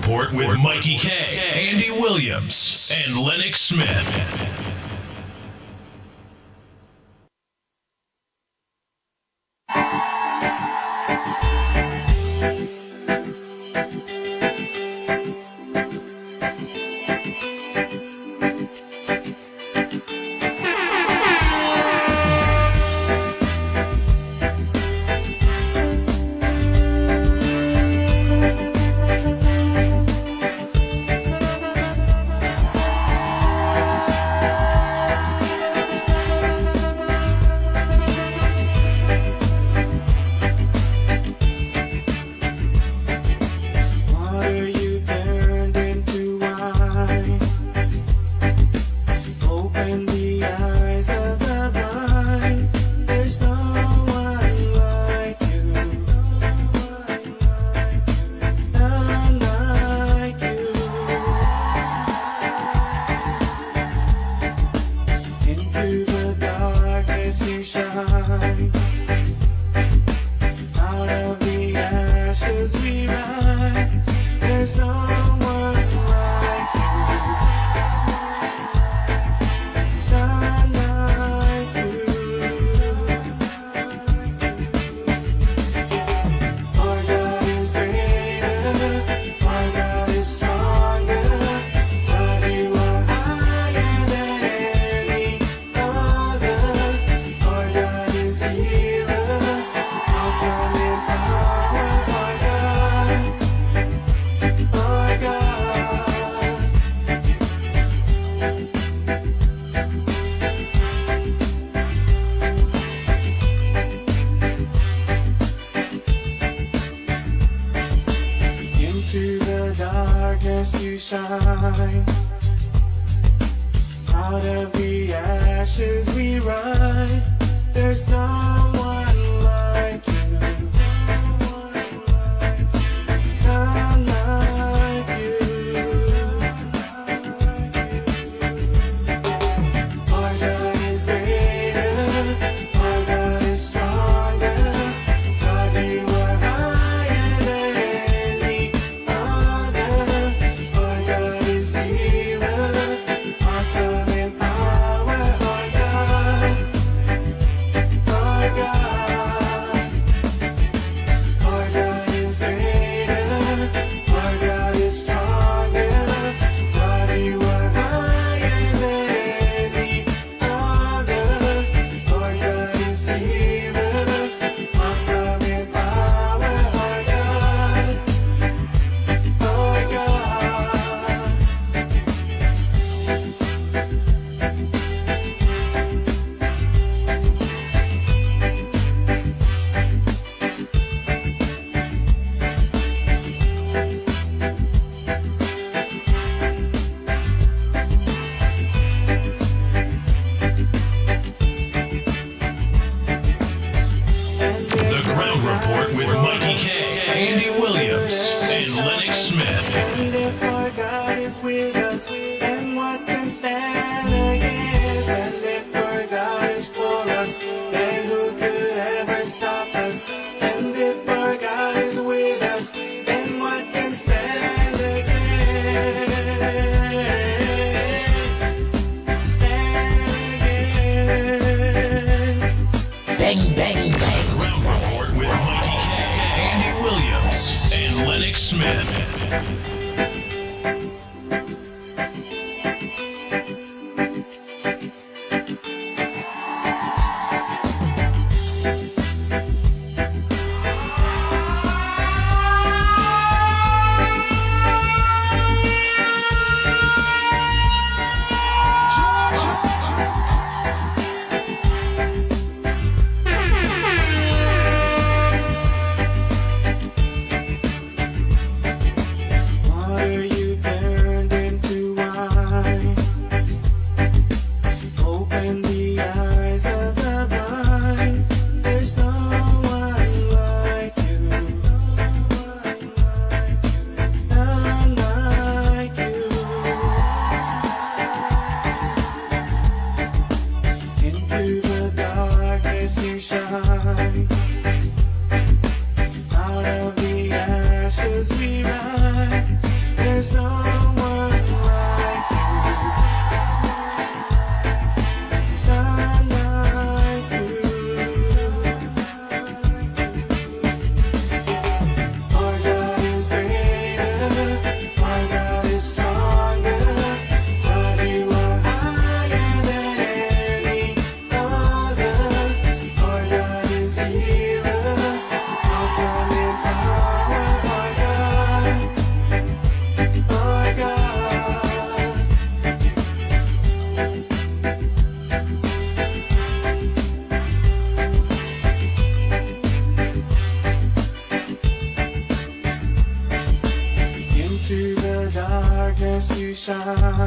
Report with Mickie K, Andy Williams, and Lennox Smith.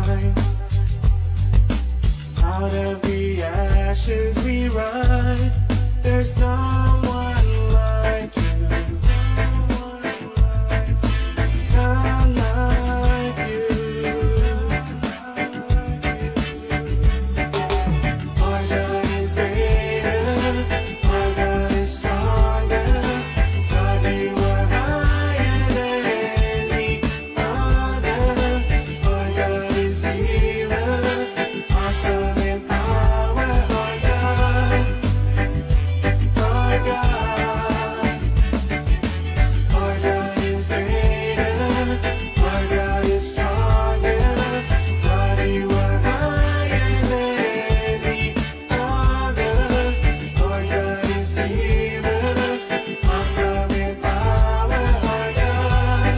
shine. Out of the ashes we rise. There's no one like you. None like you. Our God is greater. Our God is stronger. God, you are higher than any other. Our God is healer. Awesome in power. Our God. Our God. Our God is greater. Our God is stronger. God, you are higher than any other. Our God is healer. Awesome in power. Our God.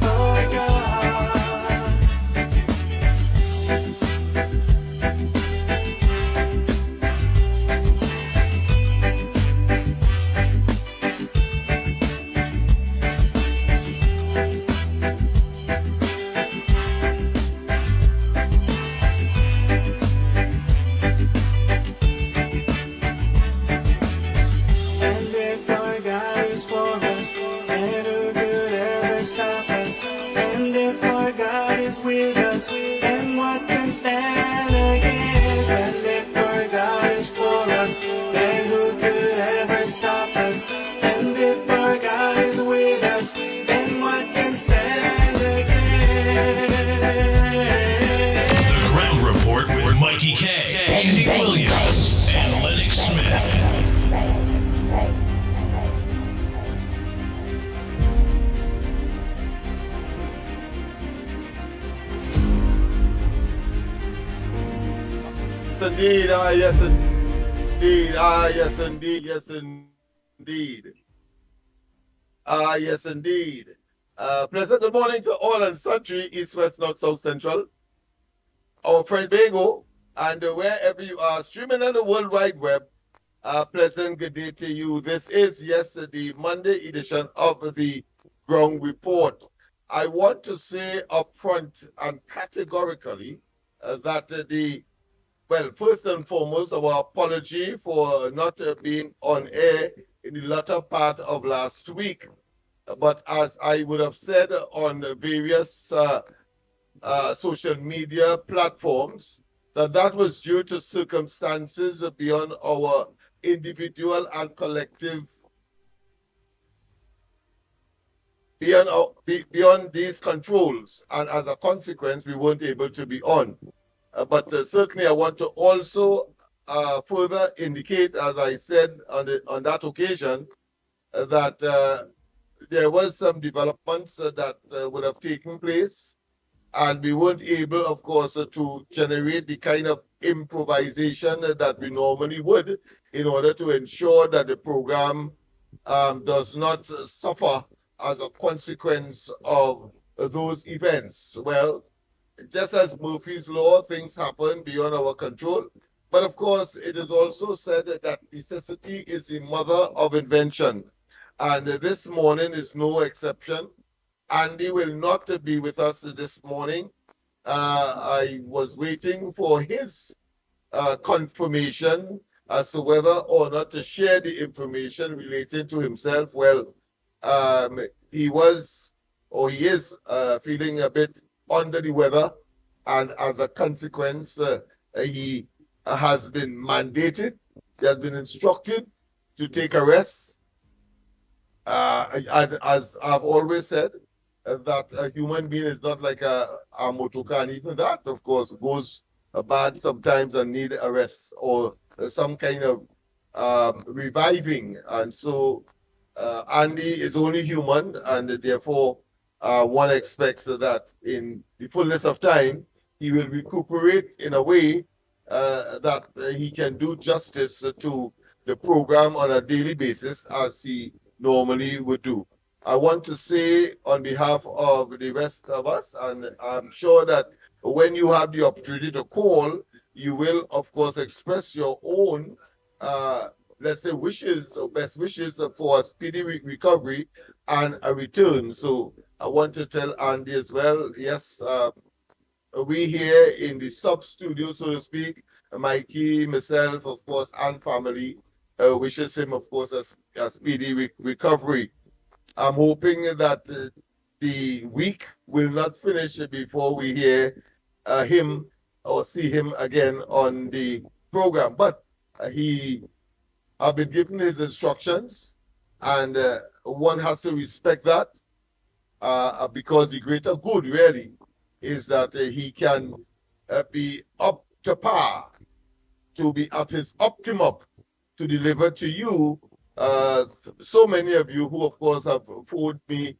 Our God. And if our God is for us, then who could ever stop us? And if our God is with us, then what can stand against? And if our God is for us, then who could ever stop us? And if our God is with us, then what can stand against? The Ground Report with Mikey K, Andy Williams, and Lennox Smith. Yes, indeed. Yes, indeed. Yes, indeed. Yes, indeed. Yes, indeed. Pleasant good morning to all and sundry, east, west, north, south, central. Our friend Bago, and wherever you are streaming on the World Wide Web, pleasant good day to you. This is, yes, the Monday edition of the Ground Report. I want to say up front and categorically that well, first and foremost, our apology for not being on air in the latter part of last week. But as I would have said on various social media platforms, that was due to circumstances beyond our individual and collective, beyond these controls. And as a consequence, we weren't able to be on. But certainly I want to also further indicate, as I said on that occasion, that there was some developments that would have taken place, and we weren't able, of course, to generate the kind of improvisation that we normally would in order to ensure that the program does not suffer as a consequence of those events. Well, just as Murphy's Law, things happen beyond our control. But of course, it is also said that necessity is the mother of invention. And this morning is no exception. Andy will not be with us this morning. I was waiting for his confirmation as to whether or not to share the information relating to himself. Well, he was, or he is, feeling a bit under the weather, and as a consequence, he has been mandated, he has been instructed to take a rest. And as I've always said, that a human being is not like a motor car, and even that, of course, goes bad sometimes and need a rest or some kind of reviving. And so Andy is only human, and therefore one expects that in the fullness of time, he will recuperate in a way that he can do justice to the program on a daily basis as he normally would do. I want to say on behalf of the rest of us, and I'm sure that when you have the opportunity to call, you will, of course, express your own, let's say, wishes or best wishes for a speedy recovery and a return. So I want to tell Andy as well, yes, we here in the sub studio, so to speak, Mikey, myself, of course, and family, wishes him, of course, a speedy recovery. I'm hoping that the week will not finish before we hear him or see him again on the program. But he have been given his instructions, and one has to respect that because the greater good really is that he can be up to par, to be at his optimum, to deliver to you. So many of you who, of course, have phoned me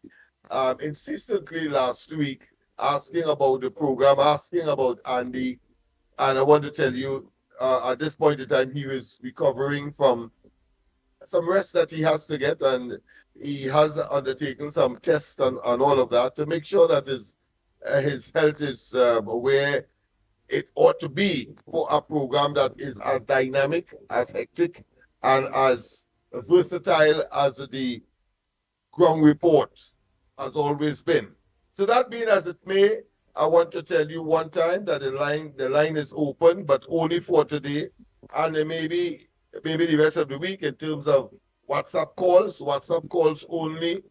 insistently last week asking about the program, asking about Andy. And I want to tell you, at this point in time, he was recovering from some rest that he has to get, and he has undertaken some tests and all of that to make sure that his health is where it ought to be for a program that is as dynamic, as hectic, and as versatile as the ground report has always been. So that being as it may, I want to tell you one time that the line is open, but only for today, and maybe the rest of the week in terms of WhatsApp calls only.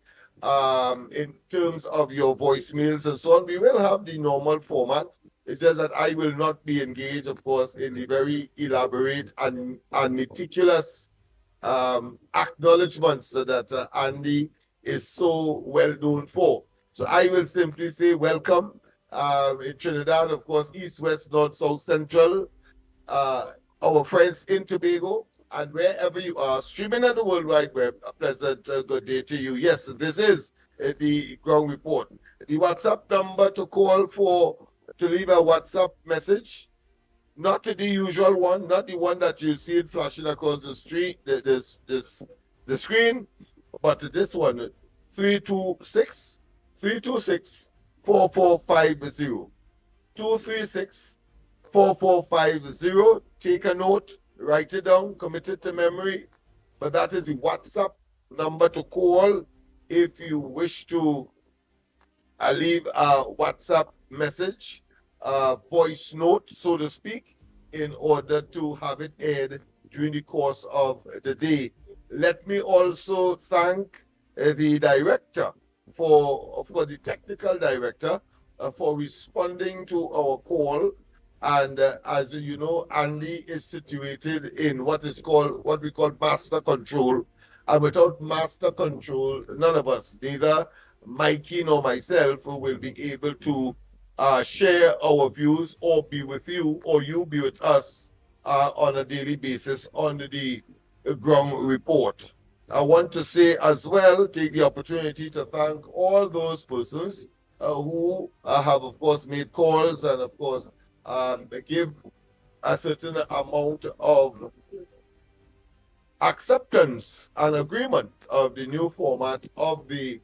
In terms of your voicemails and so on, we will have the normal format. It's just that I will not be engaged, of course, in the very elaborate and meticulous acknowledgements that Andy is so well known for. So I will simply say welcome in Trinidad, of course, East, West, North, South, Central, our friends in Tobago, and wherever you are, streaming on the World Wide Web, a pleasant good day to you. Yes, this is the ground report. The WhatsApp number to call to leave a WhatsApp message, not the usual one, not the one that you see it flashing across the street, the screen, but this one, 326 4450. 236 4450. Take a note, write it down, commit it to memory. But that is the WhatsApp number to call if you wish to leave a WhatsApp message, voice note, so to speak, in order to have it aired during the course of the day. Let me also thank the director of course, the technical director for responding to our call. And as you know, Andy is situated in what we call master control. And without master control, none of us, neither Mikey nor myself, will be able to share our views or be with you, or you be with us on a daily basis on the ground report. I want to say as well, take the opportunity to thank all those persons who have, of course, made calls and, of course, give a certain amount of acceptance and agreement of the new format of the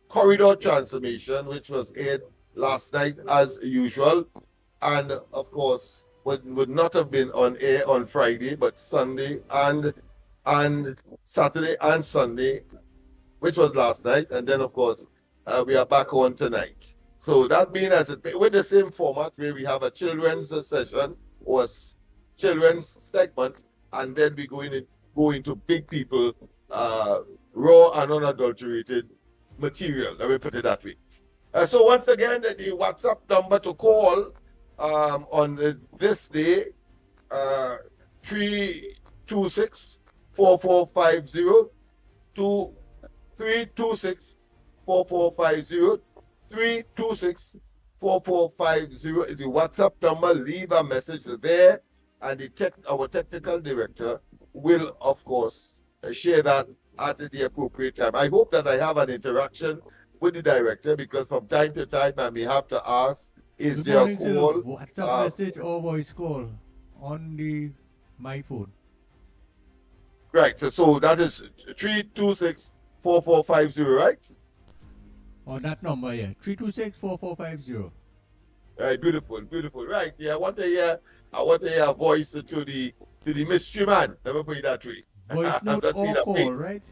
corridor transformation, which was aired last night as usual, and of course would not have been on air on Friday, but Sunday and Saturday and Sunday, which was last night, and then of course we are back on tonight. So that being as it with the same format where we have a children's session or children's segment, and then we go into big people, raw and unadulterated material. Let me put it that way. So once again, the WhatsApp number to call on this day, 326 4450, 326 4450, 326 4450 is the WhatsApp number. Leave a message there, and our technical director will, of course, share that at the appropriate time. I hope that I have an interaction with the director, because from time to time I may have to ask, is there a call? WhatsApp message or voice call on my phone. Right, so that is 326 4450, right? On that number, yeah. 326 4450. Right, beautiful. Right, yeah, I want to hear a voice to the mystery man. Let me put it that way. Voice note or call, face. Right?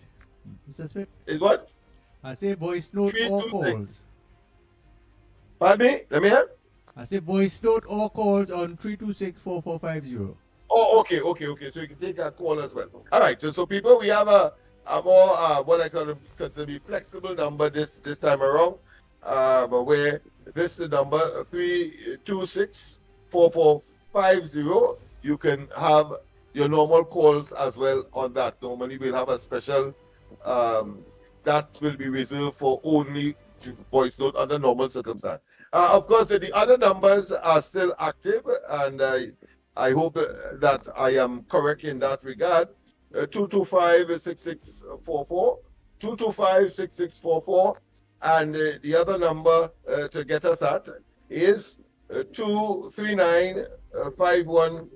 Mr. Smith? Is what? I say voice note or call. Pardon me? Let me hear. I I say voice note or calls on 326-4450. Oh, okay. So you can take a call as well. All right. So people, we have a more what I consider be flexible number this time around. But where this is number 326-4450. You can have your normal calls as well on that. Normally we'll have a special that will be reserved for only voice note under normal circumstance. Of course, the other numbers are still active, and I hope that I am correct in that regard. 225-6644, 225-6644, and the other number to get us at is 239-5120,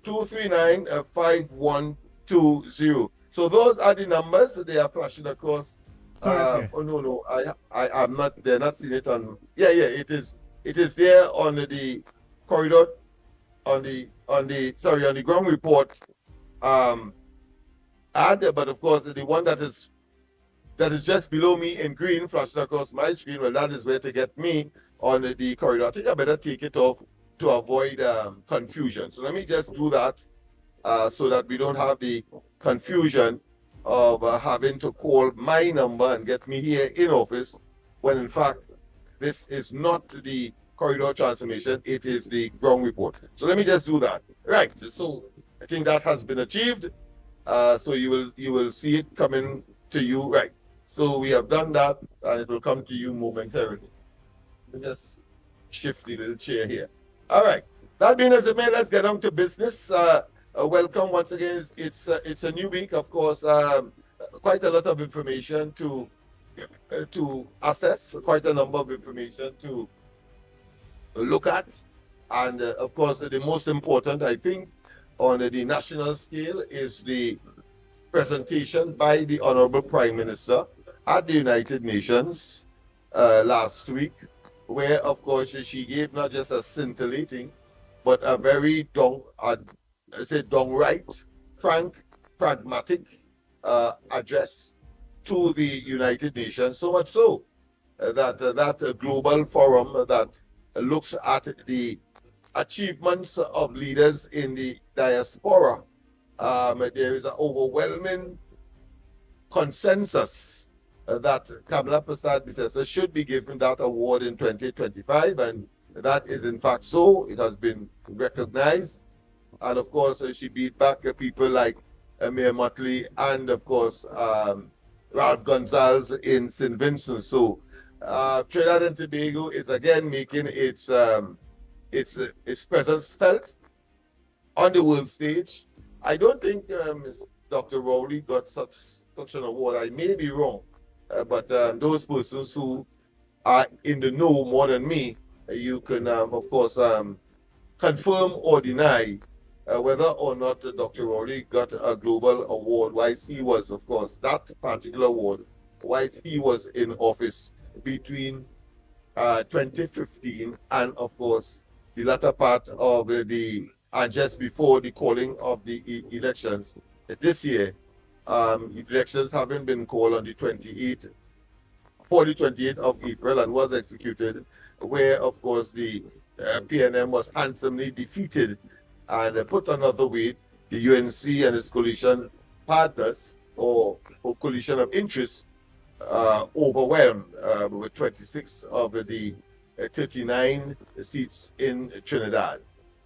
239-5120. So those are the numbers. They are flashing across. Correct. Oh no, I'm not. They're not seeing it on. Yeah, it is. It is there on the corridor, on the ground report. Ad, but of course the one that is just below me in green, flashing across my screen. Well, that is where to get me on the corridor. I think I better take it off to avoid confusion. So let me just do that so that we don't have the confusion of having to call my number and get me here in office when in fact this is not the corridor transformation, it is the ground report. So let me just do that. Right, so I think that has been achieved. So you will see it coming to you. Right, so we have done that and it will come to you momentarily. Let me just shift the little chair here. All right, that being as it may, let's get on to business. Welcome once again. It's a new week, of course. Quite a lot of information to assess, quite a number of information to look at, and of course, the most important, I think, on the national scale is the presentation by the Honorable Prime Minister at the United Nations last week, where, of course, she gave not just a scintillating, but a very downright, frank, pragmatic address to the United Nations. So much so that global forum that looks at the achievements of leaders in the diaspora. There is an overwhelming consensus that Kamala Persad-Bissessar should be given that award in 2025, and that is in fact so. It has been recognized. And of course, she beat back people like Mayor Motley and of course Ralph Gonzalez in St. Vincent. So Trinidad and Tobago is again making its presence felt on the world stage. I don't think Dr. Rowley got such an award. I may be wrong, but those persons who are in the know more than me, you can of course confirm or deny whether or not Dr. Rowley got a global award, whilst he was, of course, that particular award, whilst he was in office between 2015 and, of course, the latter part of and just before the calling of the elections this year. Elections having been called on the 28th of April and was executed, where, of course, the PNM was handsomely defeated. And put another way, the UNC and its coalition partners or coalition of interest overwhelmed with 26 of the 39 seats in Trinidad.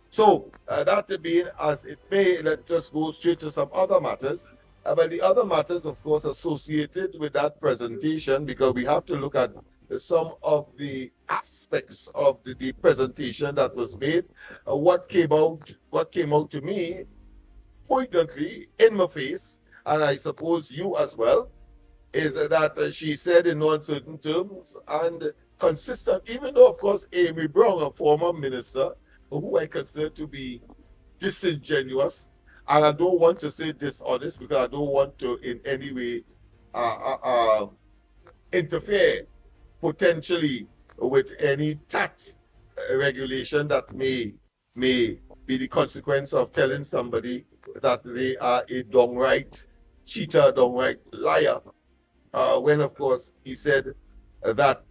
So that being as it may, let us go straight to some other matters. But the other matters, of course, associated with that presentation, because we have to look at some of the aspects of the presentation that was made. What came out to me poignantly in my face, and I suppose you as well, is that she said in uncertain terms and consistent, even though, of course, Amy Brown, a former minister, who I consider to be disingenuous, and I don't want to say dishonest because I don't want to in any way interfere potentially with any tax regulation that may be the consequence of telling somebody that they are a downright cheater, downright liar. When, of course, he said that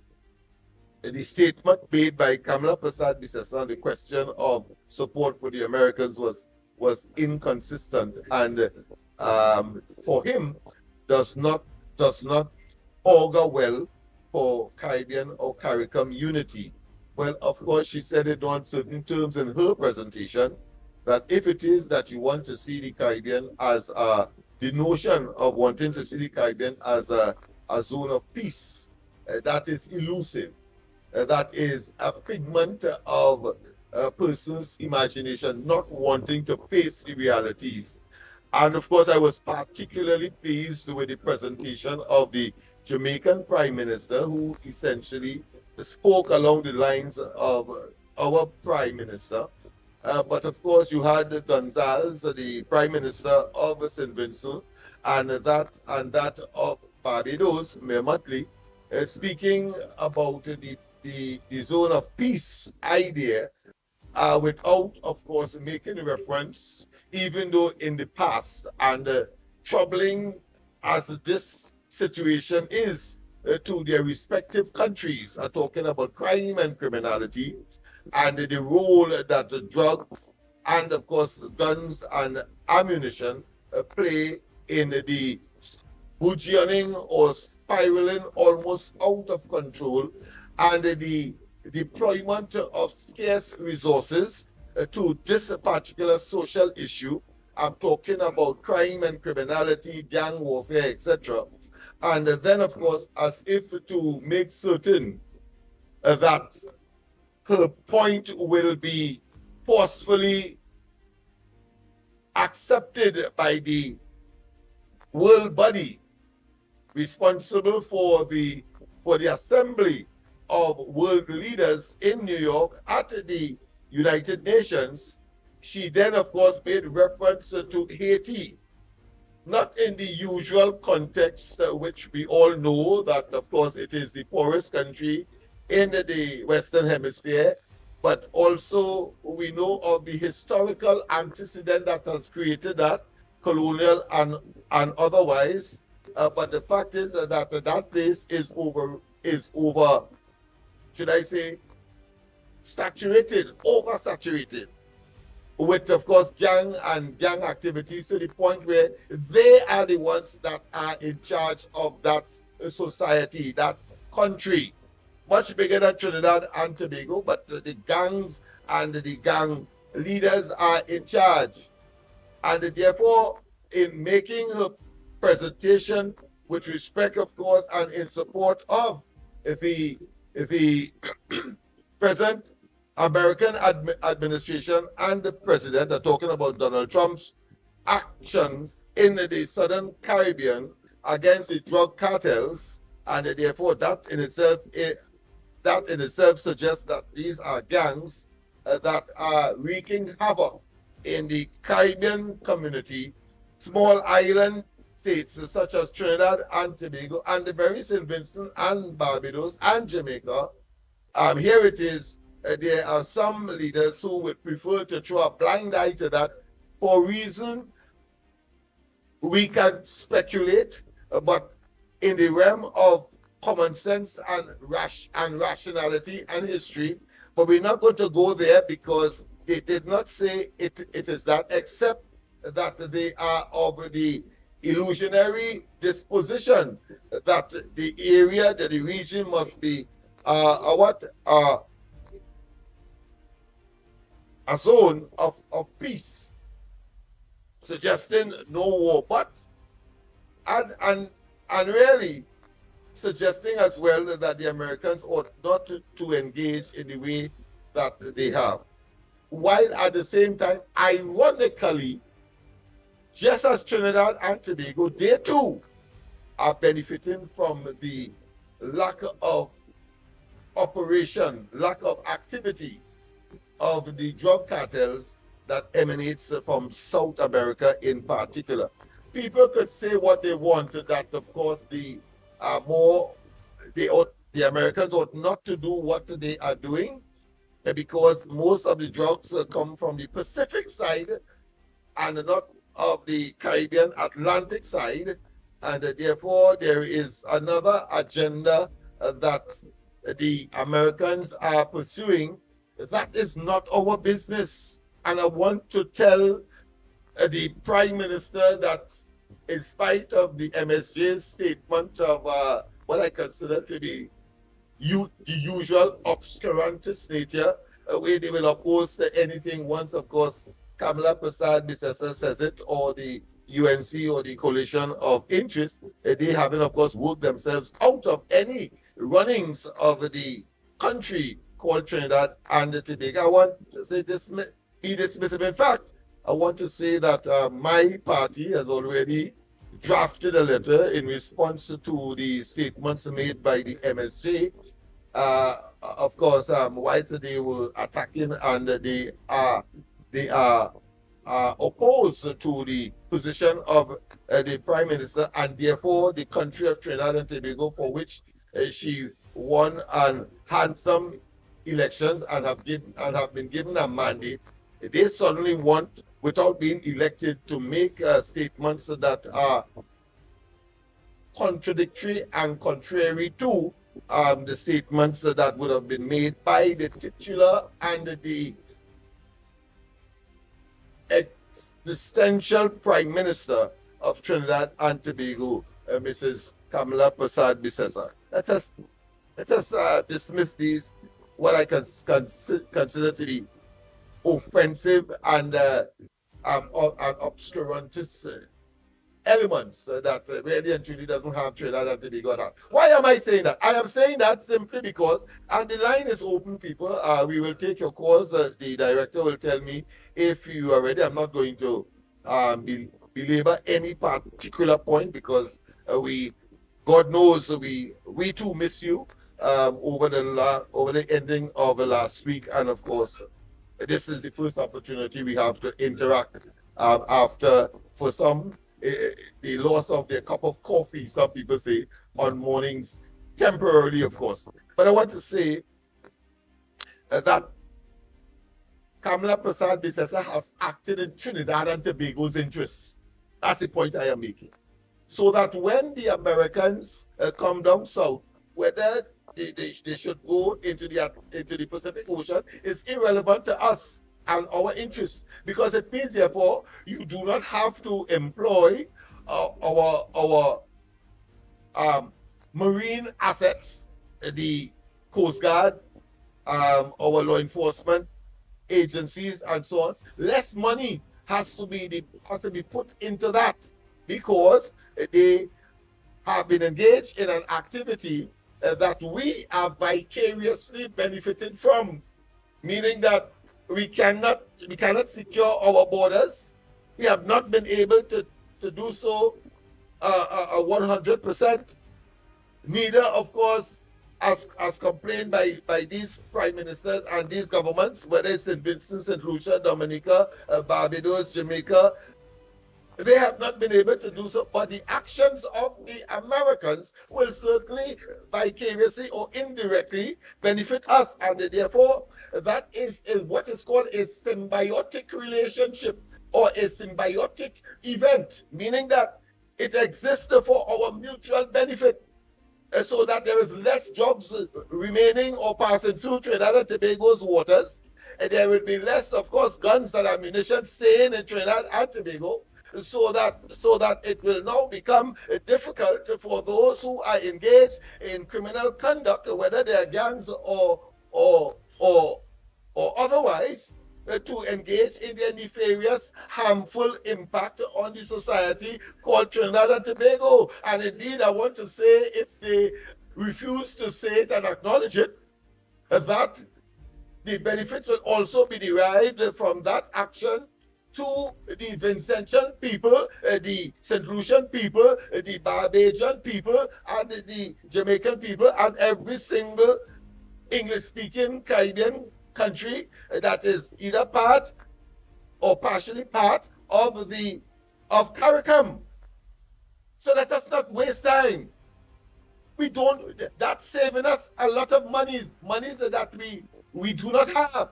the statement made by Kamala Prasad Bisesa on the question of support for the Americans was inconsistent, and for him does not augur well for Caribbean or CARICOM unity. Well, of course, she said it on certain terms in her presentation, that if it is that you want to see the Caribbean as the notion of wanting to see the Caribbean as a zone of peace, that is elusive. That is a figment of a person's imagination, not wanting to face the realities. And of course, I was particularly pleased with the presentation of the Jamaican Prime Minister, who essentially spoke along the lines of our Prime Minister. But of course, you had Gonzalez, the Prime Minister of St. Vincent, and that of Barbados, Mayor Muttley, speaking about the zone of peace idea, without, of course, making reference, even though in the past, and troubling as this situation is to their respective countries, are talking about crime and criminality, and the role that the drugs and, of course, guns and ammunition play in the burgeoning or spiraling almost out of control, and the deployment of scarce resources to this particular social issue. I'm talking about crime and criminality, gang warfare, etc. And then, of course, as if to make certain that her point will be forcefully accepted by the world body responsible for the assembly of world leaders in New York at the United Nations. She then, of course, made reference to Haiti, not in the usual context, which we all know that, of course, it is the poorest country in the Western Hemisphere, but also we know of the historical antecedent that has created that, colonial and otherwise. But the fact is that that place is over, should I say, oversaturated with, of course, gang activities, to the point where they are the ones that are in charge of that society, that country, much bigger than Trinidad and Tobago, but the gangs and the gang leaders are in charge. And therefore, in making her presentation with respect, of course, and in support of the present American administration and the president are talking about Donald Trump's actions in the Southern Caribbean against the drug cartels, and therefore that in itself suggests that these are gangs that are wreaking havoc in the Caribbean community, small island states such as Trinidad and Tobago, and the very St. Vincent and Barbados and Jamaica. Here it is. There are some leaders who would prefer to throw a blind eye to that for reason we can speculate, but in the realm of common sense and rationality and history. But we're not going to go there, because they did not say it is that, except that they are of the illusionary disposition that the area, that the region must be a zone of peace, suggesting no war, but and really suggesting as well that the Americans ought not to engage in the way that they have, while at the same time, ironically, just as Trinidad and Tobago, they too are benefiting from the lack of operation, lack of activities of the drug cartels that emanates from South America in particular. People could say what they want, that of course the Americans ought not to do what they are doing, because most of the drugs come from the Pacific side and not of the Caribbean Atlantic side, and therefore there is another agenda that the Americans are pursuing, that is not our business. And I want to tell the Prime Minister that in spite of the MSJ's statement of what I consider to be the usual obscurantist nature, where they will oppose to anything once, of course, Kamala Prasad Bisesa says it, or the UNC or the coalition of interest, they haven't, of course, worked themselves out of any runnings of the country called Trinidad and Tobago. I want to say this, be dismissive. In fact, I want to say that my party has already drafted a letter in response to the statements made by the MSJ. Of course, whilst they were attacking and they are opposed to the position of the Prime Minister, and therefore the country of Trinidad and Tobago, for which she won an handsome elections and have been given a mandate. They suddenly want, without being elected, to make statements that are contradictory and contrary to the statements that would have been made by the titular and the existential Prime Minister of Trinidad and Tobago, Mrs. Kamala Prasad Bisesa. Let us dismiss these, what I consider to be offensive and obscurantist elements that really and truly doesn't have Trinidad and Tobago at. Why am I saying that? I am saying that simply because, and the line is open, people. We will take your calls. The director will tell me if you are ready. I'm not going to belabor any particular point because God knows, we too miss you over the ending of the last week, and of course, this is the first opportunity we have to interact after, for some, the loss of their cup of coffee, some people say, on mornings, temporarily, of course. But I want to say that Kamala Prasad Bisesa has acted in Trinidad and Tobago's interests. That's the point I am making. So that when the Americans come down south, whether they should go into the Pacific Ocean is irrelevant to us and our interests, because it means, therefore, you do not have to employ our marine assets, the Coast Guard, our law enforcement agencies, and so on. Less money has to be put into that because they have been engaged in an activity that we are vicariously benefiting from, meaning that we cannot secure our borders. We have not been able to do so 100%. Neither, of course, as complained by these prime ministers and these governments, whether it's St. Vincent, St. Lucia, Dominica, Barbados, Jamaica, they have not been able to do so, but the actions of the Americans will certainly vicariously or indirectly benefit us, and therefore that is what is called a symbiotic relationship or a symbiotic event, meaning that it exists for our mutual benefit, so that there is less drugs remaining or passing through Trinidad and Tobago's waters, and there will be less, of course, guns and ammunition staying in Trinidad and Tobago, so that it will now become difficult for those who are engaged in criminal conduct, whether they are gangs or otherwise, to engage in their nefarious, harmful impact on the society called Trinidad and Tobago. And indeed, I want to say, if they refuse to say it and acknowledge it, that the benefits will also be derived from that action to the Vincentian people, the St. Lucian people, the Barbadian people, and the Jamaican people, and every single English-speaking Caribbean country that is either part or partially part of CARICOM. So let us not waste time. That's saving us a lot of monies that we do not have.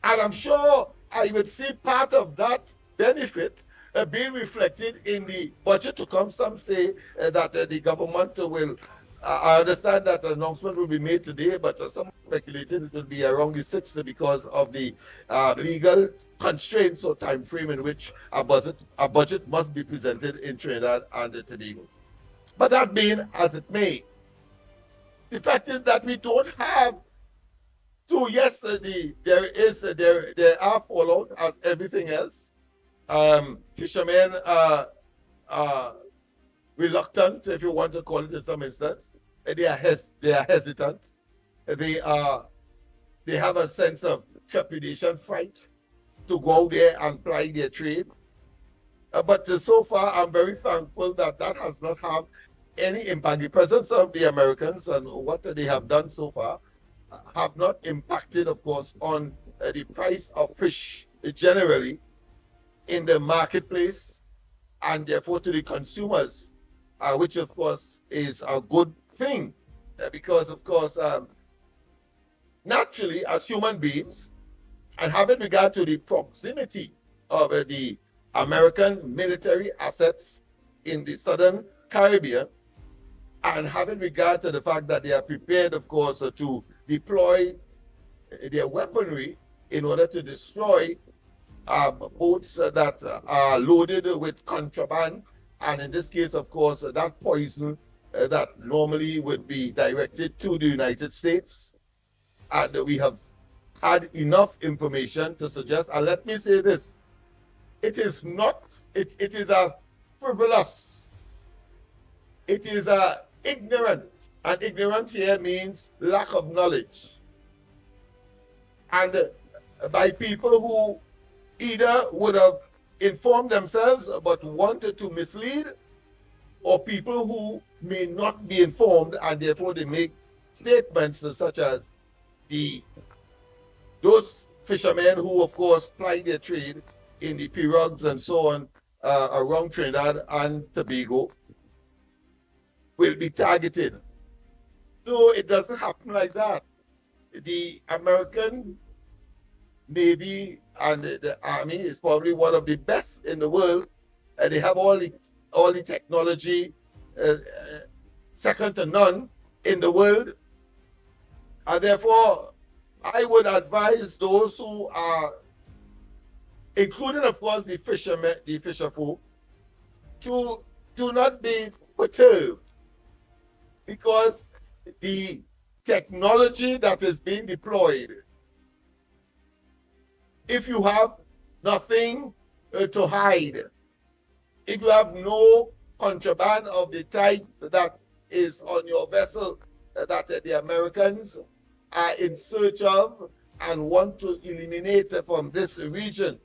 And I'm sure I would see part of that benefit being reflected in the budget to come. Some say that the government will I understand that the announcement will be made today, but some speculated it will be around the 6th because of the legal constraints or time frame in which a budget must be presented in Trinidad and Tobago. But that being as it may, the fact is that we don't have to. Yes, there are fallout as everything else. Fishermen are reluctant, if you want to call it in some instance. They are hesitant. They have a sense of trepidation, fright to go out there and ply their trade. But so far, I'm very thankful that that has not had any impact. The presence of the Americans and what they have done so far have not impacted, of course, on the price of fish generally in the marketplace and therefore to the consumers, which of course is a good thing because, of course, naturally, as human beings, and having regard to the proximity of the American military assets in the Southern Caribbean, and having regard to the fact that they are prepared, of course, to deploy their weaponry in order to destroy boats that are loaded with contraband, and in this case, of course, that poison that normally would be directed to the United States. And we have had enough information to suggest, and let me say this, it is a frivolous, it is a ignorant, and ignorant here means lack of knowledge. And by people who either would have informed themselves but wanted to mislead, or people who may not be informed and therefore they make statements such as those fishermen who, of course, ply their trade in the pirogues and so on around Trinidad and Tobago will be targeted. No, it doesn't happen like that. The American Navy and the Army is probably one of the best in the world. They have all the technology, second to none in the world. And therefore, I would advise those who are, including, of course, the fishermen, the fisherfolk, to do not be perturbed, because the technology that is being deployed, if you have nothing to hide, if you have no contraband of the type that is on your vessel that the Americans are in search of and want to eliminate from this region,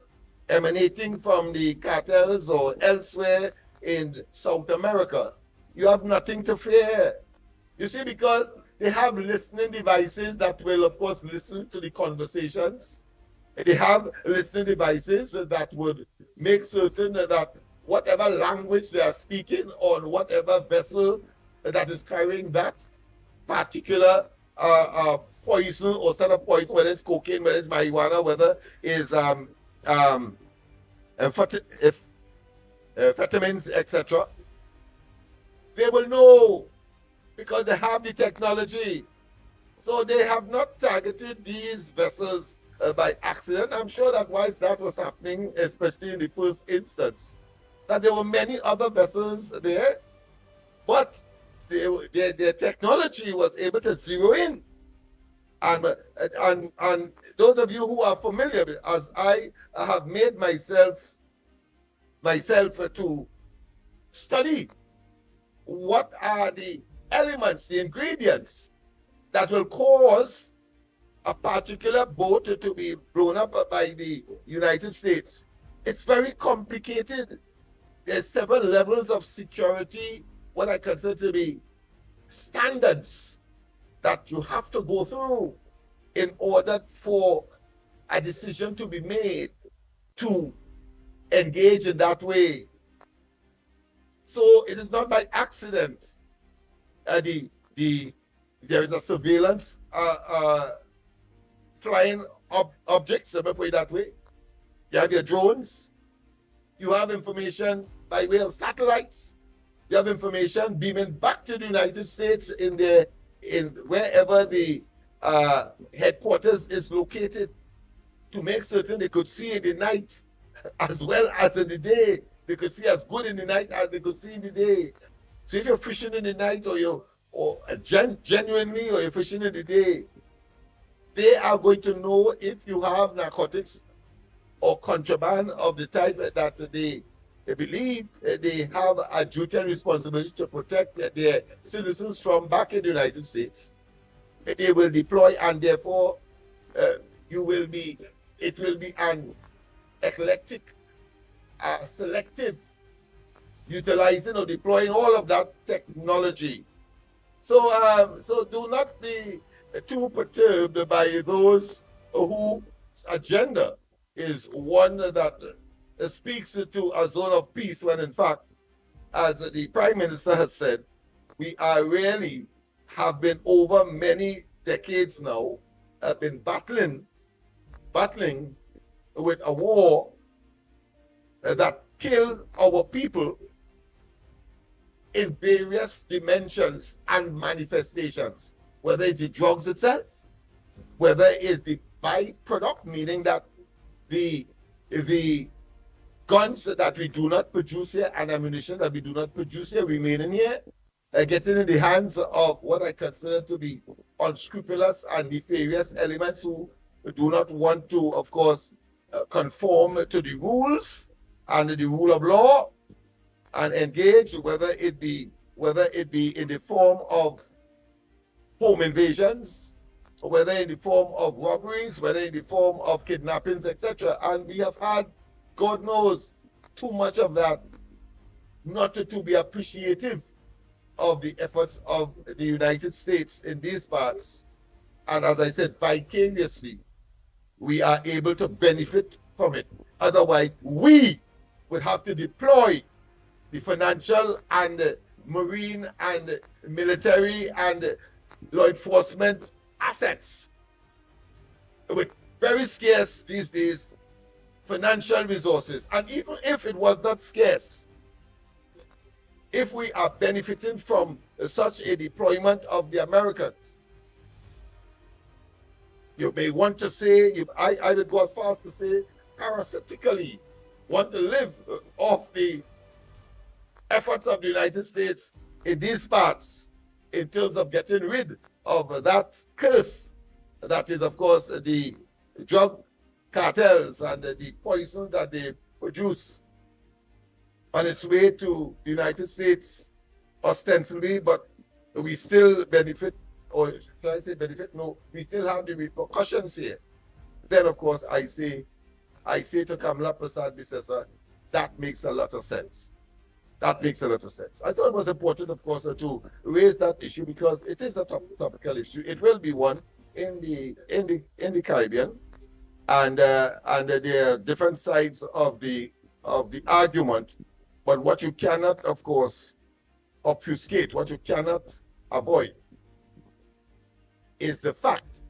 emanating from the cartels or elsewhere in South America, you have nothing to fear. You see, because they have listening devices that will, of course, listen to the conversations. They have listening devices that would make certain that whatever language they are speaking on whatever vessel that is carrying that particular poison or set of poison, whether it's cocaine, whether it's marijuana, whether it's amphetamines, etc., they will know because they have the technology. So they have not targeted these vessels by accident. I'm sure that whilst that was happening, especially in the first instance, that there were many other vessels there, but their technology was able to zero in. And those of you who are familiar, as I have made myself to study what are the elements, the ingredients that will cause a particular boat to be blown up by the United States. It's very complicated. There's several levels of security, what I consider to be standards that you have to go through in order for a decision to be made to engage in that way. So it is not by accident. There is a surveillance flying objects, let me put it that way. You have your drones. You have information by way of satellites. you have information beaming back to the United States in wherever the headquarters is located, to make certain they could see in the night as well as in the day. They could see as good in the night as they could see in the day. So if you're fishing in the night genuinely, or you're fishing in the day, they are going to know if you have narcotics or contraband of the type that they believe they have a duty and responsibility to protect their citizens from back in the United States. They will deploy, and therefore it will be an eclectic, selective utilizing or deploying all of that technology. So do not be too perturbed by those whose agenda is one that speaks to a zone of peace, when in fact, as the Prime Minister has said, we are really have been over many decades now, have been battling with a war that killed our people in various dimensions and manifestations, whether it's the drugs itself, whether it's the byproduct, meaning that the guns that we do not produce here and ammunition that we do not produce here remaining here, getting in the hands of what I consider to be unscrupulous and nefarious elements who do not want to, of course, conform to the rules and the rule of law, and engage, whether it be in the form of home invasions, or whether in the form of robberies, whether in the form of kidnappings, etc. And we have had, God knows, too much of that not to be appreciative of the efforts of the United States in these parts. And as I said, vicariously, we are able to benefit from it. Otherwise, we would have to deploy the financial and marine and military and law enforcement assets with very scarce these days financial resources. And even if it was not scarce, if we are benefiting from such a deployment of the Americans, you may want to say, I would go as far as to say, parasitically want to live off the efforts of the United States in these parts, in terms of getting rid of that curse that is, of course, the drug cartels and the poison that they produce on its way to the United States ostensibly, but we still benefit, or should I say benefit? No, we still have the repercussions here. Then, of course, I say to Kamala Prasad-Bissessar, that makes a lot of sense. That makes a lot of sense. I thought it was important, of course, to raise that issue because it is a topical issue. It will be one in the Caribbean, and there are different sides of the argument. But what you cannot, of course, obfuscate, what you cannot avoid, is the fact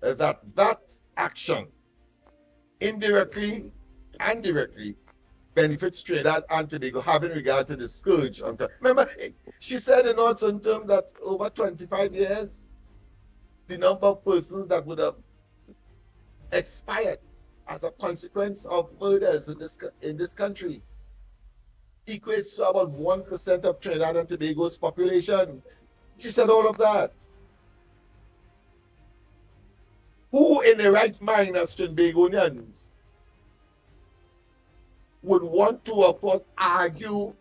that action indirectly and directly benefits Trinidad and Tobago, having regard to the scourge. Remember, she said in some term that over 25 years, the number of persons that would have expired as a consequence of murders in this country equates to about 1% of Trinidad and Tobago's population. She said all of that. Who in the right mind as Trinbagonians would want to, of course, argue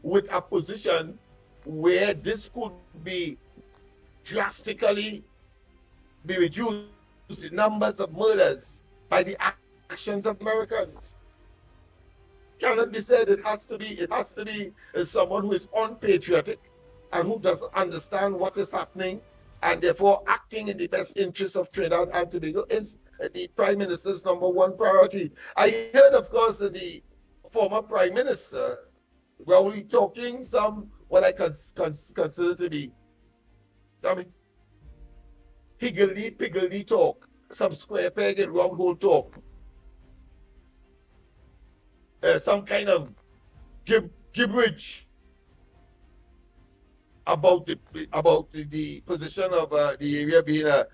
with a position where this could be drastically be reduced, the numbers of murders by the actions of Americans? Cannot be said. It has to be someone who is unpatriotic and who doesn't understand what is happening, and therefore acting in the best interest of Trinidad and Tobago is the Prime Minister's number one priority. I heard, of course, the former Prime Minister probably talking some what I consider to be some higgledy-piggledy talk, some square peg and round hole talk, some kind of gibberish about the position of the area being a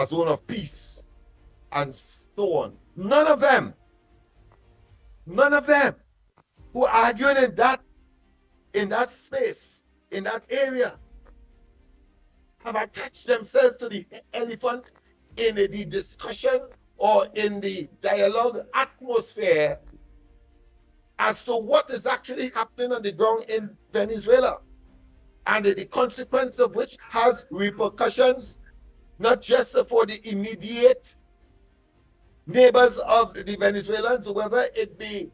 zone of peace and so on. None of them who are arguing in that space, in that area, have attached themselves to the elephant in the discussion or in the dialogue atmosphere as to what is actually happening on the ground in Venezuela, and the consequence of which has repercussions not just for the immediate neighbors of the Venezuelans, whether it be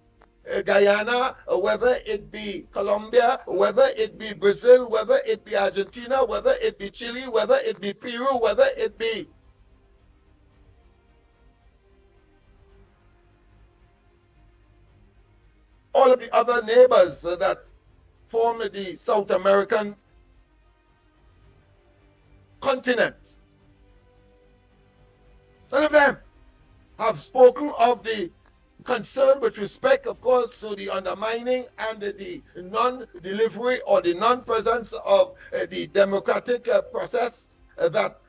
Guyana, or whether it be Colombia, whether it be Brazil, whether it be Argentina, whether it be Chile, whether it be Peru, whether it be all of the other neighbors that form the South American continent. None of them have spoken of the concern with respect, of course, to the undermining and the non-delivery or the non-presence of the democratic process that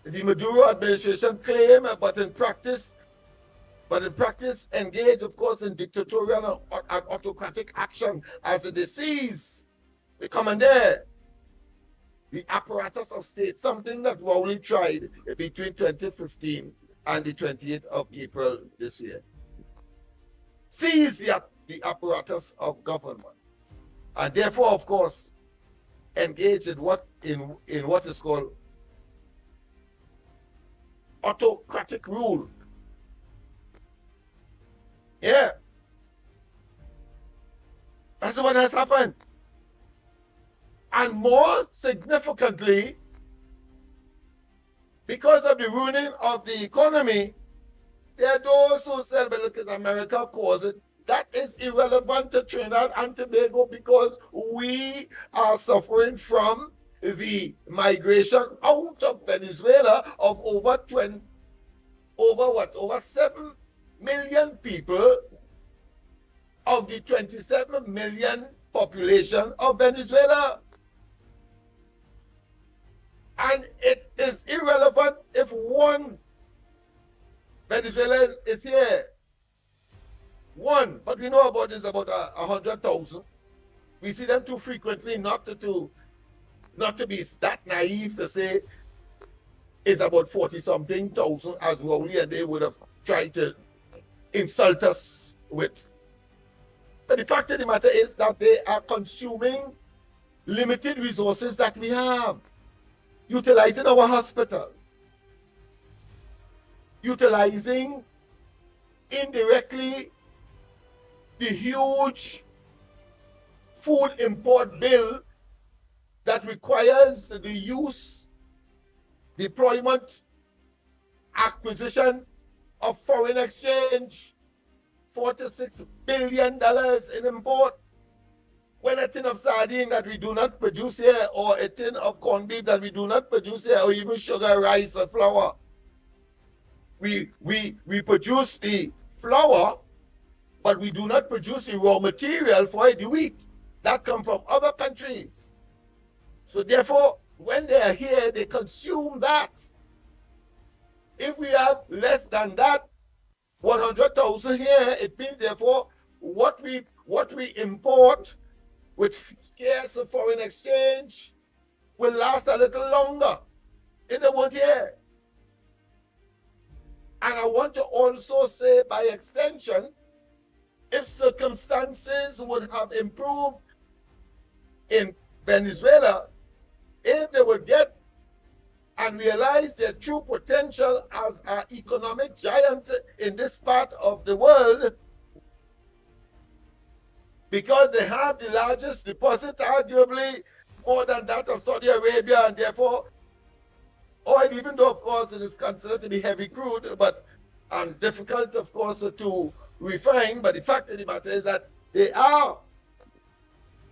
the Maduro administration claim, but in practice engage, of course, in dictatorial and autocratic action as they seize, they commandeer the apparatus of state, something that Rowley tried between 2015 and the 28th of April this year. Seize the apparatus of government, and therefore, of course, engage in what is called autocratic rule. Yeah, that's what has happened. And more significantly, because of the ruining of the economy, there are those who said, well, look, America caused it. That is irrelevant to Trinidad and Tobago, because we are suffering from the migration out of Venezuela of over 7 million people of the 27 million population of Venezuela. And it is irrelevant if one Venezuelan is here. One, but we know about is about 100,000. We see them too frequently not to be that naive to say it's about 40-something thousand, as Rowley and they would have tried to insult us with. But the fact of the matter is that they are consuming limited resources that we have, utilizing our hospital, utilizing indirectly the huge food import bill that requires the use, deployment, acquisition of foreign exchange, $46 billion in import, when a tin of sardine that we do not produce here, or a tin of corned beef that we do not produce here, or even sugar, rice, or flour. We produce the flour, but we do not produce the raw material for it, the wheat. That comes from other countries. So therefore, when they are here, they consume that. If we have less than that, 100,000 here, it means therefore what we import with scarce foreign exchange will last a little longer in the 1 year. And I want to also say, by extension, if circumstances would have improved in Venezuela, if they would get and realize their true potential as an economic giant in this part of the world, because they have the largest deposit, arguably more than that of Saudi Arabia, and therefore oil, even though of course it is considered to be heavy crude, but difficult of course to refine, but the fact of the matter is that they are.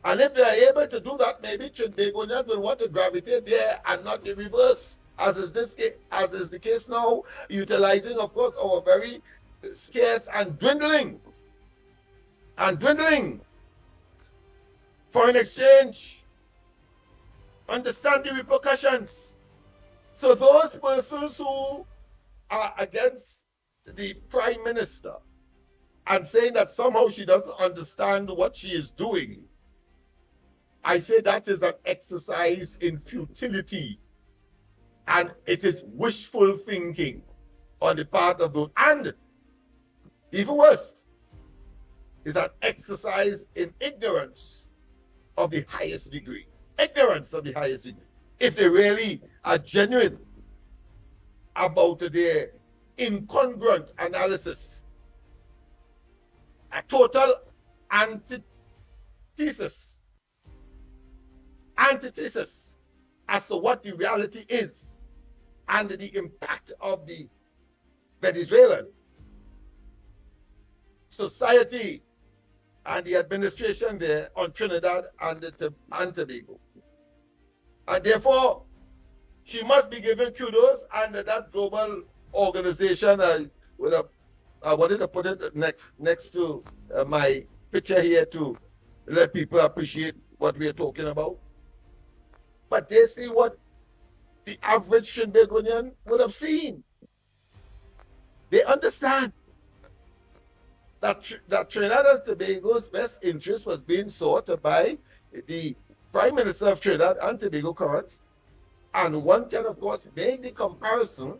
And if they are able to do that, maybe Trinbagonians will want to gravitate there and not the reverse, as is the case now, utilizing, of course, our very scarce and dwindling foreign exchange understand the repercussions. So those persons who are against the Prime Minister and saying that somehow she doesn't understand what she is doing, I say that is an exercise in futility, and it is wishful thinking on the part of those. And even worse, is an exercise in ignorance of the highest degree. Ignorance of the highest degree. If they really are genuine about their incongruent analysis, a total antithesis as to what the reality is and the impact of the Venezuelan society and the administration there on Trinidad and Tobago. And therefore, she must be given kudos, and that global organization, I wanted to put it next to my picture here to let people appreciate what we are talking about. But they see what the average Trinbagonian would have seen. They understand that Trinidad and Tobago's best interest was being sought by the Prime Minister of Trinidad and Tobago current, and one can of course make the comparison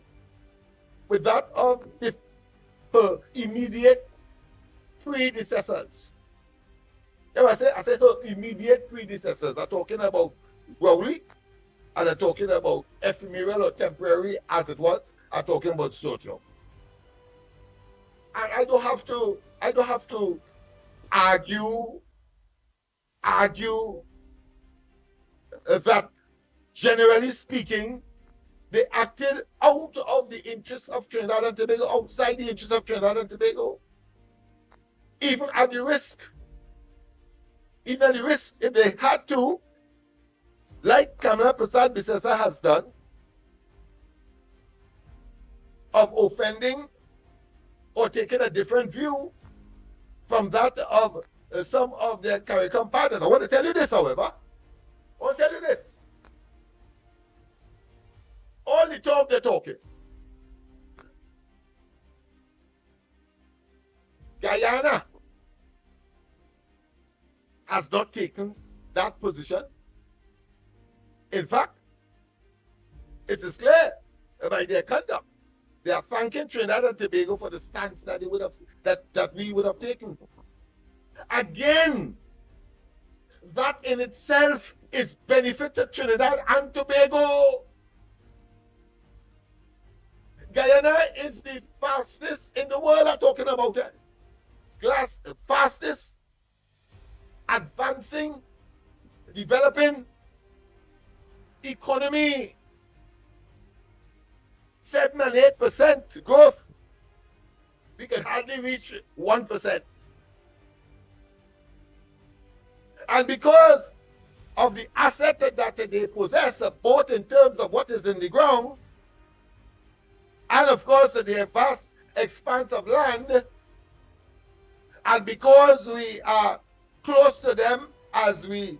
with that of her immediate predecessors. I say her immediate predecessors. I'm talking about Rowley, and I'm talking about ephemeral or temporary as it was. I'm talking about Sturgeon. And I don't have to argue that generally speaking, they acted out of the interests of Trinidad and Tobago, outside the interests of Trinidad and Tobago, even at the risk, if they had to, like Kamala Prasad Bisesa has done, of offending or taking a different view from that of some of their CARICOM partners. I want to tell you this, however. All the talk they're talking. Guyana has not taken that position. In fact, it is clear by their conduct. They are thanking Trinidad and Tobago for the stance that they would have that we would have taken. Again, that in itself is benefit to Trinidad and Tobago. Guyana is the fastest in the world. I'm talking about it. Fastest advancing, developing economy. 7 and 8% growth. We can hardly reach 1%. And because of the asset that they possess, both in terms of what is in the ground, and of course the vast expanse of land, and because we are close to them as we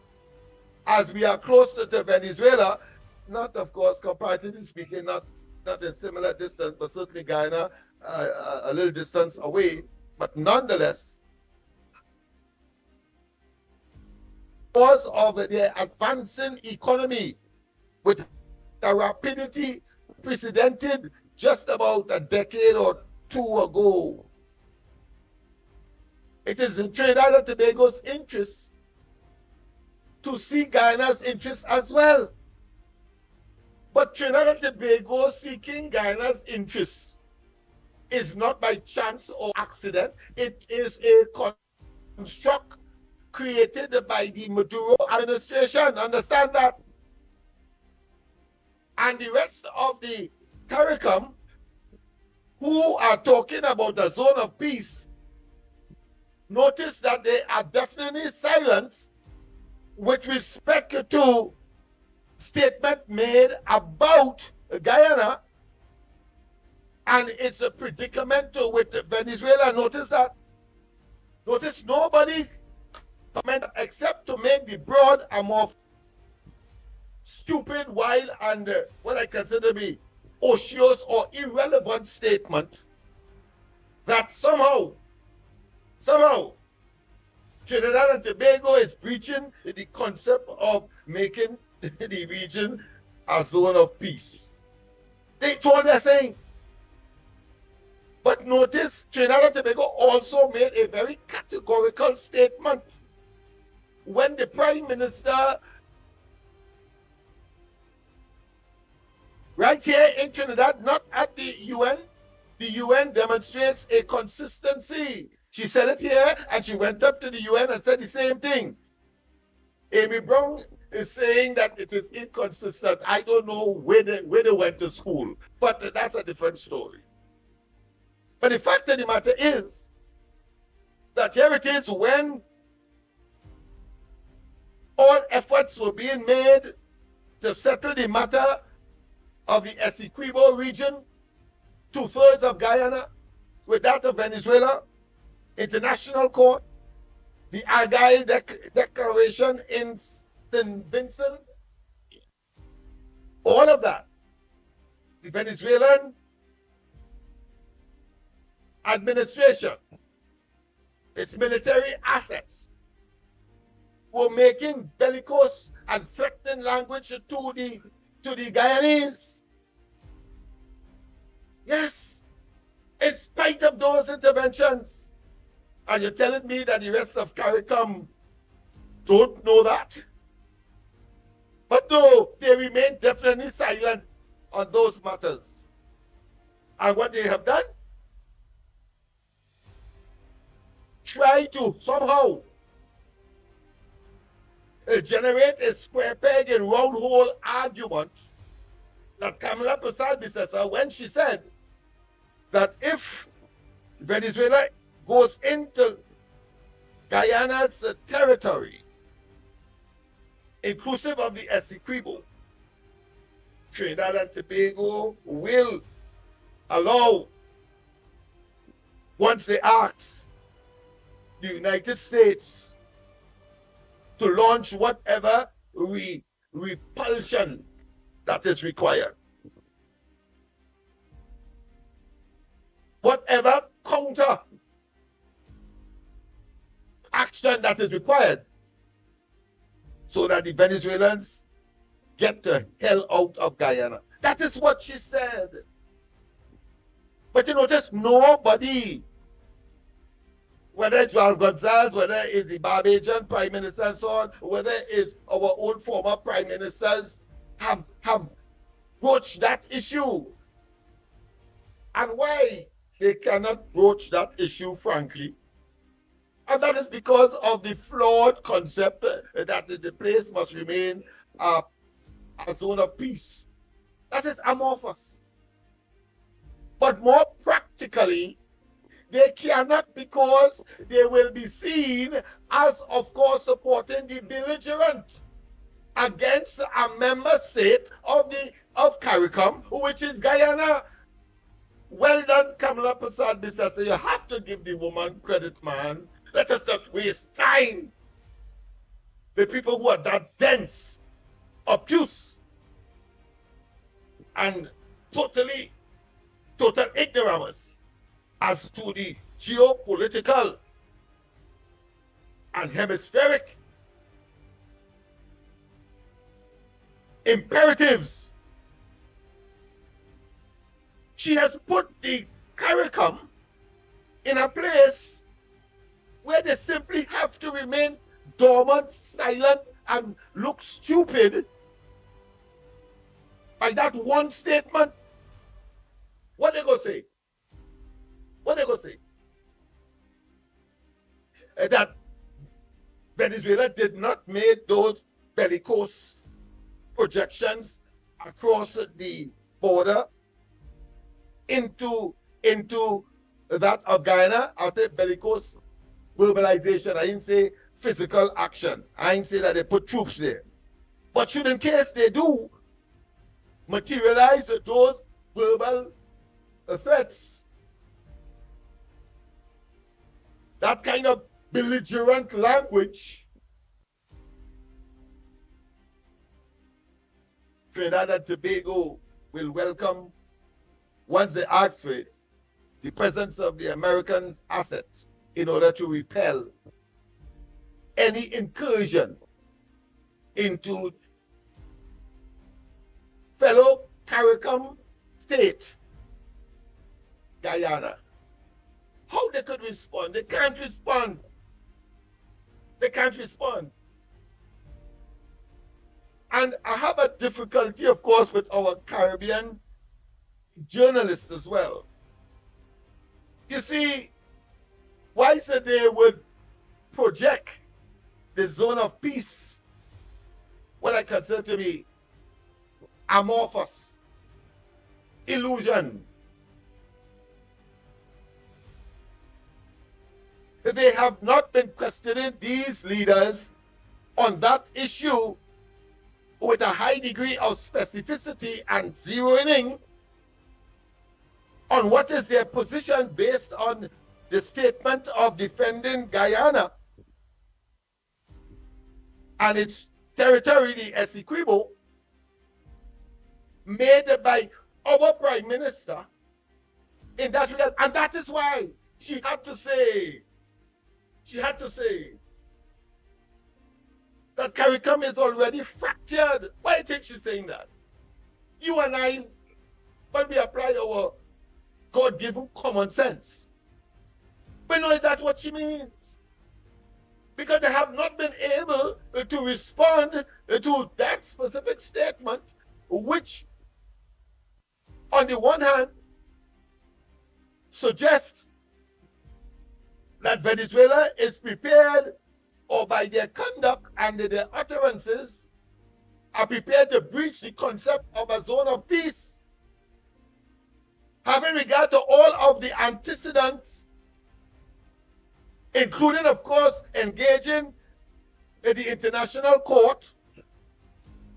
are closer to Venezuela, not of course comparatively speaking, not in similar distance, but certainly Guyana a little distance away, but nonetheless, because of their advancing economy with a rapidity precedented just about a decade or two ago, it is in Trinidad and Tobago's interest to see Guyana's interest as well. But Trinidad and Tobago seeking Guyana's interest is not by chance or accident. It is a construct created by the Maduro administration. Understand that? And the rest of the CARICOM, who are talking about a zone of peace, notice that they are definitely silent with respect to statement made about Guyana and its a predicament with Venezuela. Notice that. Notice nobody comment except to make the broad amorphous stupid, wild, and what I consider to be ocious or irrelevant statement that somehow, Trinidad and Tobago is breaching the concept of making the region a zone of peace. That's all they're saying. But notice, Trinidad and Tobago also made a very categorical statement when the Prime Minister, right here in Trinidad, not at the UN demonstrates a consistency. She said it here, and she went up to the UN and said the same thing. Amy Brown is saying that it is inconsistent. I don't know where they went to school, but that's a different story. But the fact of the matter is that here it is when all efforts were being made to settle the matter of the Essequibo region, 2/3 of Guyana, with that of Venezuela, International Court, the Argyle Declaration in St. Vincent, all of that. The Venezuelan administration, its military assets, were making bellicose and threatening language to the Guyanese. Yes, in spite of those interventions. And you're telling me that the rest of CARICOM don't know that? But no, they remain definitely silent on those matters. And what they have done? Try to somehow generate a square peg and round hole argument that Kamala Persad-Bissessar, when she said that if Venezuela goes into Guyana's territory, inclusive of the Essequibo, Trinidad and Tobago will allow, once they ask the United States to launch whatever repulsion that is required, whatever counter action that is required, so that the Venezuelans get the hell out of Guyana. That is what she said. But you notice nobody, whether it's João Gonzalez, whether it's the Barbadian Prime Minister and so on, whether it's our own former Prime Ministers, have broached that issue. And why they cannot broach that issue, frankly, and that is because of the flawed concept that the place must remain a zone of peace. That is amorphous. But more practically, they cannot, because they will be seen as, of course, supporting the belligerent against a member state of CARICOM, which is Guyana. Well done, Kamala Persad-Bissessar. You have to give the woman credit, man. Let us not waste time with people who are that dense, obtuse, and total ignorance as to the geopolitical and hemispheric imperatives. She has put the CARICOM in a place where they simply have to remain dormant, silent, and look stupid by that one statement. What they gonna say? What they gonna say? That Venezuela did not make those bellicose projections across the border into that of Guyana as the bellicose verbalization. I didn't say physical action. I didn't say that they put troops there. But should, in case they do materialize those verbal threats, that kind of belligerent language, Trinidad and Tobago will welcome, once they ask for it, the presence of the American assets in order to repel any incursion into fellow CARICOM state, Guyana. How they could respond? They can't respond. They can't respond. And I have a difficulty, of course, with our Caribbean journalists as well. You see, why is it they would project the zone of peace, what I consider to be amorphous, illusion? They have not been questioning these leaders on that issue with a high degree of specificity and zeroing in on what is their position based on the statement of defending Guyana and its territory, the Essequibo, made by our Prime Minister in that regard. And that is why she had to say that CARICOM is already fractured. Why do you think she's saying that? You and I, when we apply our God-given common sense, we know that's what she means. Because they have not been able to respond to that specific statement, which, on the one hand, suggests that Venezuela is prepared, or by their conduct and their utterances, are prepared to breach the concept of a zone of peace, having regard to all of the antecedents, including, of course, engaging in the International Court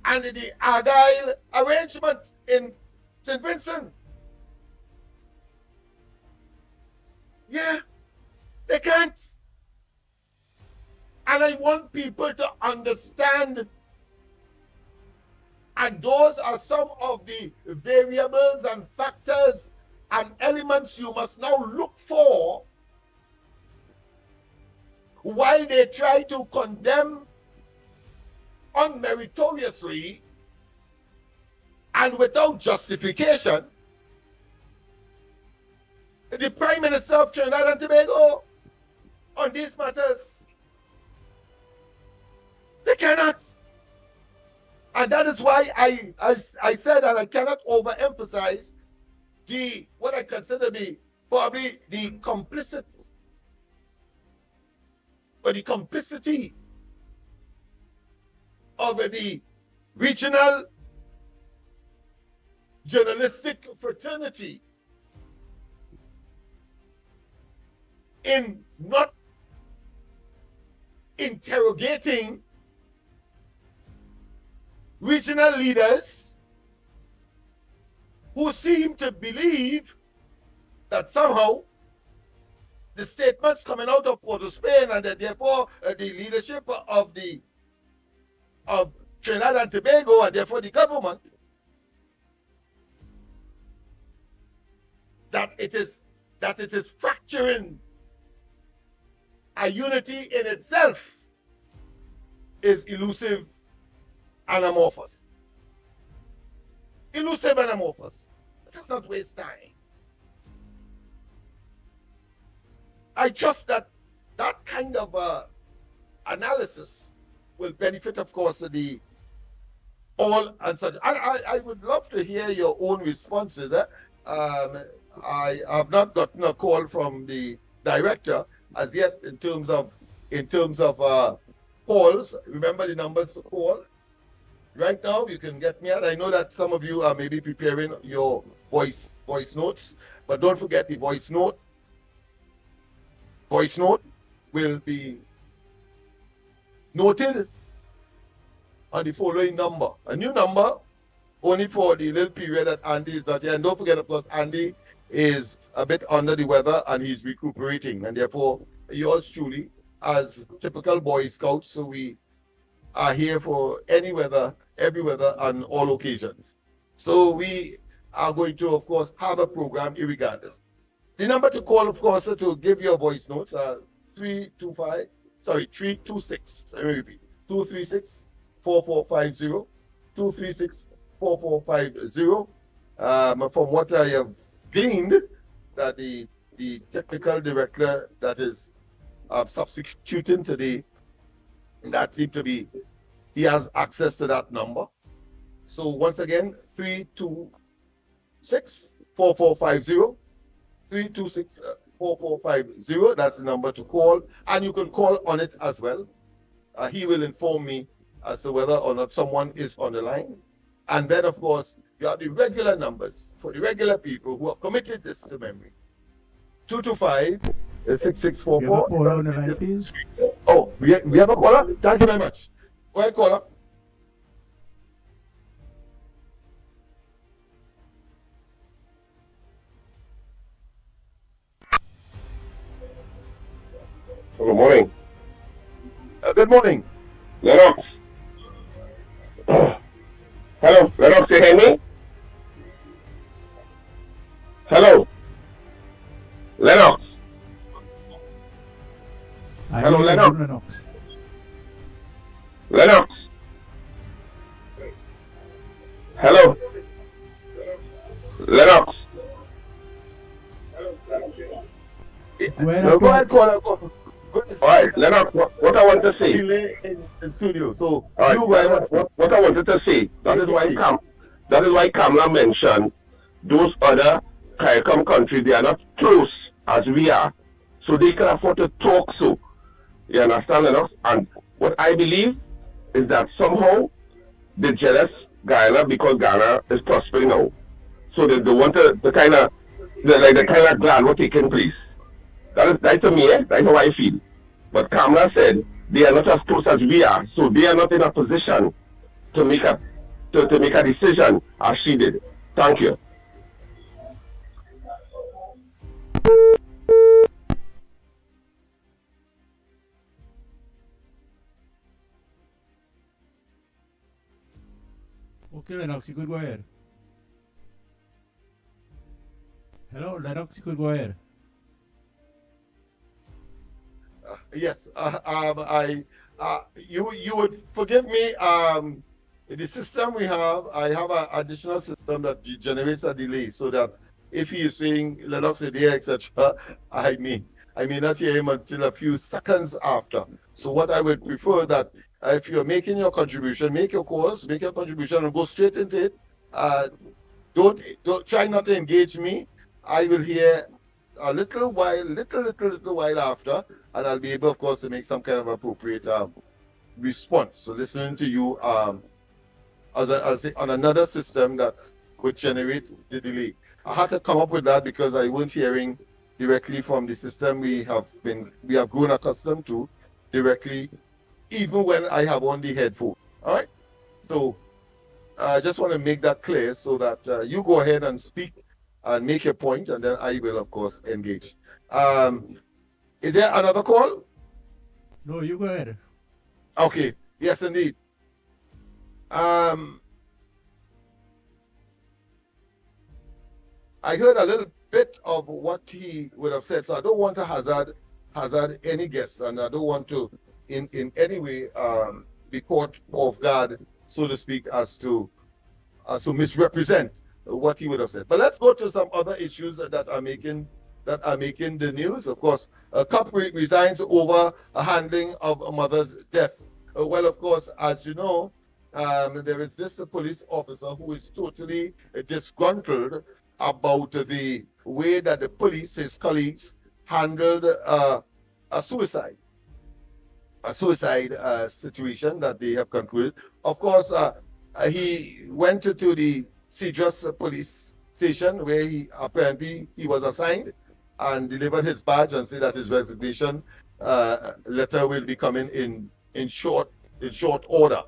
and the Argyle arrangement in St. Vincent. Yeah, they can't. And I want people to understand, and those are some of the variables and factors and elements you must now look for while they try to condemn unmeritoriously and without justification the Prime Minister of Trinidad and Tobago on these matters. They cannot. And that is why I said that I cannot overemphasize what I consider to be probably the complicity of the regional journalistic fraternity in not interrogating regional leaders who seem to believe that somehow the statements coming out of Port of Spain and that therefore the leadership of Trinidad and Tobago and therefore the government, that it is fracturing a unity in itself, is elusive and amorphous. Elusive and amorphous. Let us not waste time. I trust that kind of analysis will benefit, of course, all and such. And I would love to hear your own responses. I have not gotten a call from the director as yet in terms of calls. Remember the numbers to call. Right now, you can get me at. I know that some of you are maybe preparing your voice notes, but don't forget the voice note. Voice note will be noted on the following number. A new number, only for the little period that Andy is not here. And don't forget, of course, Andy is a bit under the weather and he's recuperating. And therefore, yours truly, as typical Boy Scouts, so we are here for any weather, every weather, on all occasions. So we are going to, of course, have a program irregardless. The number to call, of course, to give your voice notes are 326, let me repeat, 236-4450, 236-4450. From what I have gleaned, that the technical director that is substituting today, that seems to be, he has access to that number. So once again, 326-4450, 326-4450, that's the number to call, and you can call on it as well. He will inform me as to whether or not someone is on the line. And then, of course, you have the regular numbers for the regular people who have committed this to memory. 225-6644. You have a caller on the line, please? Oh, we have a caller? Thank you very much. Go ahead, caller. Good morning. Good morning. Lennox. Hello, Lennox, you hear me? Hello. Lennox. Hello, Lennox. Lennox. Hello. Lennox. Go ahead, caller. Go ahead. All right, Lennox, what I want to say. Delay in the studio. So All right, you go ahead. what I wanted to say, that is why Kamala mentioned those other CARICOM countries, they are not close as we are. So they can afford to talk so. You understand, Lennox? And what I believe is that somehow they're jealous Ghana because Ghana is prospering now. So they want to kind of glad what's taking place. That's to me, that's how I feel. But Kamala said they are not as close as we are, so they are not in a position to make a decision as she did. Thank you. Okay, Lennox, you could go ahead. Hello, Lennox, you could go ahead. Yes, you would forgive me. The system we have, I have an additional system that generates a delay, so that if he is saying Lennox a day, etc., I may not hear him until a few seconds after. So what I would prefer that if you're making your contribution, make your calls, make your contribution, and go straight into it. Don't try not to engage me. I will hear a little while after, and I'll be able, of course, to make some kind of appropriate response. So listening to you as on another system that would generate the delay. I had to come up with that because I wasn't hearing directly from the system we have grown accustomed to directly, even when I have on the headphone. All right. So I just want to make that clear so that you go ahead and speak and make your point, and then I will, of course, engage. Is there another call? No, you go ahead. Okay. Yes, indeed. I heard a little bit of what he would have said, so I don't want to hazard any guess, and I don't want to in any way be caught off guard, so to speak, as to misrepresent what he would have said. But let's go to some other issues that are making the news. Of course, Kerr resigns over a handling of a mother's death. Well, of course, as you know, there is this police officer who is totally disgruntled about the way that the police, his colleagues, handled a suicide situation that they have concluded. Of course, he went to the Cedros police station where he was assigned and delivered his badge and said that his resignation letter will be coming in short order.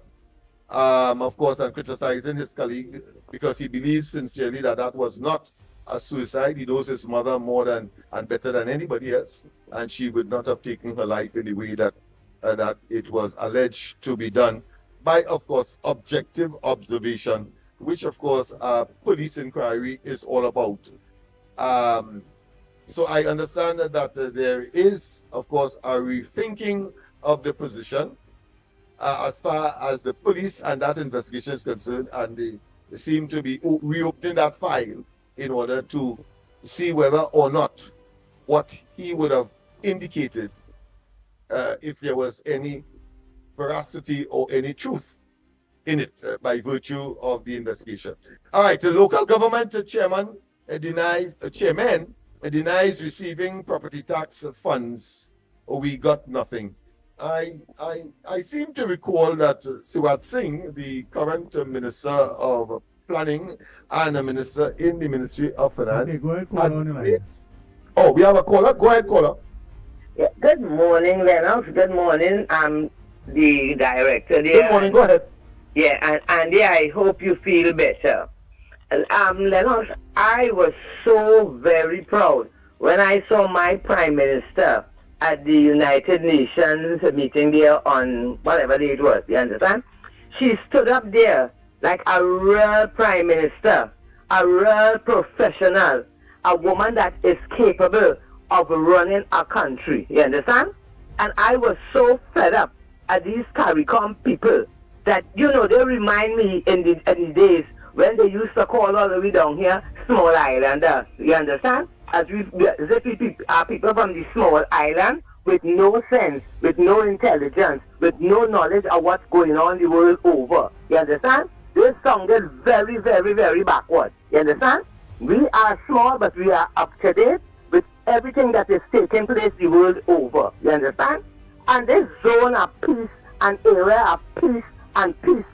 Of course, and criticizing his colleague because he believes sincerely that was not a suicide. He knows his mother more than and better than anybody else, and she would not have taken her life in the way that it was alleged to be done by, of course, objective observation, which, of course, police inquiry is all about. Um, so I understand that there is, of course, a rethinking of the position as far as the police and that investigation is concerned, and they seem to be reopening that file in order to see whether or not what he would have indicated, if there was any veracity or any truth in it by virtue of the investigation. All right, the local government chairman denies receiving property tax funds. We got nothing. I seem to recall that Siwat Singh, the current Minister of Planning and a Minister in the Ministry of Finance. Okay, go ahead, caller on the line. Oh, we have a caller? Go ahead, caller. Yeah, good morning, Lennox. Good morning. I'm the director there. Good morning, go ahead. Yeah, and yeah, I hope you feel better. Lennox, I was so very proud when I saw my Prime Minister at the United Nations meeting there on whatever day it was, you understand? She stood up there like a real Prime Minister, a real professional, a woman that is capable of running a country, you understand? And I was so fed up at these CARICOM people that, you know, they remind me in the days when they used to call all the way down here small islanders, you understand? As if we are people from the small island with no sense, with no intelligence, with no knowledge of what's going on the world over, you understand? They sounded very, very, very backward, you understand? We are small, but we are up to date with everything that is taking place the world over, you understand? And this zone of peace and area of peace and peace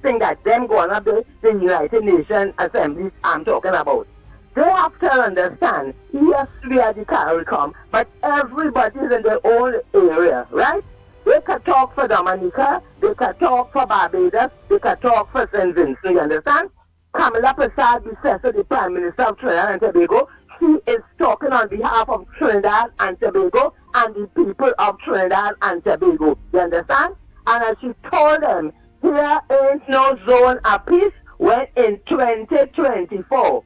thing that them going up the United Nations assemblies I'm talking about. They have to understand, yes, we are the CARICOM, but everybody's in their own area, right? They can talk for Dominica, they can talk for Barbados, they can talk for St. Vincent, you understand? Kamala Prasad, the Prime Minister of Trinidad and Tobago, she is talking on behalf of Trinidad and Tobago and the people of Trinidad and Tobago, you understand? And as she told them, here ain't no zone of peace when in 2024,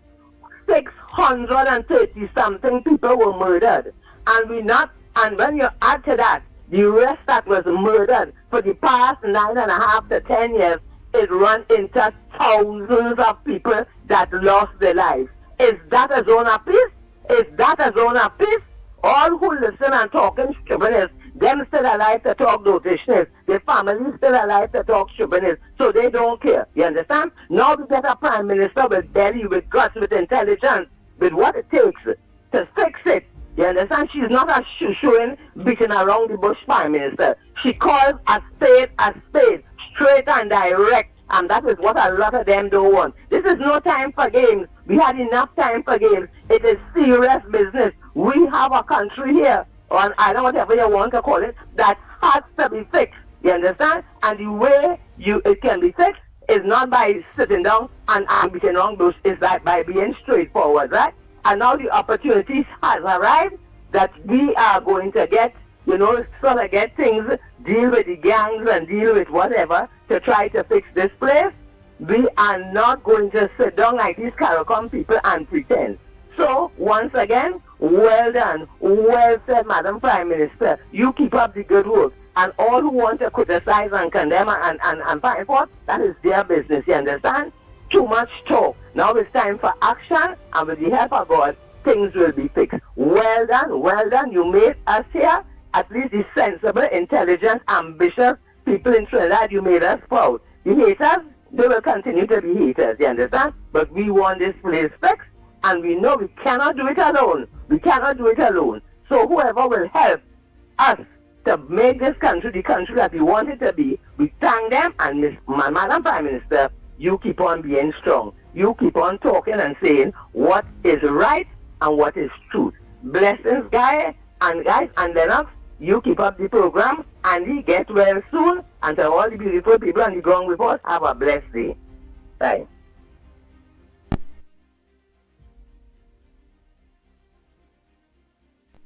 630 something people were murdered. And when you add to that, the rest that was murdered for the past 9.5 to 10 years, it run into thousands of people that lost their lives. Is that a zone of peace? Is that a zone of peace? All who listen and talking stubbornness, them still alive to talk dotishness. Their families still alive to talk stubbornness. So they don't care. You understand? Now we get a Prime Minister with belly, with guts, with intelligence, with what it takes to fix it. You understand? She's not a shooing, beating around the bush Prime Minister. She calls a spade, straight and direct. And that is what a lot of them don't want. This is no time for games. We had enough time for games. It is serious business. We have a country here, or I don't know whatever you want to call it, that has to be fixed. You understand? And the way it can be fixed is not by sitting down and beating around bush, it's like by being straightforward, right? And now the opportunities has arrived that we are going to get, you know, sort of get things, deal with the gangs and deal with whatever to try to fix this place. We are not going to sit down like these CARICOM people and pretend. So, once again, well done, well said, Madam Prime Minister. You keep up the good work. And all who want to criticize and condemn and find fault, that is their business, you understand? Too much talk. Now it's time for action, and with the help of God, things will be fixed. Well done, well done. You made us here, at least the sensible, intelligent, ambitious people in Trinidad, you made us proud. The haters, they will continue to be haters, you understand? But we want this place fixed, and we know we cannot do it alone. We cannot do it alone. So whoever will help us to make this country the country that we want it to be, we thank them, and Madam Prime Minister, you keep on being strong. You keep on talking and saying what is right and what is truth. Blessings, guys, and Lennox, you keep up the program, and we get well soon. And to all the beautiful people on the ground with us, have a blessed day. Bye.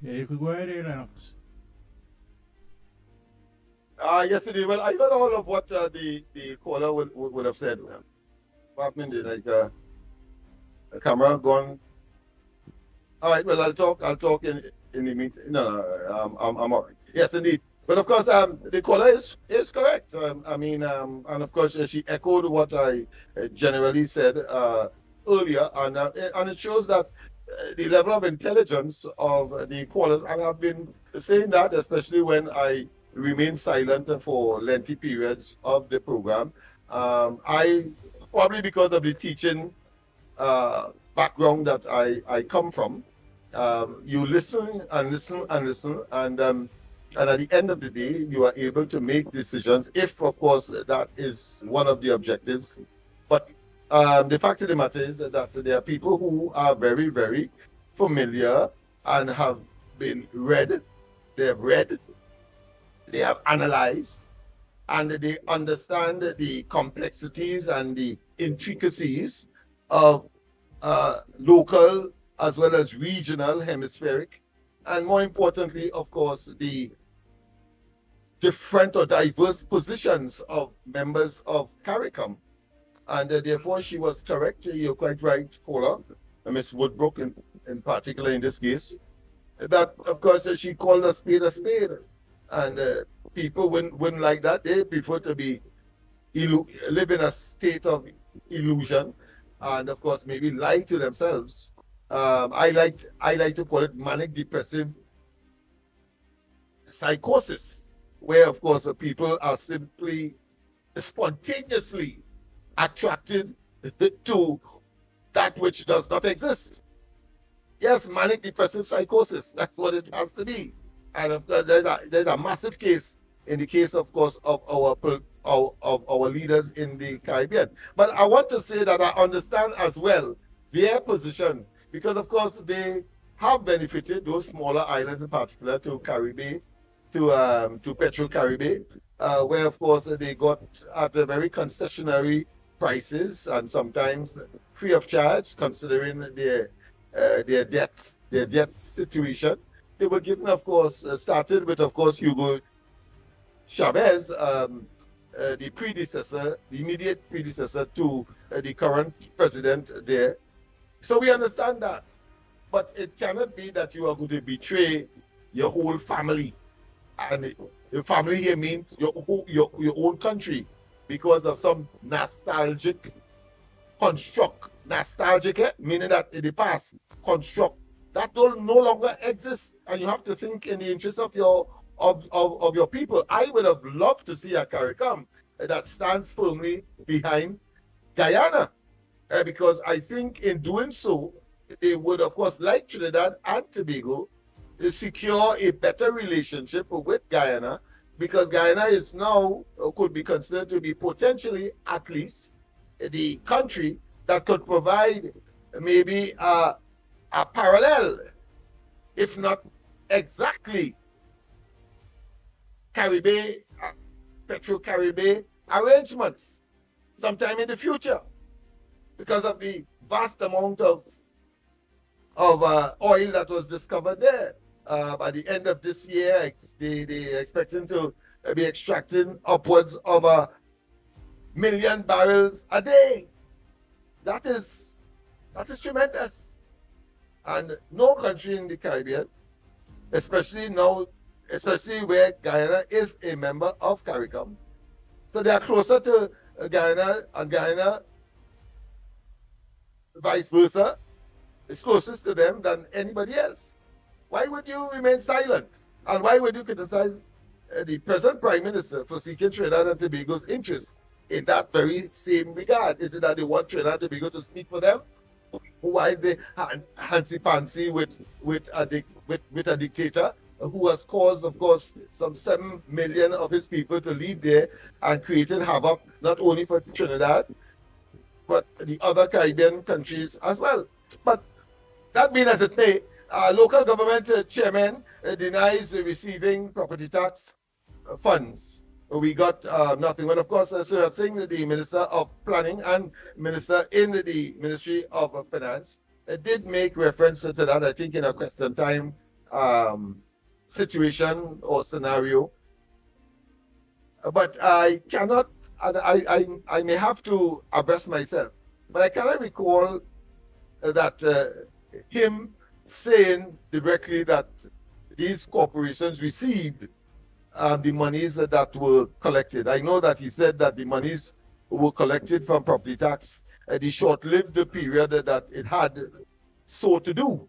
Yeah, you could go ahead, Lennox. Yes, indeed. Well, I heard all of what the caller would have said. What happened? Like the camera gone. All right. Well, I'll talk in the meeting. No, I'm all right. Yes, indeed. But of course, the caller is correct. I mean, and of course, she echoed what I generally said earlier, and it shows that the level of intelligence of the callers, and I've been saying that, especially when I remain silent for lengthy periods of the program. I probably because of the teaching background that I come from. You listen and listen and listen, and at the end of the day, you are able to make decisions if, of course, that is one of the objectives. But the fact of the matter is that there are people who are very, very familiar and have been read, they have read, they have analyzed, and they understand the complexities and the intricacies of local as well as regional, hemispheric, and more importantly, of course, the different or diverse positions of members of CARICOM. And therefore, she was correct. You're quite right, caller, Miss Woodbrook in particular in this case, that, of course, she called a spade a spade. And people wouldn't like that. They prefer to be live in a state of illusion and, of course, maybe lie to themselves. I like to call it manic depressive psychosis, where, of course, people are simply spontaneously attracted to that which does not exist. Yes, manic depressive psychosis, that's what it has to be. And of course, there's a massive case in the case, of course, of our leaders in the Caribbean. But I want to say that I understand as well their position, because of course they have benefited, those smaller islands in particular, to Caribbean, to Petro Caribbean, where of course they got at a very concessionary prices and sometimes free of charge, considering their debt situation. They were given, of course, started with, of course, Hugo Chavez, the predecessor, the immediate predecessor to the current president there. So we understand that. But it cannot be that you are going to betray your whole family. And your family here means your own country because of some nostalgic construct. Nostalgic, meaning that in the past, construct that will no longer exist, and you have to think in the interest of your people. I would have loved to see a CARICOM that stands firmly behind Guyana, because I think in doing so, they would, of course, like Trinidad and Tobago, to secure a better relationship with Guyana, because Guyana is now, could be considered to be potentially, at least, the country that could provide maybe a parallel, if not exactly, Caribbean, Petro-Caribbean arrangements sometime in the future, because of the vast amount of oil that was discovered there. By the end of this year, they're expecting to be extracting upwards of 1 million barrels a day. That is tremendous. And no country in the Caribbean, especially where Guyana is a member of CARICOM. So they are closer to Guyana, and Guyana, vice versa, is closest to them than anybody else. Why would you remain silent? And why would you criticize the present Prime Minister for seeking Trinidad and Tobago's interest in that very same regard? Is it that they want Trinidad and Tobago to speak for them? Why they handsy-pantsy with a dictator who has caused, of course, some 7 million of his people to leave there and created havoc not only for Trinidad, but the other Caribbean countries as well. But that being as it may, local government chairman denies receiving property tax funds. We got nothing. But of course, Sir Singh, the Minister of Planning and Minister in the Ministry of Finance, did make reference to that, I think, in a question time situation or scenario. But I cannot, and I may have to abreast myself, but I cannot recall that him saying directly that these corporations received the monies that were collected. I know that he said that the monies were collected from property tax, the short-lived period that it had so to do,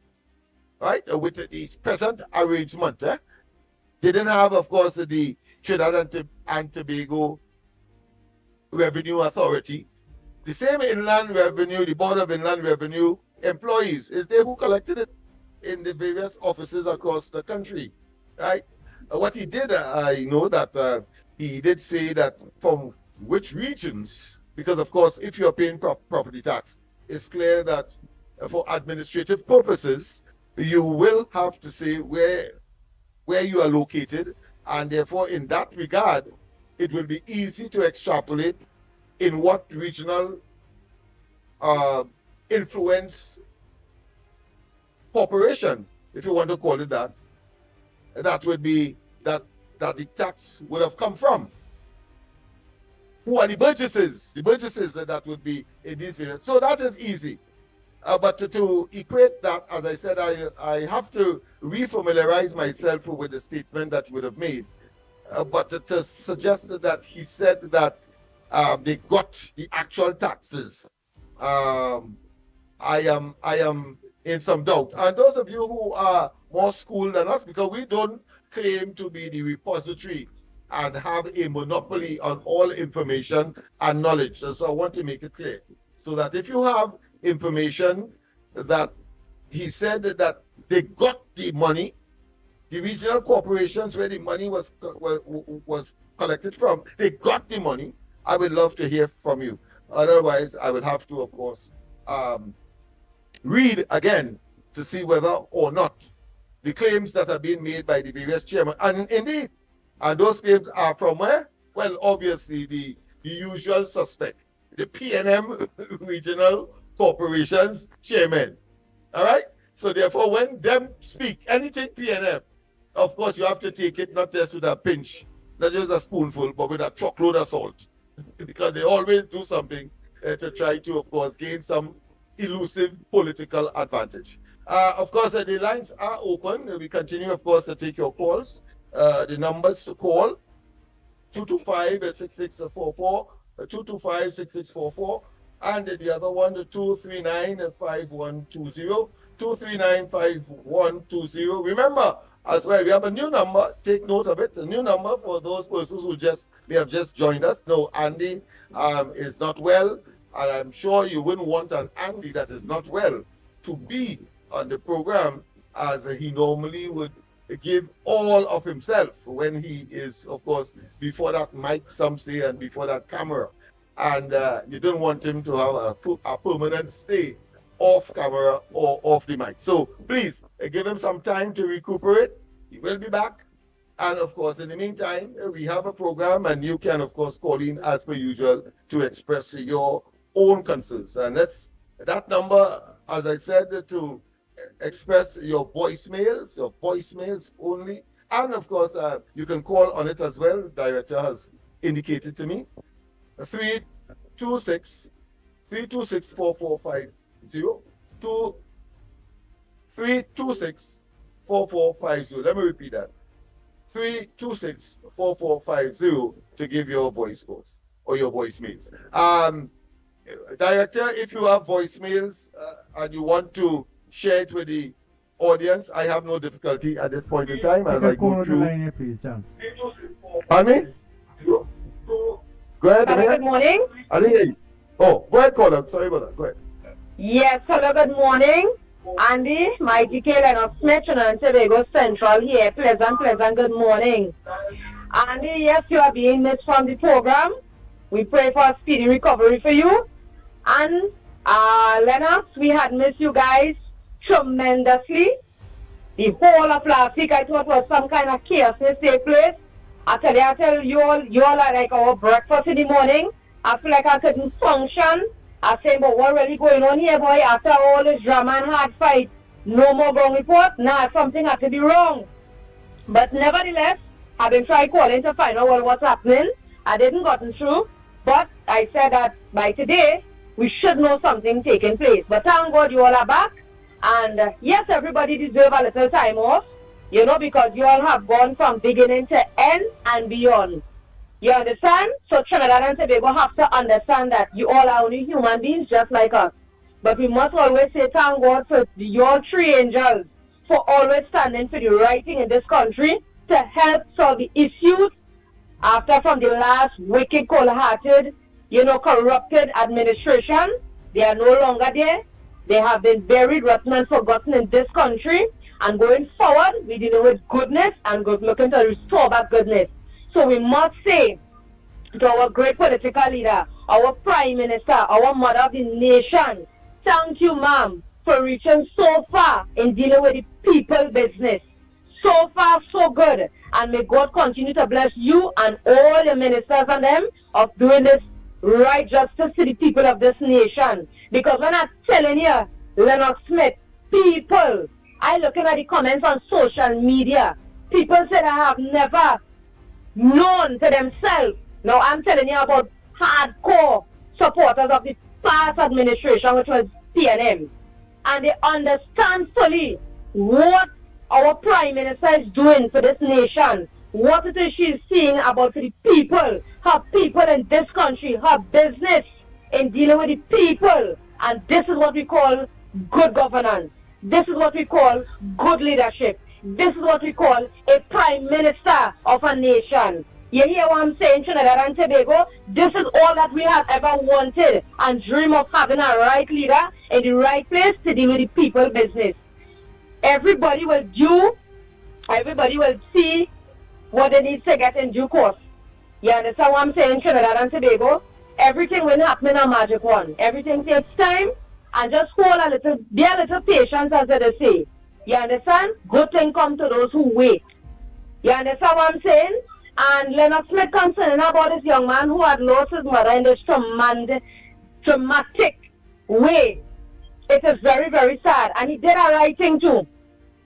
right, with the present arrangement. They didn't have, of course, the Trinidad and Tobago Revenue Authority. The same Inland Revenue, the Board of Inland Revenue employees, is they who collected it in the various offices across the country, right? What he did, I know that he did say that from which regions, because of course, if you're paying property tax, it's clear that for administrative purposes, you will have to say where you are located, and therefore, in that regard, it will be easy to extrapolate in what regional influence corporation, if you want to call it that, that would be that the tax would have come from. Who are the Burgesses? The Burgesses that would be in these areas. So that is easy. But to equate that, as I said, I have to refamiliarize myself with the statement that he would have made. But to suggest that he said that they got the actual taxes, I am in some doubt. And those of you who are more schooled than us, because we don't claim to be the repository and have a monopoly on all information and knowledge. So I want to make it clear, so that if you have information that he said that they got the money, the regional corporations where the money was collected from, they got the money, I would love to hear from you. Otherwise, I would have to, of course, read again to see whether or not the claims that are being made by the various chairmen, and indeed, and those claims are from where? Well, obviously, the usual suspect, the PNM regional corporations chairman. All right? So therefore, when them speak anything PNM, of course, you have to take it not just with a pinch, not just a spoonful, but with a truckload of salt, because they always do something to try to, of course, gain some elusive political advantage. Of course, the lines are open. We continue, of course, to take your calls. The numbers to call, 225-6644, 225-6644, and the other one, the 239-5120, 239-5120. Remember, as well, we have a new number. Take note of it. A new number for those persons who may have just joined us. No, Andy is not well, and I'm sure you wouldn't want an Andy that is not well to be on the program, as he normally would give all of himself when he is, of course, before that mic, some say, and before that camera. And you don't want him to have a permanent stay off camera or off the mic. So please give him some time to recuperate. He will be back. And of course, in the meantime, we have a program, and you can, of course, call in as per usual to express your own concerns. And that's that number, as I said, to express your voicemails only. And of course, you can call on it as well. The director has indicated to me. 326-4450. 326-4450. Let me repeat that. 326-4450 to give your voice calls or your voicemails. Director, if you have voicemails and you want to share it with the audience, I have no difficulty at this point in time as I go through. Line here, please, John. Pardon me? Go ahead. Hello, good morning. I didn't hear you. Oh, go ahead, caller. Sorry about that. Go ahead. Yes, hello, good morning. Andy, Mickie, Lennox, Trinidad and Tobago Central here. Pleasant, good morning. Andy, yes, you are being missed from the program. We pray for a speedy recovery for you. And Lennox, we had missed you guys tremendously. The whole of last week, I thought was some kind of chaosness take place. I tell you all are like our breakfast in the morning. I feel like I couldn't function. I say, but what really going on here, boy? After all this drama and hard fight, no more wrong report. Nah, something had to be wrong. But nevertheless, I've been trying calling to find out what's happening. I didn't gotten through, but I said that by today, we should know something taking place. But thank God you all are back. And yes, everybody deserves a little time off, you know, because you all have gone from beginning to end and beyond. You understand? So Trinidad and Tobago have to understand that you all are only human beings just like us. But we must always say thank God for your three angels for always standing for the right thing in this country to help solve the issues after from the last wicked, cold-hearted, you know, corrupted administration. They are no longer there. They have been buried, rotten, and forgotten in this country. And going forward, we deal with goodness and looking to restore back goodness. So we must say to our great political leader, our prime minister, our mother of the nation, thank you, ma'am, for reaching so far in dealing with the people business. So far, so good. And may God continue to bless you and all the ministers and them of doing this right justice to the people of this nation. Because when I'm telling you, Lennox Smith, people, I looking at the comments on social media, people said I have never known to themselves. Now I'm telling you about hardcore supporters of the past administration, which was PNM. And they understand fully what our Prime Minister is doing for this nation. What it is she's seeing about the people, her people in this country, her business in dealing with the people. And this is what we call good governance. This is what we call good leadership. This is what we call a Prime Minister of a nation. You hear what I'm saying, Trinidad and Tobago? This is all that we have ever wanted and dream of having a right leader in the right place to deal with the people business. Everybody will see what they need to get in due course. You understand what I'm saying, Trinidad and Tobago? Everything will happen in a magic one. Everything takes time, and just be a little patient, as they say. You understand? Good thing come to those who wait. You understand what I'm saying? And Lennox Smith concerned about this young man who had lost his mother in this dramatic way. It is very, very sad. And he did a right thing too.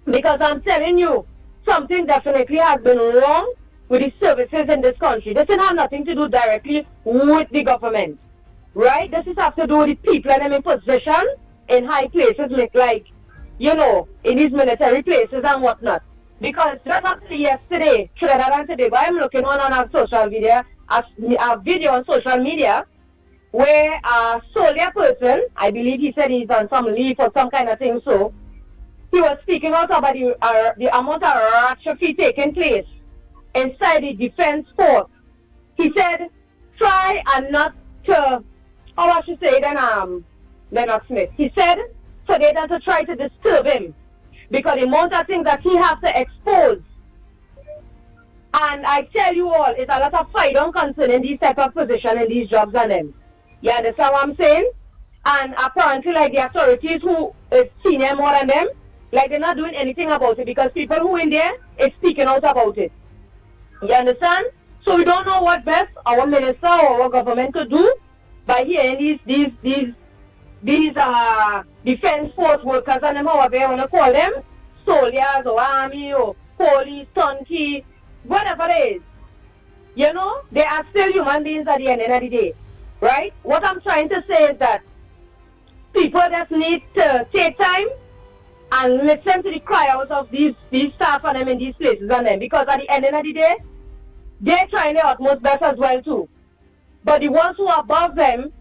Because I'm telling you, something definitely has been wrong with the services in this country. This has nothing to do directly with the government. Right? This is have to do with the people and them in position in high places like, you know, in these military places and whatnot. Because just after yesterday, Trinidad and Tobago, I'm looking on our social media, a video on social media, where a soldier person, I believe he said he's on some leave or some kind of thing, so he was speaking out about the amount of atrophy taking place inside the defense force. He said, try and not to, how I should say then, Lennox Smith. He said, so they don't to try to disturb him, because the amount of things that he has to expose. And I tell you all, it's a lot of fight on concerning these type of position and these jobs and them. You understand what I'm saying? And apparently, like the authorities who is senior more than them, like they're not doing anything about it, because people who in there is speaking out about it. You understand? So we don't know what best our minister or our government could do by hearing these defense force workers and them, however you want to call them, soldiers or army or police, turnkey, whatever it is. You know, they are still human beings at the end of the day. Right? What I'm trying to say is that people just need to take time and listen to the cry out of these staff and them in these places and them, because at the end of the day, they're trying their utmost best as well too. But the ones who are above them,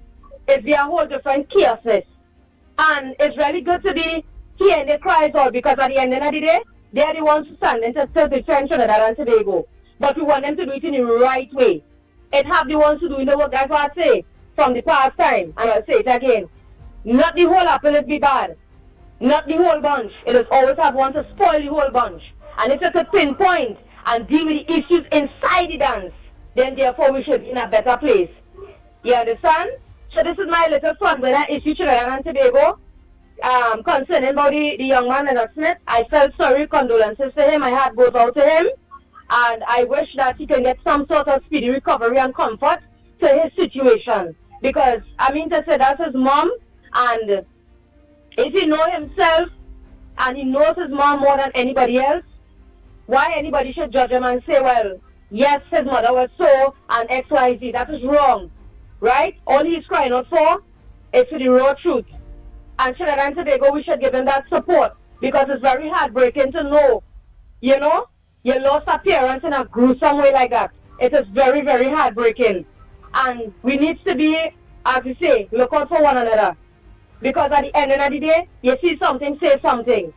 is their whole different chaosness. And it's really good to be hearing their cries out, because at the end of the day, they're the ones who stand in to defend Trinidad and Tobago. But we want them to do it in the right way. It have the ones who do the work. That's what I say from the past time, and I'll say it again. Not the whole apple is be bad. Not the whole bunch. It is always have one to spoil the whole bunch. And if it's a pinpoint and deal with the issues inside the dance, then therefore we should be in a better place. You understand? So this is my little front when I issue Trinidad and Tobago concerning about the young man Lennox Smith. I felt sorry, condolences to him. My heart goes out to him. And I wish that he can get some sort of speedy recovery and comfort to his situation. Because, I mean to say, that's his mom. And if he knows himself and he knows his mom more than anybody else, why anybody should judge him and say, well, yes, his mother was so, and X, Y, Z. That is wrong, right? All he's crying out for is for the raw truth. And Trinidad and Tobago, we should give him that support, because it's very heartbreaking to know, you know, you lost a parent in a gruesome way like that. It is very, very heartbreaking. And we need to be, as you say, look out for one another. Because at the end of the day, you see something, say something.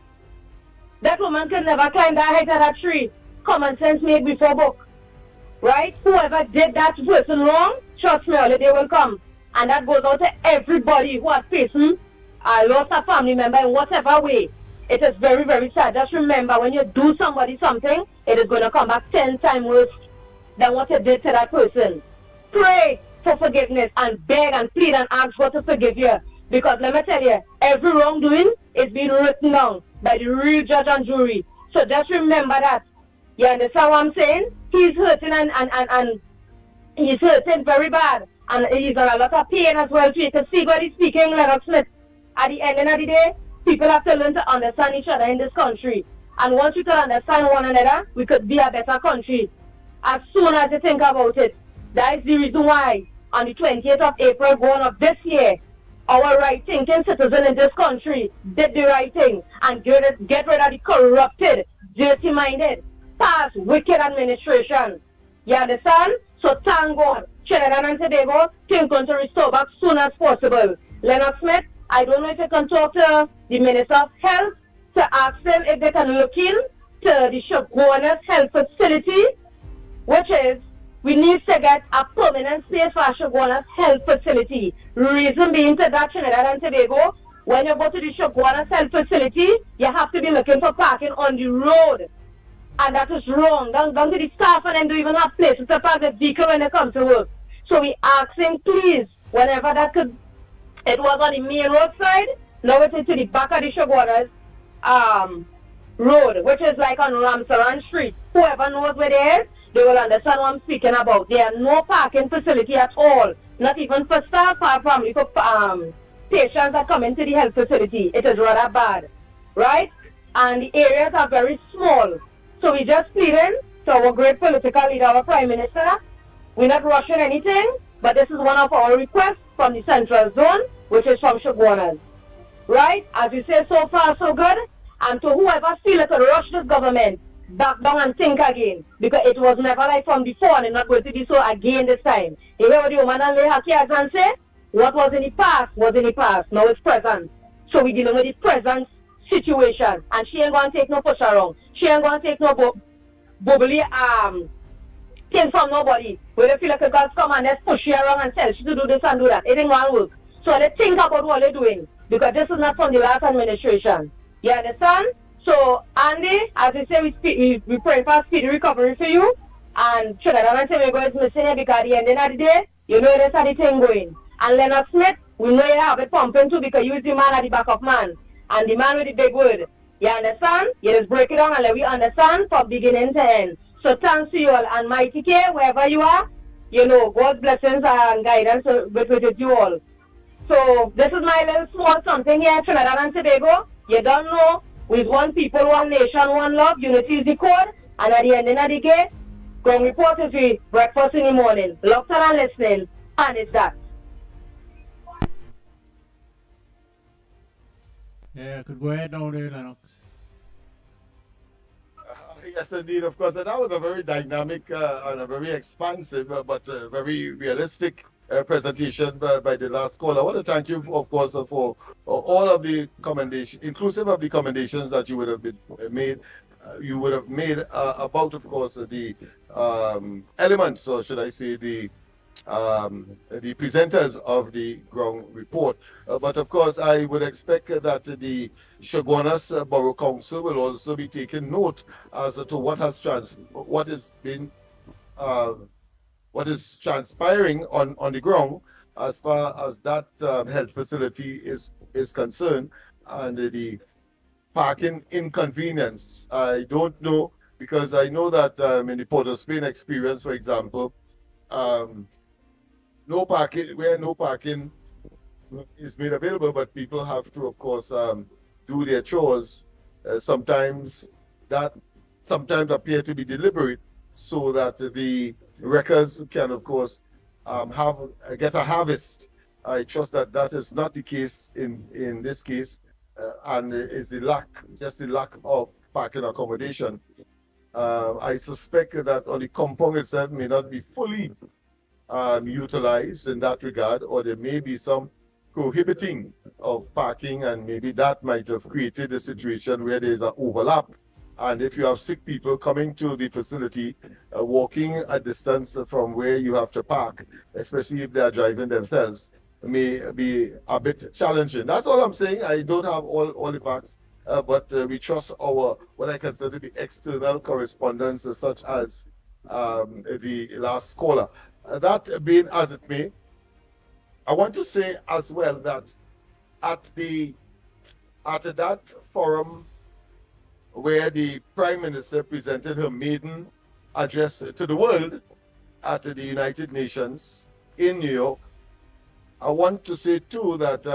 That woman could never climb that height of that tree. Common sense made before book. Right? Whoever did that person wrong, trust me, the day will come. And that goes out to everybody who has facing lost a family member in whatever way. It is very, very sad. Just remember, when you do somebody something, it is going to come back 10 times worse than what you did to that person. Pray for forgiveness and beg and plead and ask God to forgive you. Because let me tell you, every wrongdoing is being written down by the real judge and jury. So just remember that. You understand what I'm saying? He's hurting and he's hurting very bad. And he's in a lot of pain as well. So you can see what he's speaking, Lennox Smith. At the end of the day, people have to learn to understand each other in this country. And once we can understand one another, we could be a better country. As soon as you think about it. That is the reason why on the 20th of April going of this year, our right-thinking citizens in this country did the right thing and get rid of the corrupted, dirty-minded, past wicked administration. You understand? So thank God, Trinidad and Tobago think going to restore back soon as possible. Lennox Smith, I don't know if you can talk to the Minister of Health to ask them if they can look into the Shogunas Health Facility, which is, we need to get a permanent space for Shogunas Health Facility. Reason being to that, Trinidad and Tobago, when you go to the Shogunas Health Facility, you have to be looking for parking on the road. And that is wrong. Down to the staff and then don't even have places to park the vehicle when they come to work. So we asking, please, whenever that could, it was on the main road side, now it's into the back of the Shogunas road, which is like on Ramsaran Street. Whoever knows where it is, they will understand what I'm speaking about. There are no parking facility at all. Not even for staff or family, for patients that come into the health facility. It is rather bad, right? And the areas are very small. So we just pleading to our great political leader, our Prime Minister. We're not rushing anything, but this is one of our requests from the Central Zone, which is from Shogunas. Right? As you say, so far so good. And to whoever feel it to rush this government, back down and think again. Because it was never like from before and it's not going to be so again this time. You hear what the woman and lay her cards and say? What was in the past was in the past. Now it's present. So we're dealing with the present situation. And she ain't going to take no push around. She ain't going to take no bubbly thing from nobody. Where they feel like a girl come and just push you around and tell you to do this and do that. It ain't going to work. So they think about what they're doing. Because this is not from the last administration. You understand? So, Andy, as we say, we pray for speedy recovery for you. And Trinidad and Tobago is missing it because at the end of the day, you know there's a thing going. And Lennox Smith, we know you have it pumping too because you're the man at the back of man. And the man with the big word. You understand? You just break it down and let we understand from beginning to end. So thanks to you all. And Mickie Kerr, wherever you are, you know, God's blessings and guidance with you all. So this is my little small something here, Trinidad and Tobago. You don't know, with one people, one nation, one love, unity is the code. And at the end of the day, ground report is with breakfast in the morning. Locked on and listening. And it's that. Yeah, could go ahead now there, Lennox. Yes, indeed, of course. And that was a very dynamic and a very expansive but very realistic presentation by the last caller. I want to thank you, of course, for all of the commendations, inclusive of the commendations that you would have made. About, of course, the elements, or should I say, the presenters of the ground report. But of course, I would expect that the Shogunas Borough Council will also be taking note as to what is transpiring on the ground as far as that health facility is concerned, and the parking inconvenience. I don't know, because I know that in the Port of Spain experience, for example, no parking is made available, but people have to, of course, do their chores. Sometimes that sometimes appear to be deliberate so that the wreckers can, of course, get a harvest. I trust that that is not the case in this case, and is the lack of parking accommodation. I suspect that on the compound itself may not be fully utilized in that regard, or there may be some prohibiting of parking, and maybe that might have created a situation where there's an overlap. And if you have sick people coming to the facility, walking a distance from where you have to park, especially if they are driving themselves, may be a bit challenging. That's all I'm saying. I don't have all the facts, but we trust our, what I consider to be external correspondence, such as the last caller. That being as it may, I want to say as well that at that forum where the Prime Minister presented her maiden address to the world at the United Nations in New York, I want to say too that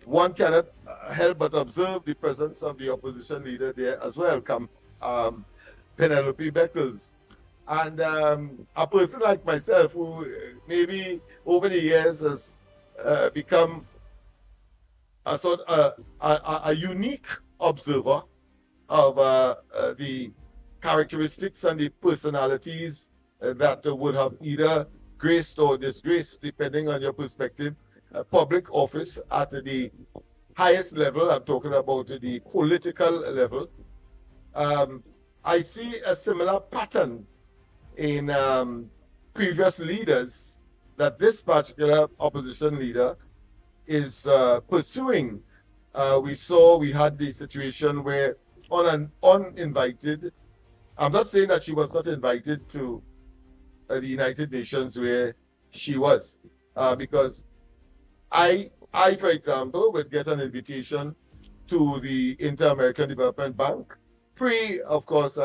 one cannot help but observe the presence of the opposition leader there as well, Penelope Beckles. And a person like myself, who maybe over the years has become a unique observer of the characteristics and the personalities that would have either graced or disgraced, depending on your perspective, public office at the highest level. I'm talking about the political level. I see a similar pattern in previous leaders that this particular opposition leader is pursuing. We had the situation where uninvited, I'm not saying that she was not invited to the United Nations where she was, because I, for example, would get an invitation to the Inter-American Development Bank, of course,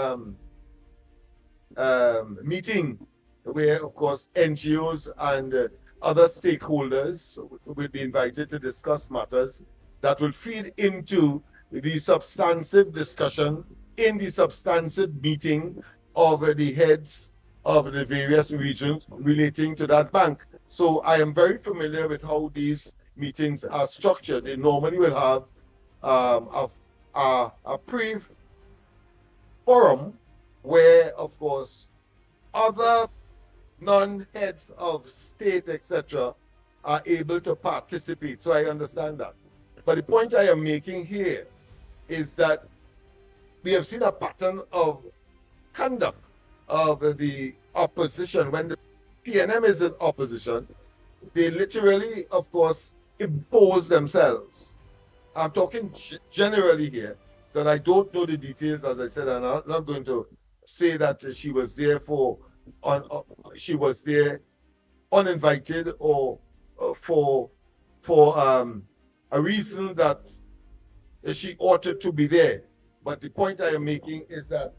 meeting where, of course, NGOs and other stakeholders will be invited to discuss matters that will feed into the substantive discussion in the substantive meeting of the heads of the various regions relating to that bank. So I am very familiar with how these meetings are structured. They normally will have a pre-forum where, of course, other non-heads of state, etc., are able to participate. So I understand that. But the point I am making here is that we have seen a pattern of conduct of the opposition. When the PNM is in opposition, they literally, of course, impose themselves. I'm talking generally here, because I don't know the details, as I said, and I'm not going to say that she was there she was there uninvited or for a reason that she ought to be there. But the point I am making is that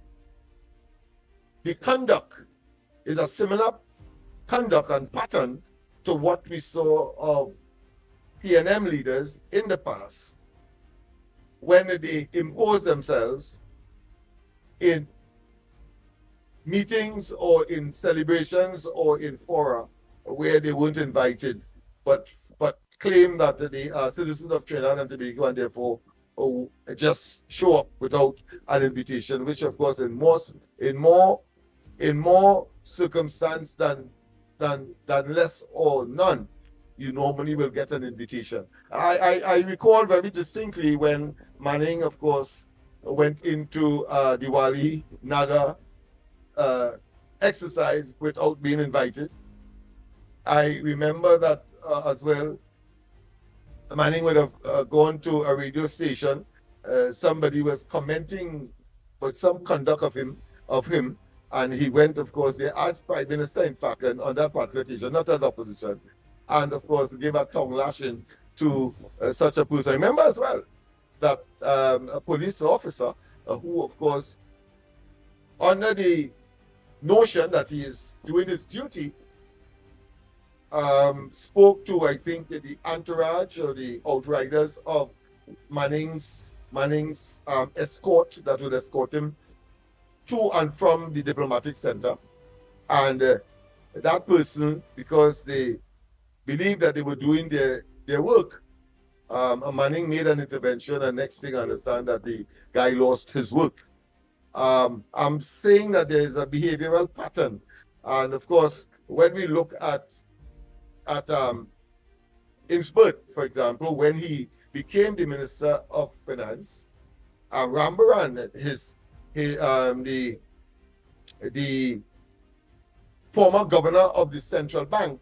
the conduct is a similar conduct and pattern to what we saw of PNM leaders in the past, when they impose themselves in meetings or in celebrations or in fora where they weren't invited, but claim that they are citizens of Trinidad and Tobago and therefore just show up without an invitation, which of course in more circumstance than less or none, you normally will get an invitation. I recall very distinctly when Manning, of course, went into Diwali Naga exercise without being invited. I remember that as well. Manning would have gone to a radio station. Somebody was commenting about some conduct of him, and he went, of course, there as Prime Minister, in fact, and on that particular occasion, not as opposition, and of course gave a tongue lashing to such a person. I remember as well that a police officer who, of course, under the notion that he is doing his duty, spoke to, I think, the entourage or the outriders of Manning's escort that would escort him to and from the diplomatic center. And that person, because they believed that they were doing their work, Manning made an intervention, and next thing I understand that the guy lost his work. I'm saying that there is a behavioral pattern. And of course, when we look at Innsbruck, for example, when he became the Minister of Finance, Rambaran, the former governor of the central bank,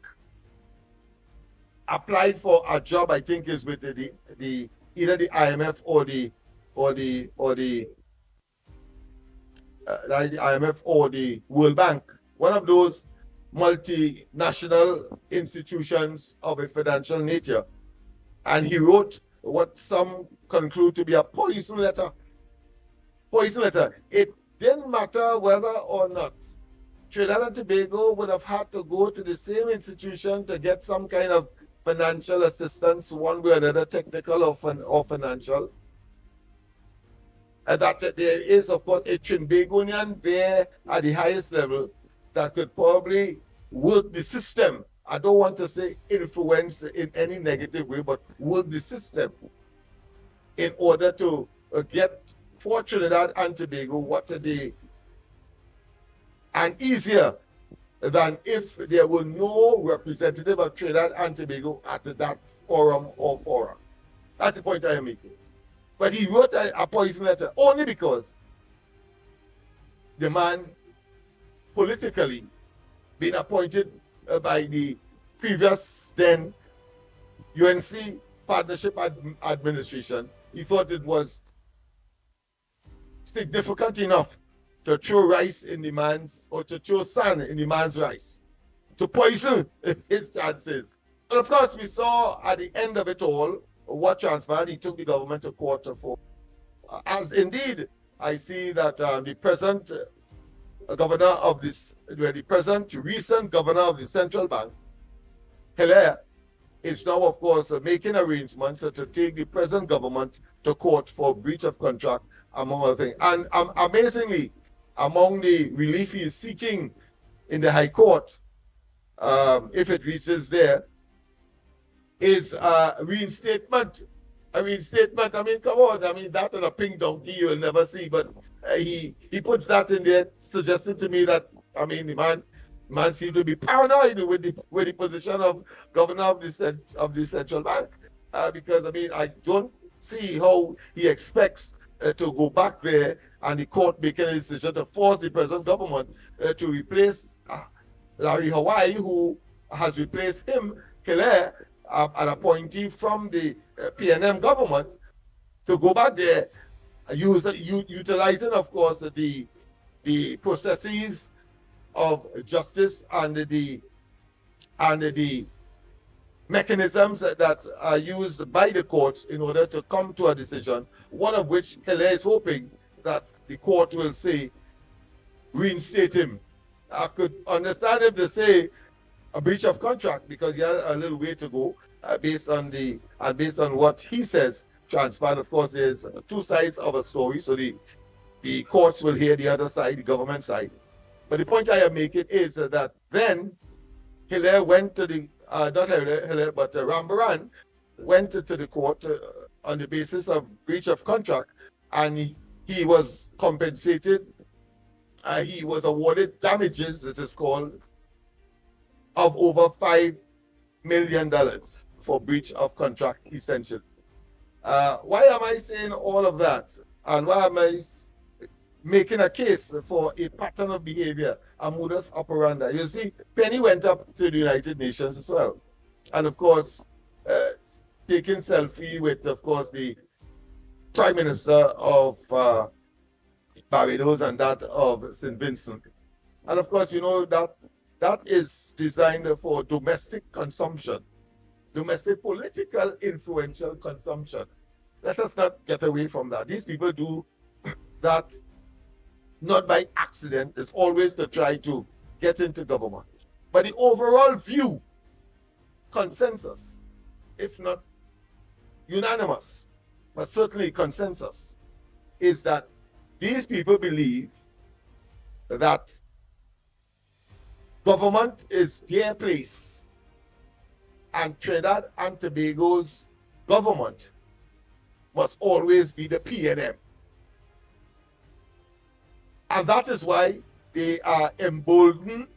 applied for a job, I think is with the either the IMF or the IMF or the World Bank, one of those multinational institutions of a financial nature. And he wrote what some conclude to be a poison letter. Poison letter. It didn't matter whether or not Trinidad and Tobago would have had to go to the same institution to get some kind of financial assistance, one way or another, technical or financial. And that there is, of course, a Trinbagonian there at the highest level that could probably work the system. I don't want to say influence in any negative way, but work the system in order to get for Trinidad and Tobago what they, and easier than if there were no representative of Trinidad and Tobago at that forum or fora. That's the point I am making. But he wrote a poison letter only because the man politically been appointed by the previous then UNC Partnership Administration. He thought it was significant enough to throw rice in the man's, or to throw sand in the man's rice, to poison his chances. And of course, we saw at the end of it all what transpired. He took the government to court for, as indeed I see that the present governor of this, the present recent governor of the central bank, Kerr, is now, of course, making arrangements to take the present government to court for breach of contract, among other things. And amazingly, among the relief he is seeking in the High Court, if it reaches there, is a reinstatement. A reinstatement, I mean, come on, I mean, that and a pink donkey you'll never see, but he puts that in there, suggesting to me that, I mean, the man seems to be paranoid with the position of governor of the central bank, because, I mean, I don't see how he expects to go back there and the court making a decision to force the present government to replace Larry Hawaii, who has replaced him, Kerr, an appointee from the PNM government, to go back there, utilizing, of course, the processes of justice and the mechanisms that are used by the courts in order to come to a decision, one of which Kerr is hoping that the court will say, reinstate him. I could understand if they say a breach of contract, because he had a little way to go based on what he says transpired. Of course, there's two sides of a story, so the courts will hear the other side, the government side. But the point I am making is that then Kerr went to the not Kerr, but Rambaran went to the court on the basis of breach of contract, and he was compensated. He was awarded damages, it is called, of over $5 million for breach of contract, essentially. Why am I saying all of that? And why am I making a case for a pattern of behavior, a modus operandi? You see, Penny went up to the United Nations as well. And of course, taking selfie with, of course, the Prime Minister of Barbados and that of St. Vincent. And of course, you know, that is designed for domestic consumption, domestic political influential consumption. Let us not get away from that. These people do that not by accident. It's always to try to get into government. But the overall view, consensus, if not unanimous, but certainly consensus, is that these people believe that government is their place, and Trinidad and Tobago's government must always be the PNM. And that is why they are emboldened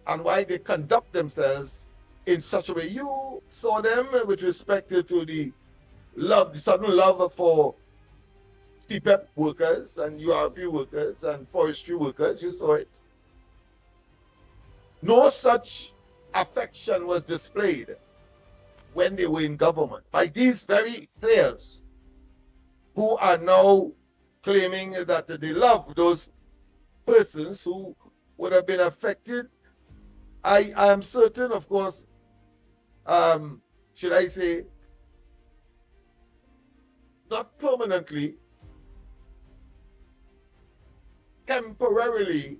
and why they conduct themselves in such a way. You saw them with respect to the sudden love for CPEP workers and URP workers and forestry workers. You saw it. No such affection was displayed when they were in government by these very players who are now claiming that they love those persons who would have been affected. I am certain, of course, should I say, not permanently, temporarily,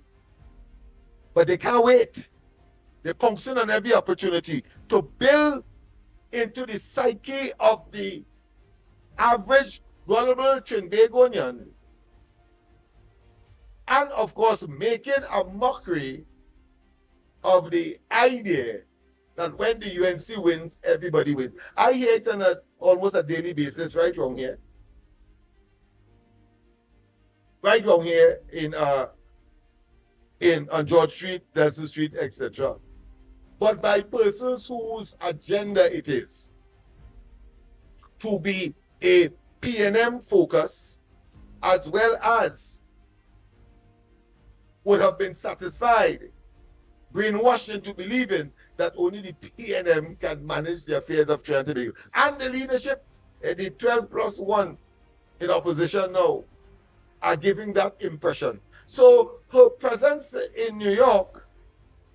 but they can't wait. They're pouncing on every opportunity to build into the psyche of the average gullible Trinbagonian, and of course making a mockery of the idea that when the UNC wins, everybody wins. I hear it on almost a daily basis right around here. Right around here on George Street, Nelson Street, etc. But by persons whose agenda it is to be a PNM focus, as well as would have been satisfied, brainwashed into believing that only the PNM can manage the affairs of Trinidad and Tobago. And the leadership, the 12+1 in opposition now, are giving that impression. So her presence in New York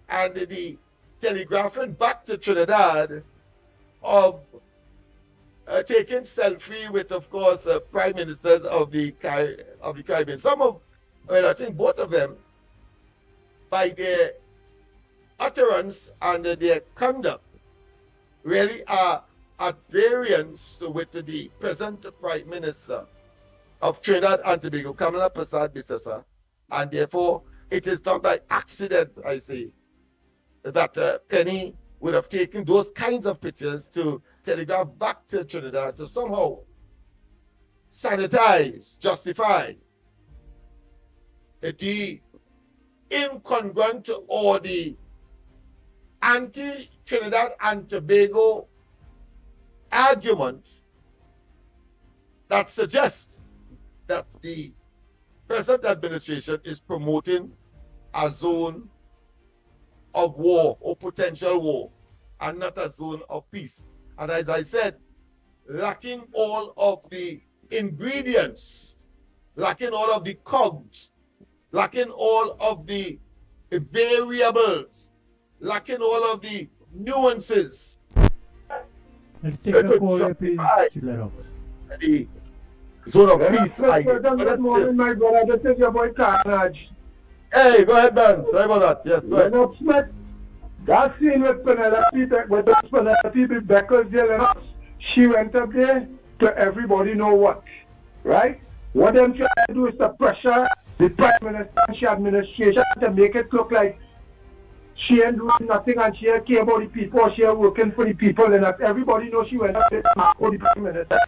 and the telegraphing back to Trinidad of taking selfie with, of course, prime ministers of the Caribbean. I think both of them, by their utterance and their conduct, really are at variance with the present Prime Minister of Trinidad and Tobago, Kamala Persad-Bissessar, and therefore it is not by accident, I say, that Penny would have taken those kinds of pictures to telegraph back to Trinidad to somehow sanitize, justify the incongruent or the anti-Trinidad and Tobago argument that suggests that the present administration is promoting a zone of war or potential war and not a zone of peace. And as I said, lacking all of the ingredients, lacking all of the cogs, lacking all of the variables, lacking all of the nuances. Let's take a call here, please, Lennox. The zone of peace. Good morning, my brother. This is your boy Carnage. Hey, go ahead, Ben. Sorry about that. Yes, go ahead. Lennox Smith, that scene with Penelope Beckers there, Lennox, she went up there to everybody know what, right? What them trying to do is to pressure the Prime Minister and she administration to make it look like she ain't doing nothing and she ain't care about the people, she ain't working for the people, and that everybody knows she went up there for the Prime Minister.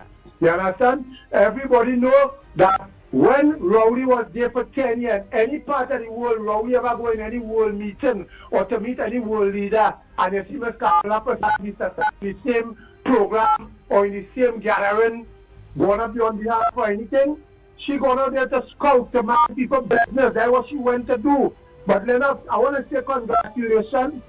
You understand? Everybody know that when Rowley was there for 10 years, any part of the world, Rowley ever go in any world meeting or to meet any world leader, and you see Ms. Kamala Persad in the same program or in the same gathering, going up there on behalf for anything, she gone out there to scout, to mind people's business. That's what she went to do. But Lennox, I want to say congratulations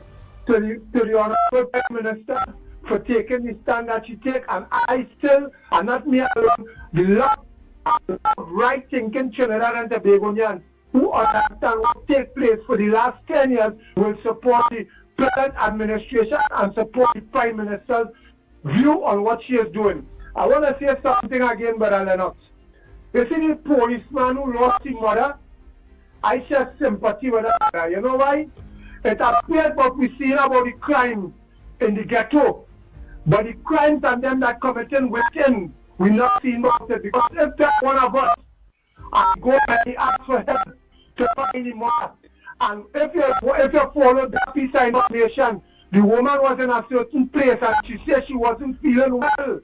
to the Honorable Prime Minister for taking the stand that she take, and I still, and not me alone, the lot of right-thinking Trinidad and Tobagonians who understand what take place for the last 10 years will support the present administration and support the Prime Minister's view on what she is doing. I want to say something again, Brother Lennox. You see the policeman who lost his mother? I share sympathy with that. You know why? It appears what we see about the crime in the ghetto. But the crimes and them that committing within, we not seeing about it. Because if that one of us and go and ask for help to find the mother. And if you follow that piece of information, the woman was in a certain place and she said she wasn't feeling well.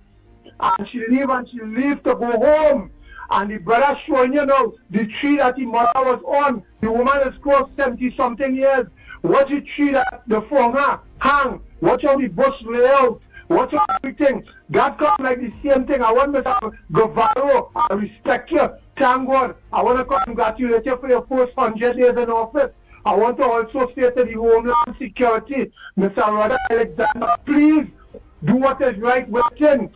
And she leave to go home. And the brother showing you now the tree that the mother was on. The woman is close 70-something years. Watch the tree that the fauna hang. Watch how the bush lay out. Watch how everything. That comes like the same thing. I want Mr. Guevara, I respect you. Thank God. I want to congratulate you for your first 100 days in office. I want to also say to the Homeland Security, Mr. Rhoda Alexander, please do what is right within.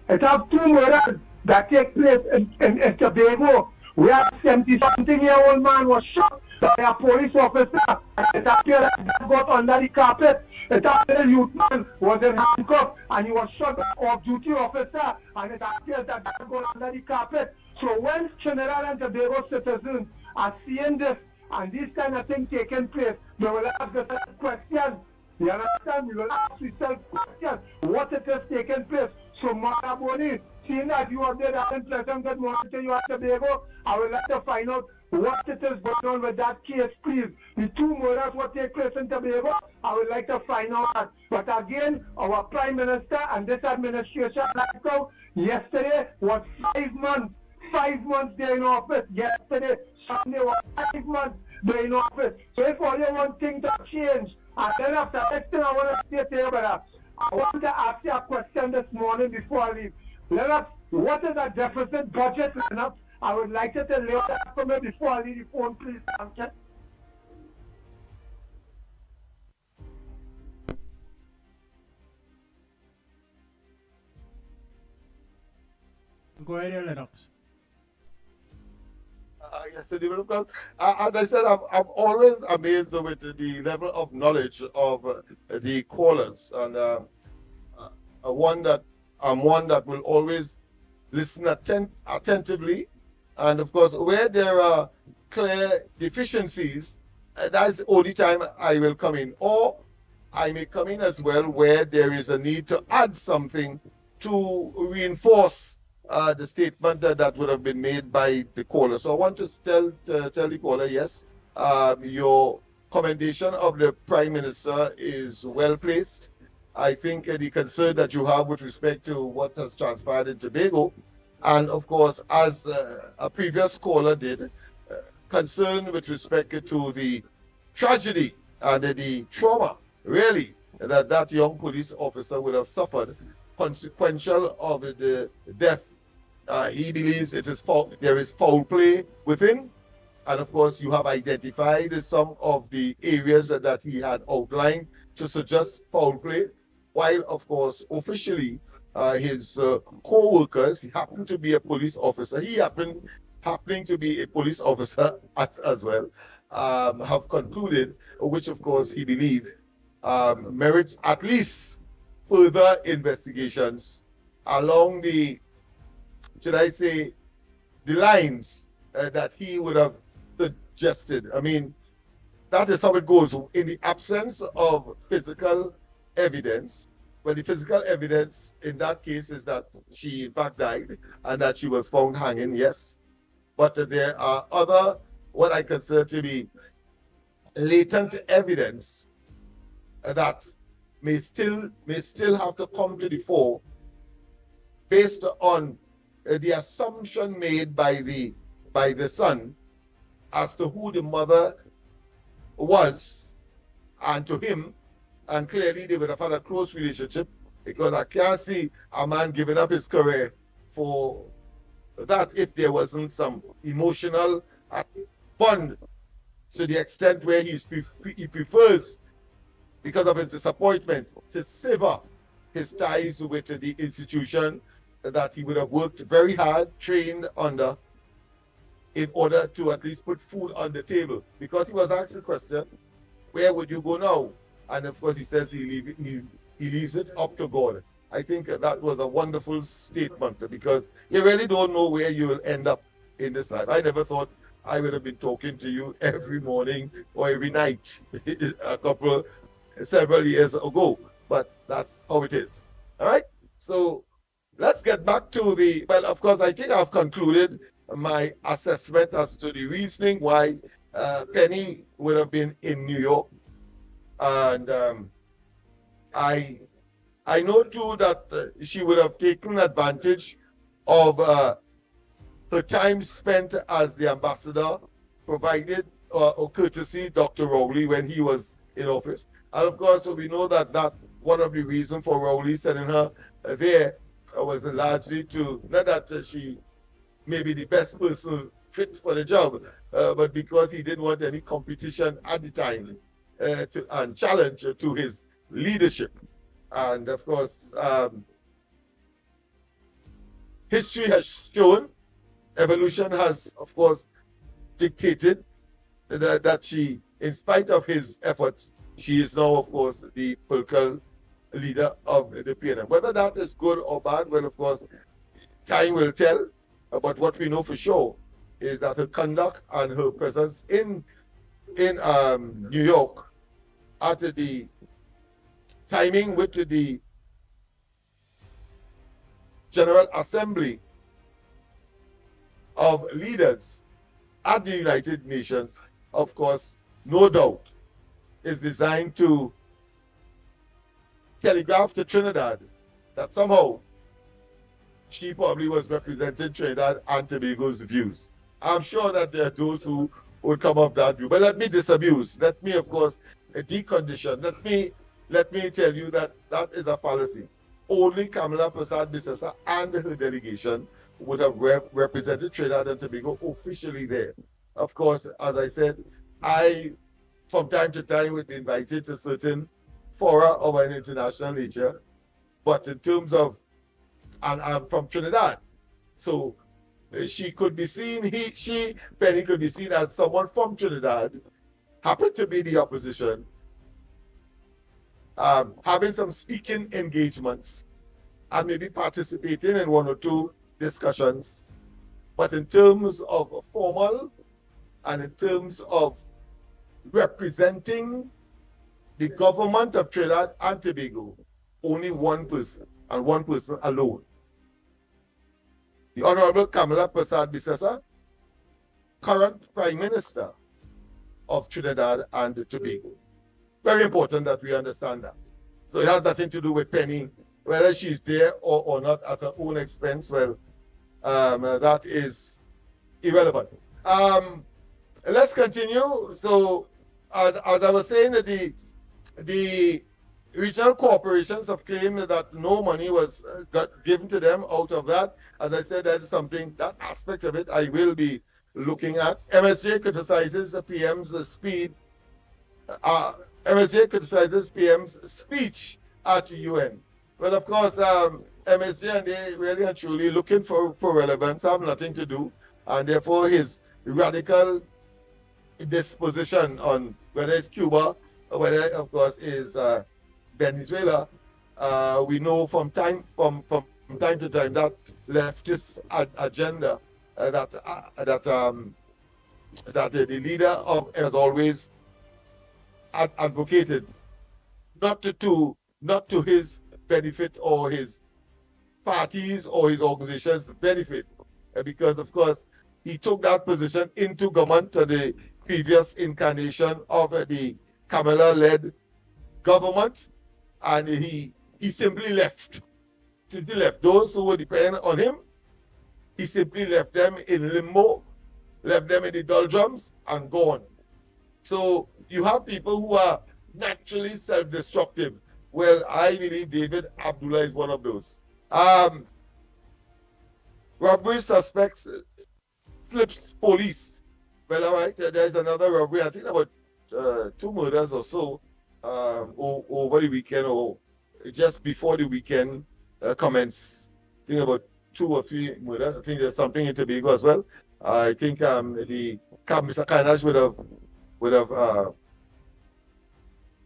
It has 2 murders that take place in Tobago, where a 70-something-year-old man was shot by a police officer, and it appeared that got under the carpet. It appeared the youth man was in handcuffs, and he was shot by an off-duty officer, and it appears that got under the carpet. So when Trinidad and Tobago citizens are seeing this, and this kind of thing taking place, they will ask themselves questions. You understand? We will ask yourself questions. What it is taking place? So, Mother Bonnie, seeing that you are there, that Pleasant, good morning to you at Tobago, I would like to find out what it is going on with that case, please. The 2 murders what take place in Tobago, I would like to find out that. But again, our Prime Minister and this administration right now, yesterday was 5 months. 5 months they're in office. Yesterday, Sunday was 5 months they're in office. So if only one thing to change, and then after next thing I want to say to you, brother, I want to ask you a question this morning before I leave. Lennox, what is a deficit budget, Lennox? I would like you to lay that for me before I leave the phone, please. Thank you. Go ahead, Lennox. Yes, sir, because as I said, I'm always amazed with the level of knowledge of the callers, and one that will always listen attentively, and of course, where there are clear deficiencies, that's the only time I will come in, or I may come in as well where there is a need to add something to reinforce the statement that would have been made by the caller. So I want to tell the caller, yes, your commendation of the Prime Minister is well placed. I think the concern that you have with respect to what has transpired in Tobago, and of course, as a previous caller did, concern with respect to the tragedy and the trauma, really, that young police officer would have suffered consequential of the death. He believes it is there is foul play within, and of course you have identified some of the areas that he had outlined to suggest foul play, while of course officially his co-workers, he happened to be a police officer, happening to be a police officer as well, have concluded, which of course he believes merits at least further investigations along the, should I say, the lines that he would have suggested. I mean, that is how it goes. In the absence of physical evidence, well, the physical evidence in that case is that she in fact died and that she was found hanging, yes. But there are other, what I consider to be latent evidence that may still have to come to the fore based on the assumption made by the son as to who the mother was, and to him, and clearly they would have had a close relationship, because I can't see a man giving up his career for that if there wasn't some emotional bond to the extent where he prefers, because of his disappointment, to sever his ties with the institution that he would have worked very hard, trained under, in order to at least put food on the table. Because he was asked the question, where would you go now? And of course he says he leaves it up to God. I think that was a wonderful statement, because you really don't know where you will end up in this life. I never thought I would have been talking to you every morning or every night several years ago, but that's how it is. All right, so let's get back to well, of course, I think I've concluded my assessment as to the reasoning why Penny would have been in New York, and I know too that she would have taken advantage of her time spent as the ambassador, provided or courtesy Dr. Rowley when he was in office. And of course, we know that one of the reasons for Rowley sending her there was largely to, not that she may be the best person fit for the job, but because he didn't want any competition at the time and challenge to his leadership. And of course, history has shown, evolution has, of course, dictated that she, in spite of his efforts, she is now, of course, the political leader of the PNM. Whether that is good or bad, well, of course, time will tell. But what we know for sure is that her conduct and her presence in New York at the timing with the General Assembly of Leaders at the United Nations, of course, no doubt, is designed to telegraph to Trinidad that somehow she probably was representing Trinidad and Tobago's views. I'm sure that there are those who would come up that view. But let me disabuse. Let me, of course, decondition. Let me tell you that that is a fallacy. Only Kamala Persad-Bissessar and her delegation would have represented Trinidad and Tobago officially there. Of course, as I said, I, from time to time, would be invited to certain fora of an international nature. But in terms of, and I'm from Trinidad, so she could be seen, Penny could be seen as someone from Trinidad, happened to be the opposition, having some speaking engagements, and maybe participating in one or two discussions. But in terms of formal and in terms of representing the government of Trinidad and Tobago, only one person and one person alone. The Honorable Kamala Persad-Bissessar, current Prime Minister of Trinidad and Tobago. Very important that we understand that. So it has nothing to do with Penny, whether she's there or not at her own expense. Well, that is irrelevant. Let's continue. So, as I was saying, the regional corporations have claimed that no money was given to them out of that. As I said, that is something, that aspect of it I will be looking at. MSJ criticizes the PM's speed. MSJ criticizes PM's speech at UN. Well, of course, MSJ and they really are truly looking for relevance, have nothing to do, and therefore his radical disposition on whether it's Cuba or whether, of course, is Venezuela, we know from time to time that leftist agenda that the leader of has always advocated, not to his benefit or his parties or his organization's benefit, because of course he took that position into government to the previous incarnation of the Kamala-led government, and he simply left. Those who were dependent on him, he simply left them in limbo, left them in the doldrums, and gone. So you have people who are naturally self-destructive. Well, I believe David Abdullah is one of those. Robbery suspects slips police. Well, all right, there's another robbery. I think about 2 murders or so over the weekend or just before the weekend commence. I think about 2 or 3 murders. I think there's something in Tobago as well. I think the Mr. Kainaj would have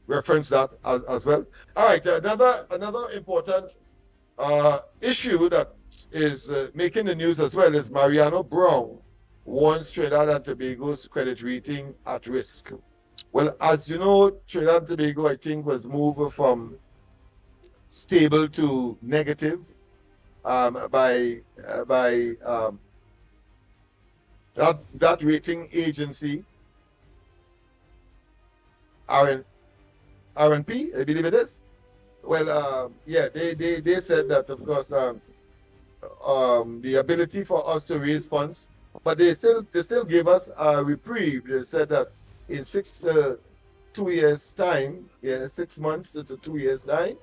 referenced that as well. All right, another important issue that is making the news as well is Mariano Brown warns Trinidad and Tobago's credit rating at risk. Well, as you know, Trinidad and Tobago, I think, was moved from stable to negative by that rating agency. RNP, I believe it is. Well, yeah, they said that, of course, the ability for us to raise funds, but they still gave us a reprieve. They said that in 6 to 2 years time, 6 months to 2 years time,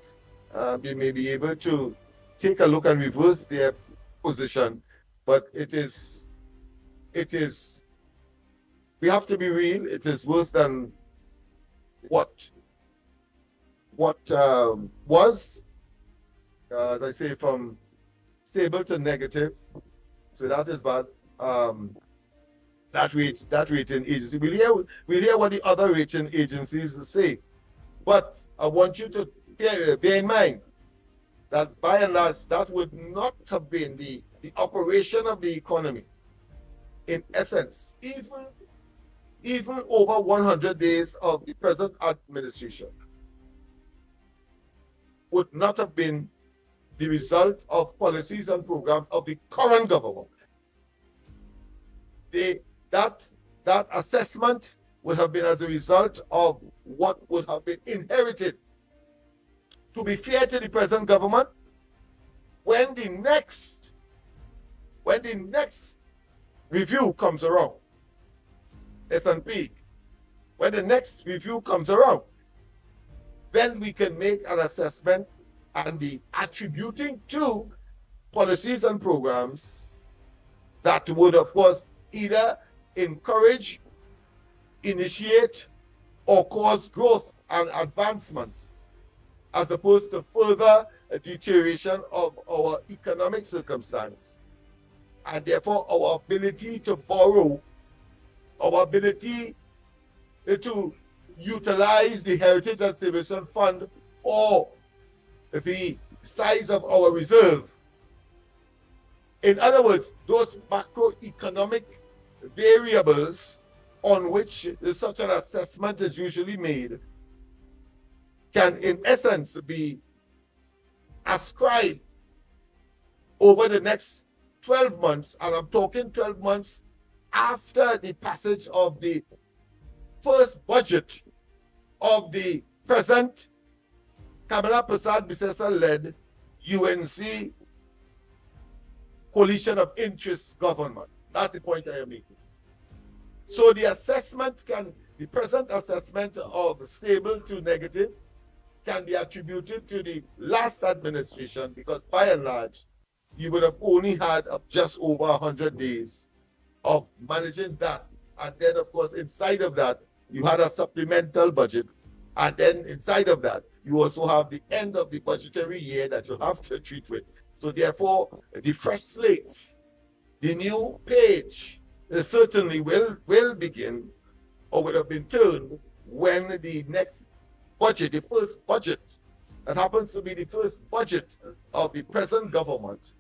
they may be able to take a look and reverse their position. But it is, we have to be real. It is worse than what was, as I say, from stable to negative. So that is bad. That rating agency. We'll hear what the other rating agencies say. But I want you to bear in mind that by and large, that would not have been the operation of the economy. In essence, even over 100 days of the present administration would not have been the result of policies and programs of the current government. That assessment would have been as a result of what would have been inherited. To be fair to the present government, when the next review comes around, S&P, when the next review comes around, then we can make an assessment and the attributing to policies and programs that would, of course, either encourage, initiate, or cause growth and advancement, as opposed to further deterioration of our economic circumstance, and therefore our ability to borrow, our ability to utilize the Heritage and Conservation Fund, or the size of our reserve. In other words, those macroeconomic variables on which such an assessment is usually made can, in essence, be ascribed over the next 12 months, and I'm talking 12 months after the passage of the first budget of the present Kamala Persad-Bissessar-led UNC coalition of interest government. That's the point I am making. So the present assessment of stable to negative can be attributed to the last administration, because by and large, you would have only had just over 100 days of managing that. And then, of course, inside of that, you had a supplemental budget. And then inside of that, you also have the end of the budgetary year that you have to treat with. So therefore, the fresh slate, the new page, certainly will begin, or would have been turned, when the next budget, the first budget, that happens to be the first budget of the present government,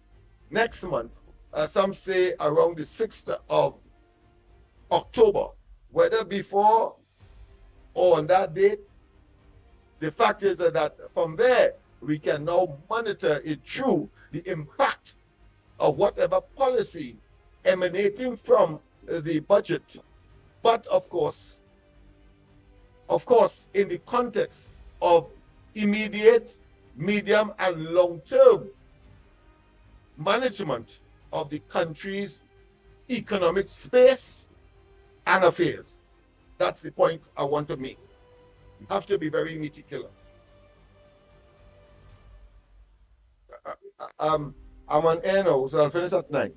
next month, some say around the 6th of October, whether before or on that date. The fact is that from there, we can now monitor it through the impact of whatever policy emanating from the budget. But of course, in the context of immediate, medium, and long-term management of the country's economic space and affairs. That's the point I want to make. You have to be very meticulous. I'm on air now, so I'll finish at 9.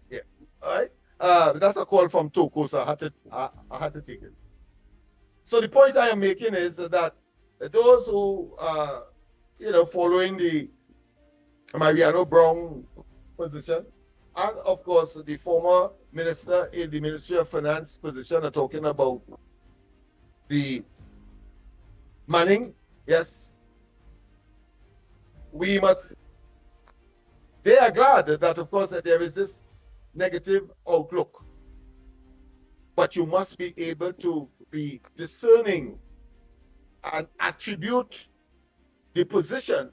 Yeah, all right. That's a call from Toko, so I had to take it. So the point I am making is that those who are, following the Mariano Brown position, and of course the former minister in the Ministry of Finance position, are talking about the Manning. Yes, they are glad that, of course, that there is this negative outlook, but you must be able to be discerning and attribute the position.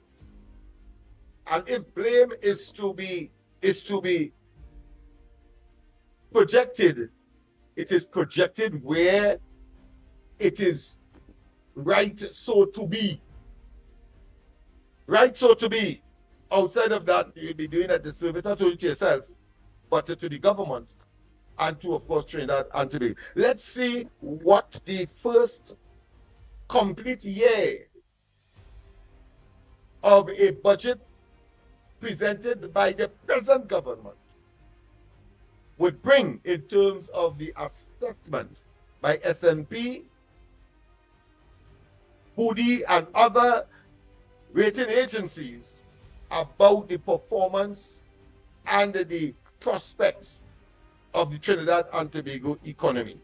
And if blame is to be projected it is projected where it is right so to be. Right so to be. Outside of that, you'll be doing a disservice not only to yourself, but to the government and to, of course, Trinidad and Tobago. Let's see what the first complete year of a budget presented by the present government would bring in terms of the assessment by S&P, Moody, and other rating agencies about the performance and the prospects of the Trinidad and Tobago economy.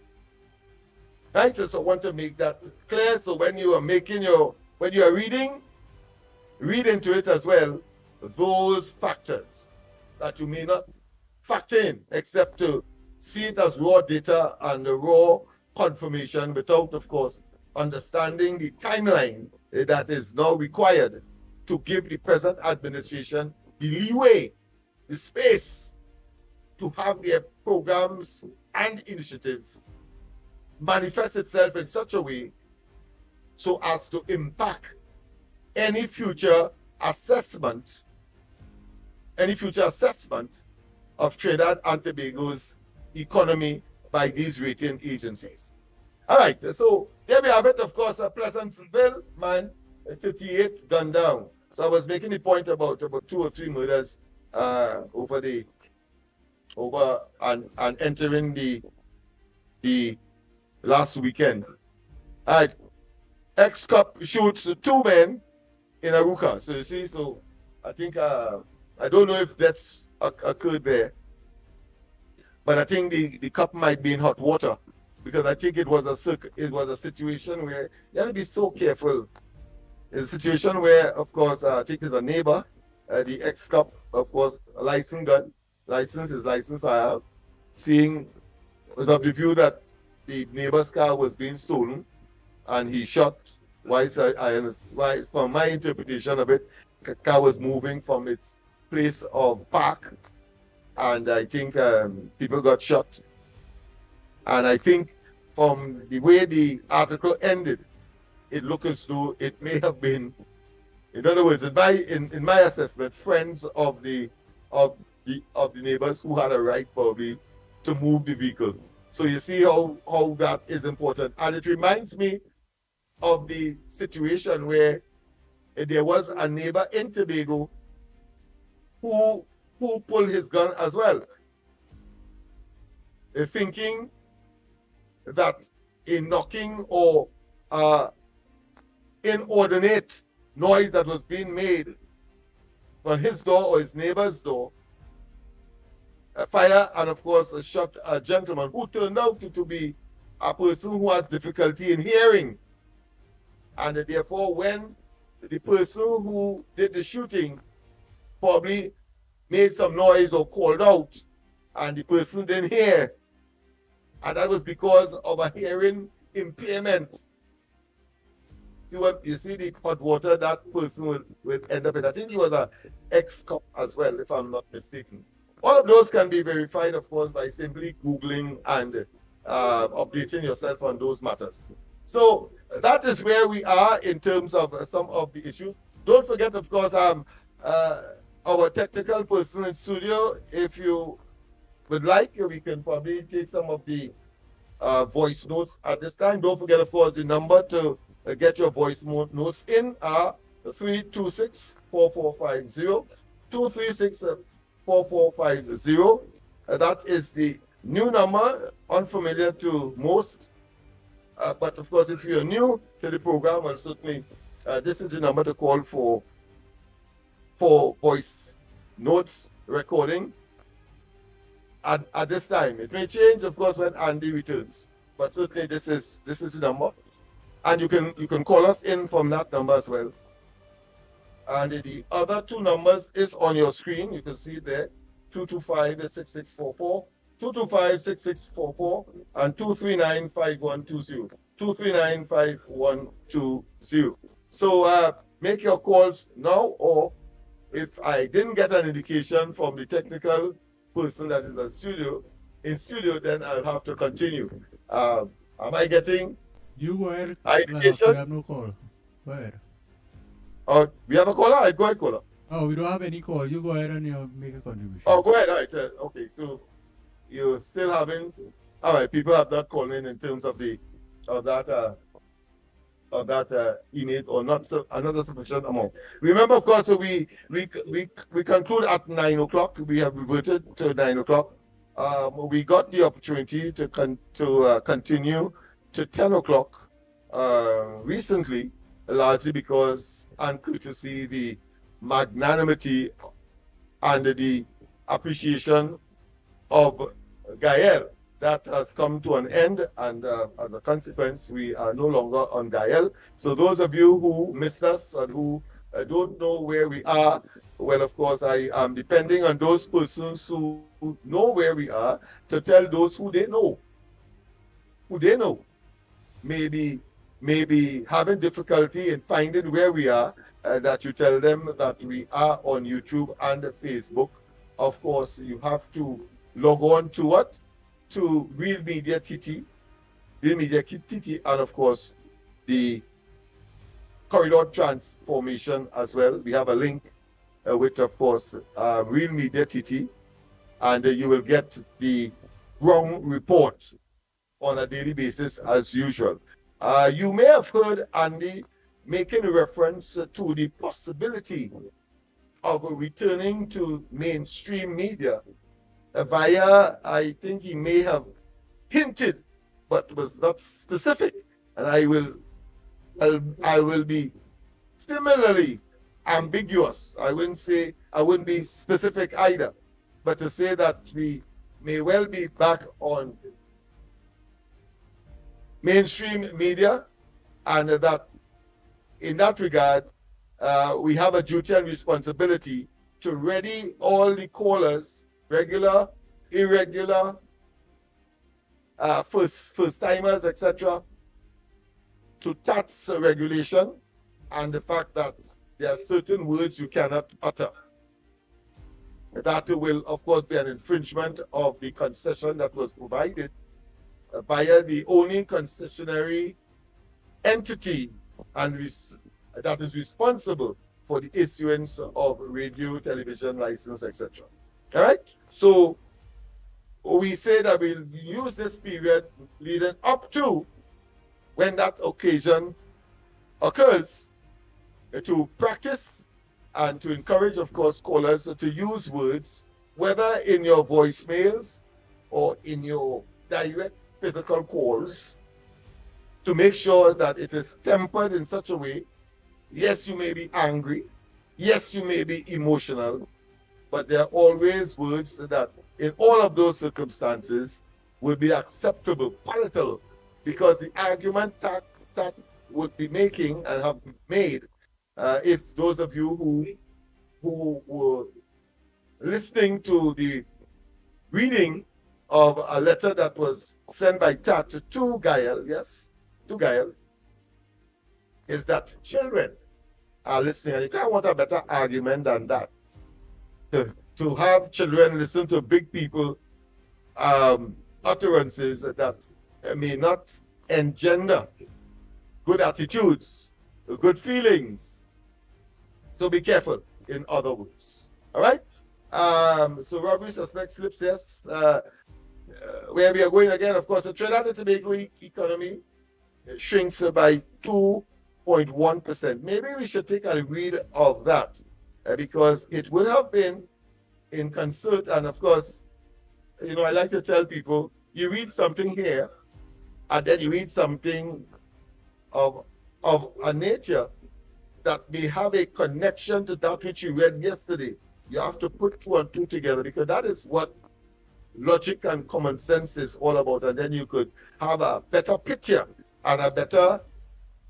Right? So I want to make that clear. So when you are reading, read into it as well those factors that you may not factor in, except to see it as raw data and raw confirmation without, of course, understanding the timeline that is now required to give the present administration the leeway, the space to have their programs and initiatives manifest itself in such a way so as to impact any future assessment of Trinidad and Tobago's economy by these rating agencies. All right, so there we have it. Of course, Pleasantville, man, 38 gunned down. So I was making the point about 2 or 3 murders over and entering the last weekend. All right, ex-cop shoots 2 men in Aruka. So you see, so I think I don't know if that's occurred there, but I think the cop might be in hot water, because I think it was a situation where you have to be so careful. It's a situation where, of course, I think it's a neighbor, the ex-cop, of course, a licensed gun, licensed fire, was of the view that the neighbor's car was being stolen, and he shot. From my interpretation of it, the car was moving from its place of park, and I think people got shot. And I think from the way the article ended, it looked as though it may have been, in other words, in my assessment, friends of the neighbors who had a right probably to move the vehicle. So you see how that is important. And it reminds me of the situation where there was a neighbor in Tobago who pulled his gun as well, thinking that a knocking or inordinate noise that was being made on his door or his neighbor's door, a fire, and of course shot a gentleman who turned out to be a person who has difficulty in hearing. And therefore, when the person who did the shooting probably made some noise or called out, and the person didn't hear, and that was because of a hearing impairment. You see the hot water that person would end up in. I think he was an ex-cop as well, if I'm not mistaken. All of those can be verified, of course, by simply Googling and updating yourself on those matters. So that is where we are in terms of some of the issues. Don't forget, of course, our technical person in studio. If you would like, we can probably take some of the voice notes at this time. Don't forget, of course, the number to get your voice notes in are 326-4450, 236-4450. That is the new number, unfamiliar to most. But of course, if you're new to the program, well, certainly this is the number to call for voice notes recording at this time. It may change, of course, when Andy returns, but certainly this is the number, and you can call us in from that number as well. And the other 2 numbers is on your screen. You can see it there: 225-6644. 225-6644 and 239-5120. 239-5120. So make your calls now, or if I didn't get an indication from the technical person that is at studio, in studio, then I'll have to continue. Am I getting You go ahead, Lennox, Lennox, we have no call. Go ahead. we have a caller? Go ahead, caller. Oh, we don't have any call. You go ahead and you make a contribution. Oh, go ahead. All right. Okay. So you're still having. All right. People have not called in terms of the of that innate or not another sufficient amount. Remember, of course, so we conclude at 9 o'clock. We have reverted to 9 o'clock. We got the opportunity to continue to 10 o'clock recently, largely because and courtesy the magnanimity and the appreciation of Gael. That has come to an end, and as a consequence, we are no longer on Gael. So those of you who missed us and who don't know where we are, well, of course, I am depending on those persons who know where we are to tell those who they know, maybe having difficulty in finding where we are, that you tell them that we are on YouTube and Facebook. Of course, you have to log on to what? To Real Media TT, and of course the Corridor Transformation as well. We have a link with, of course, Real Media TT, and you will get the ground report on a daily basis as usual. You may have heard Andy making reference to the possibility of returning to mainstream media via, I think he may have hinted, but was not specific. And I will be similarly ambiguous. I wouldn't be specific either, but to say that we may well be back on mainstream media, and that in that regard, we have a duty and responsibility to ready all the callers, regular, irregular, first timers, etc., to tax regulation and the fact that there are certain words you cannot utter. That will, of course, be an infringement of the concession that was provided via the only concessionary entity and that is responsible for the issuance of radio, television license, etc. All right? So we say that we'll use this period leading up to when that occasion occurs to practice and to encourage, of course, callers to use words, whether in your voicemails or in your direct physical calls, to make sure that it is tempered in such a way. Yes, you may be angry. Yes, you may be emotional. But there are always words that, in all of those circumstances, would be acceptable, palatable, because the argument that would be making and have made, if those of you who were listening to the reading of a letter that was sent by Tat to Gael, yes, to Gael, is that children are listening. And you can't want a better argument than that. To have children listen to big people utterances that may not engender good attitudes, good feelings. So be careful, in other words. All right? So robbery suspect slips, yes. Where we are going again, of course, the Trinidad and Tobago economy shrinks by 2.1%. Maybe we should take a read of that because it would have been in concert. And of course, you know, I like to tell people, you read something here and then you read something of a nature that may have a connection to that which you read yesterday. You have to put two and two together because that is what logic and common sense is all about. And then you could have a better picture and a better,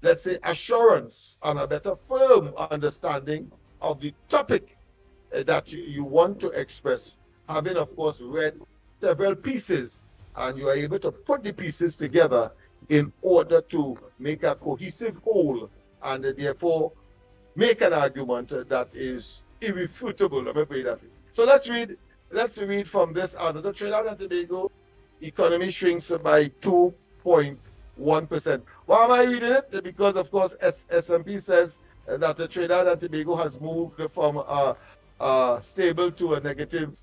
let's say, assurance and a better firm understanding of the topic that you want to express, having, of course, read several pieces, and you are able to put the pieces together in order to make a cohesive whole, and therefore make an argument that is irrefutable. Let me put it that way. So let's read from this out of the Trinidad and Tobago economy shrinks by 2.1%. Why am I reading it? Because, of course, S&P says that the Trinidad and Tobago has moved from stable to a negative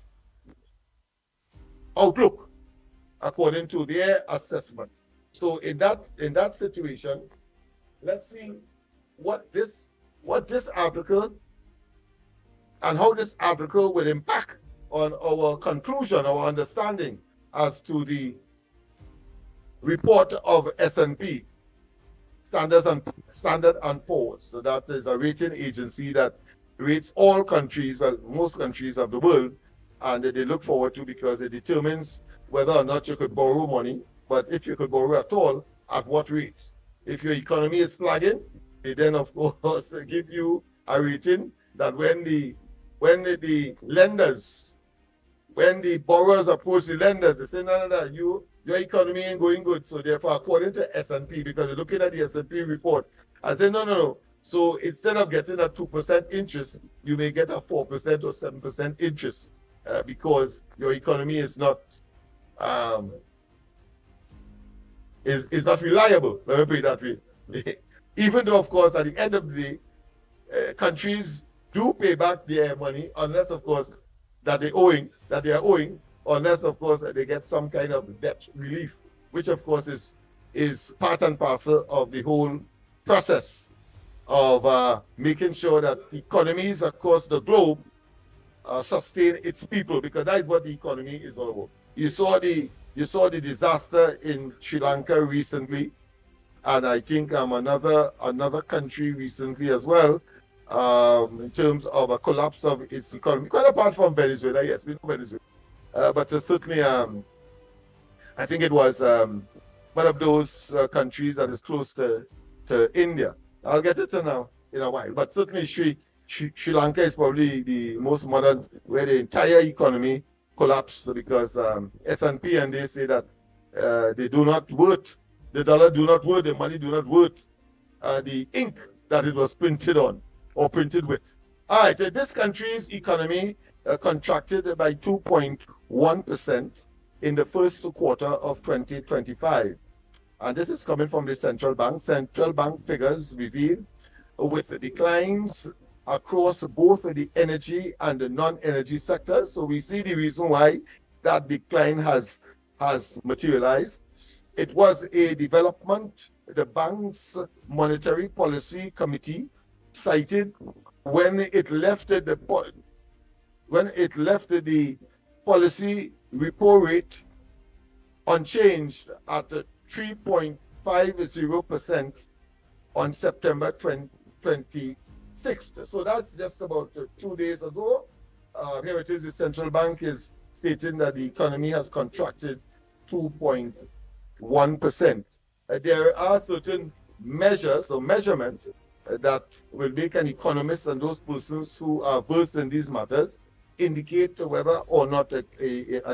outlook, according to their assessment. So in that situation, let's see what this article and how this article will impact on our conclusion, our understanding as to the report of S&P, Standard and Poor's. So that is a rating agency that rates all countries, well, most countries of the world, and they look forward to because it determines whether or not you could borrow money, but if you could borrow at all, at what rate. If your economy is flagging, they then of course give you a rating that when the borrowers approach the lenders, they say, no, your economy ain't going good. So therefore, according to S&P, because they're looking at the S&P report, I say, no. So instead of getting a 2% interest, you may get a 4% or 7% interest because your economy is not is not reliable. Let me put it that way. Even though, of course, at the end of the day, countries do pay back their money unless, of course, that they are owing, unless, of course, they get some kind of debt relief, which, of course, is part and parcel of the whole process of making sure that economies across the globe sustain its people, because that is what the economy is all about. You saw the disaster in Sri Lanka recently, and I think another country recently as well, in terms of a collapse of its economy, quite apart from Venezuela. Yes, we know Venezuela, but certainly, I think it was one of those countries that is close to India. I'll get it to now in a while, but certainly Sri Lanka is probably the most modern, where the entire economy collapsed because S&P, and they say that they do not worth, the dollar do not worth, the money do not worth the ink that it was printed on or printed with. All right, this country's economy contracted by 2.1% in the first quarter of 2025. And this is coming from the central bank. Central bank figures reveal with declines across both the energy and the non-energy sectors. So we see the reason why that decline has materialized. It was a development the bank's monetary policy committee cited when it left the policy repo rate unchanged at 3.50% on September 26th. So that's just about 2 days ago. Here it is, the central bank is stating that the economy has contracted 2.1%. There are certain measures or measurements that will make an economist and those persons who are versed in these matters indicate whether or not an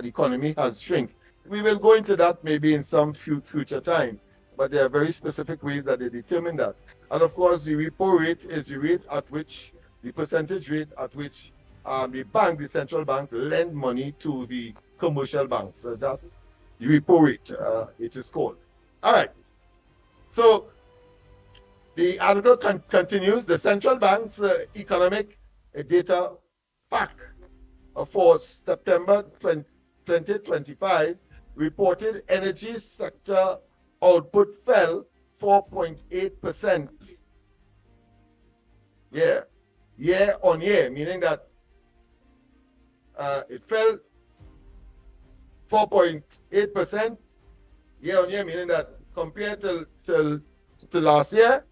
economy has shrunk. We will go into that maybe in some future time, but there are very specific ways that they determine that. And of course, the repo rate is the rate at which, the percentage rate at which the central bank, lend money to the commercial banks. That the repo rate, it is called. All right. So the article continues. The central bank's economic data pack for September 2025 reported energy sector output fell 4.8%. Year on year, meaning that it fell 4.8% year on year, meaning that compared to last year,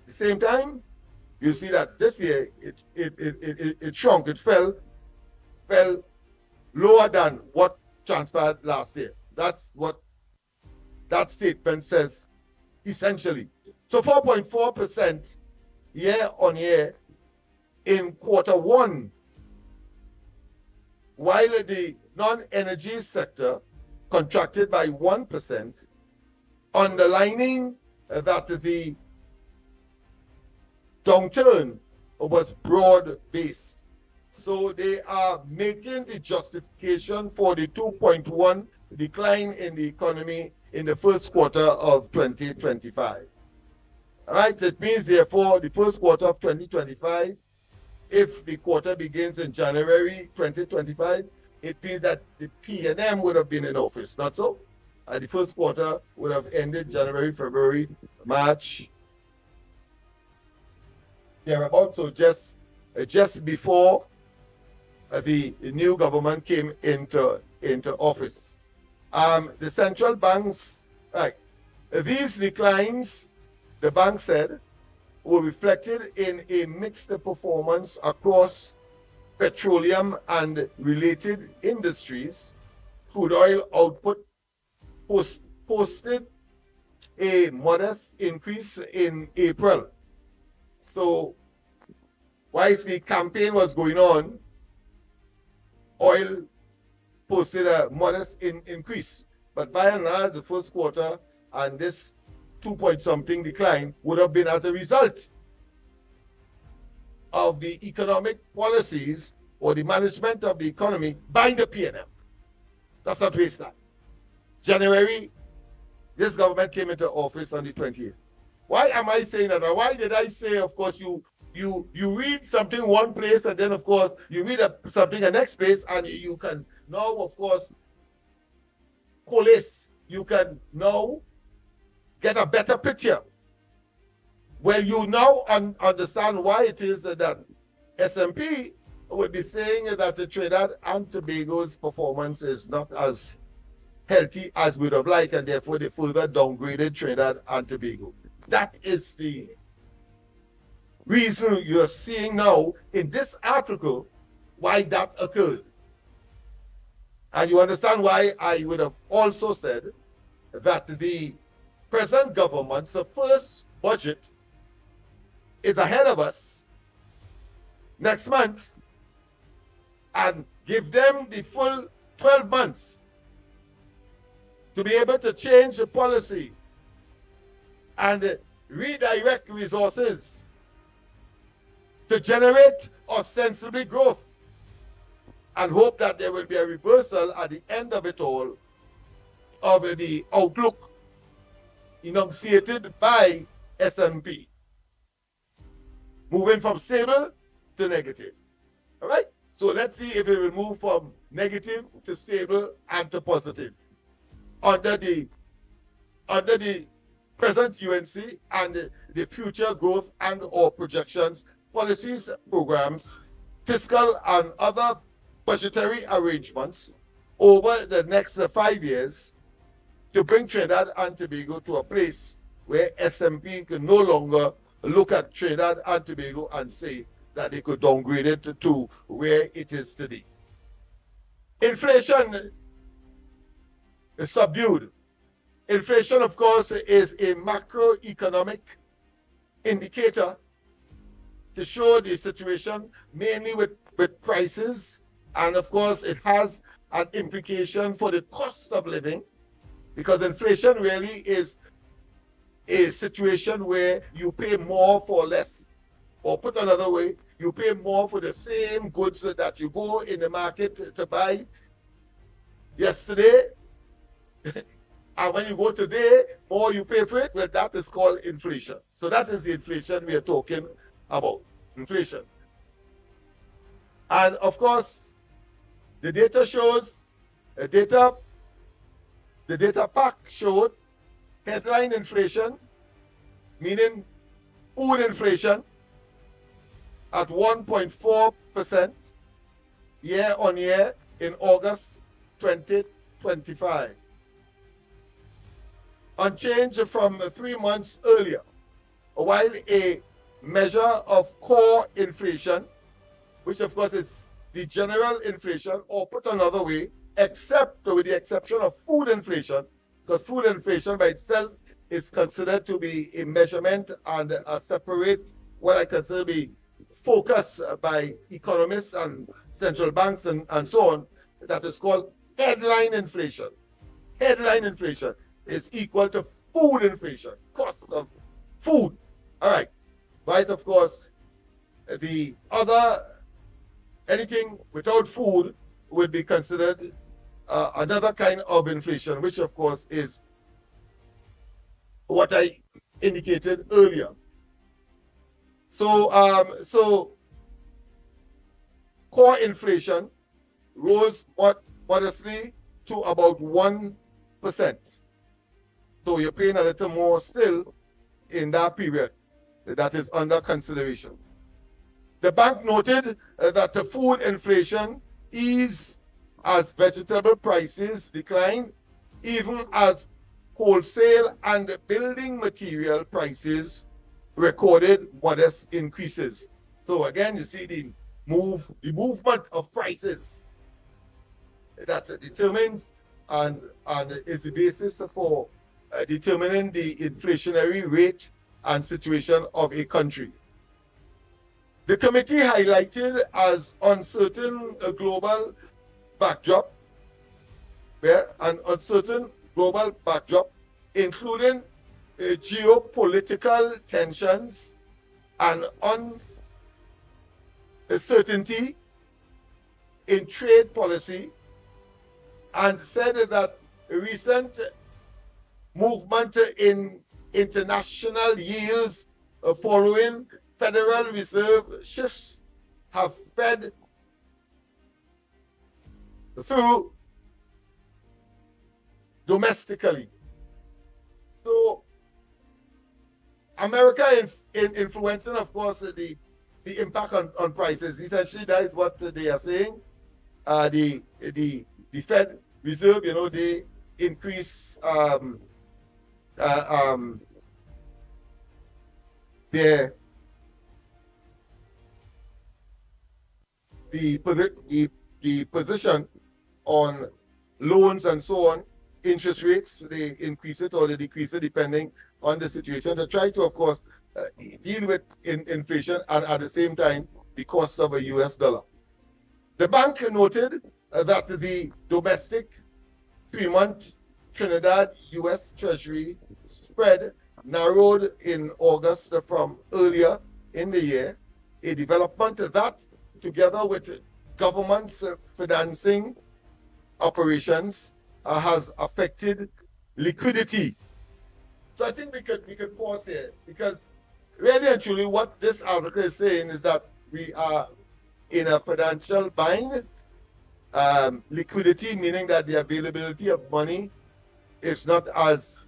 the same time, you see that this year it shrunk, it fell lower than what transpired last year. That's what that statement says essentially. So 4.4% year on year in quarter one, while the non-energy sector contracted by 1%, underlining that the downturn was broad-based. So they are making the justification for the 2.1 decline in the economy in the first quarter of 2025. All right, it means therefore the first quarter of 2025, if the quarter begins in January 2025, it means that the PNM would have been in office, not so? The first quarter would have ended January, February, March, thereabout. So just before the new government came into office. The central banks, right, these declines, the bank said, were reflected in a mixed performance across petroleum and related industries. Crude oil output posted a modest increase in April. So, whilst the campaign was going on, oil posted a modest increase. But by and large, the first quarter and this 2-point-something decline would have been as a result of the economic policies or the management of the economy by the PNM. That's not waste time. January, this government came into office on the 28th. Why am I saying that? Or why did I say, of course, you read something one place and then, of course, you read something the next place and you can now, of course, coalesce. You can now get a better picture. Well, you now understand why it is that S&P would be saying that the Trinidad and Tobago's performance is not as healthy as we would have liked, and therefore they further downgraded Trinidad and Tobago. That is the reason you're seeing now in this article why that occurred. And you understand why I would have also said that the present government's first budget is ahead of us next month, and give them the full 12 months to be able to change the policy and redirect resources to generate ostensibly growth, and hope that there will be a reversal at the end of it all of the outlook enunciated by S&P, moving from stable to negative. All right? So let's see if it will move from negative to stable and to positive under the present UNC and the future growth and or projections, policies, programs, fiscal and other budgetary arrangements over the next 5 years to bring Trinidad and Tobago to a place where S&P can no longer look at Trinidad and Tobago and say that they could downgrade it to where it is today. Inflation is subdued. Inflation, of course, is a macroeconomic indicator to show the situation, mainly with prices, and of course it has an implication for the cost of living, because inflation really is a situation where you pay more for less, or put another way, you pay more for the same goods that you go in the market to buy yesterday, and when you go today, more you pay for it. Well, that is called inflation. So that is the inflation we are talking about, inflation. And of course, the data shows, the data pack showed headline inflation, meaning food inflation, at 1.4% year on year in August 2025. Unchanged from 3 months earlier, while a measure of core inflation, which of course is the general inflation, or put another way, except with the exception of food inflation, because food inflation by itself is considered to be a measurement and a separate, what I consider to be focus by economists and central banks and so on, that is called headline inflation. Headline inflation is equal to food inflation, cost of food. All right. Right, of course, the other, anything without food would be considered another kind of inflation, which of course is what I indicated earlier. So core inflation rose modestly to about 1%. So you're paying a little more still in that period that is under consideration. The bank noted that the food inflation eased as vegetable prices declined, even as wholesale and building material prices recorded modest increases. So again, you see the movement of prices that determines and is the basis for determining the inflationary rate and situation of a country. The committee highlighted as uncertain global backdrop, including geopolitical tensions and uncertainty in trade policy, and said that recent movement in international yields following Federal Reserve shifts have fed through domestically. So America influencing, of course, the impact on prices. Essentially, that is what they are saying. The Fed Reserve, they increase their the position on loans and so on, interest rates, they increase it or they decrease it depending on the situation, to try to, of course, deal with inflation and at the same time the cost of a US dollar. The bank noted that the domestic 3-month Trinidad US Treasury spread narrowed in August from earlier in the year, a development that, together with government's financing operations, has affected liquidity. So I think we could pause here, because really and truly what this article is saying is that we are in a financial bind. Liquidity, meaning that the availability of money is not as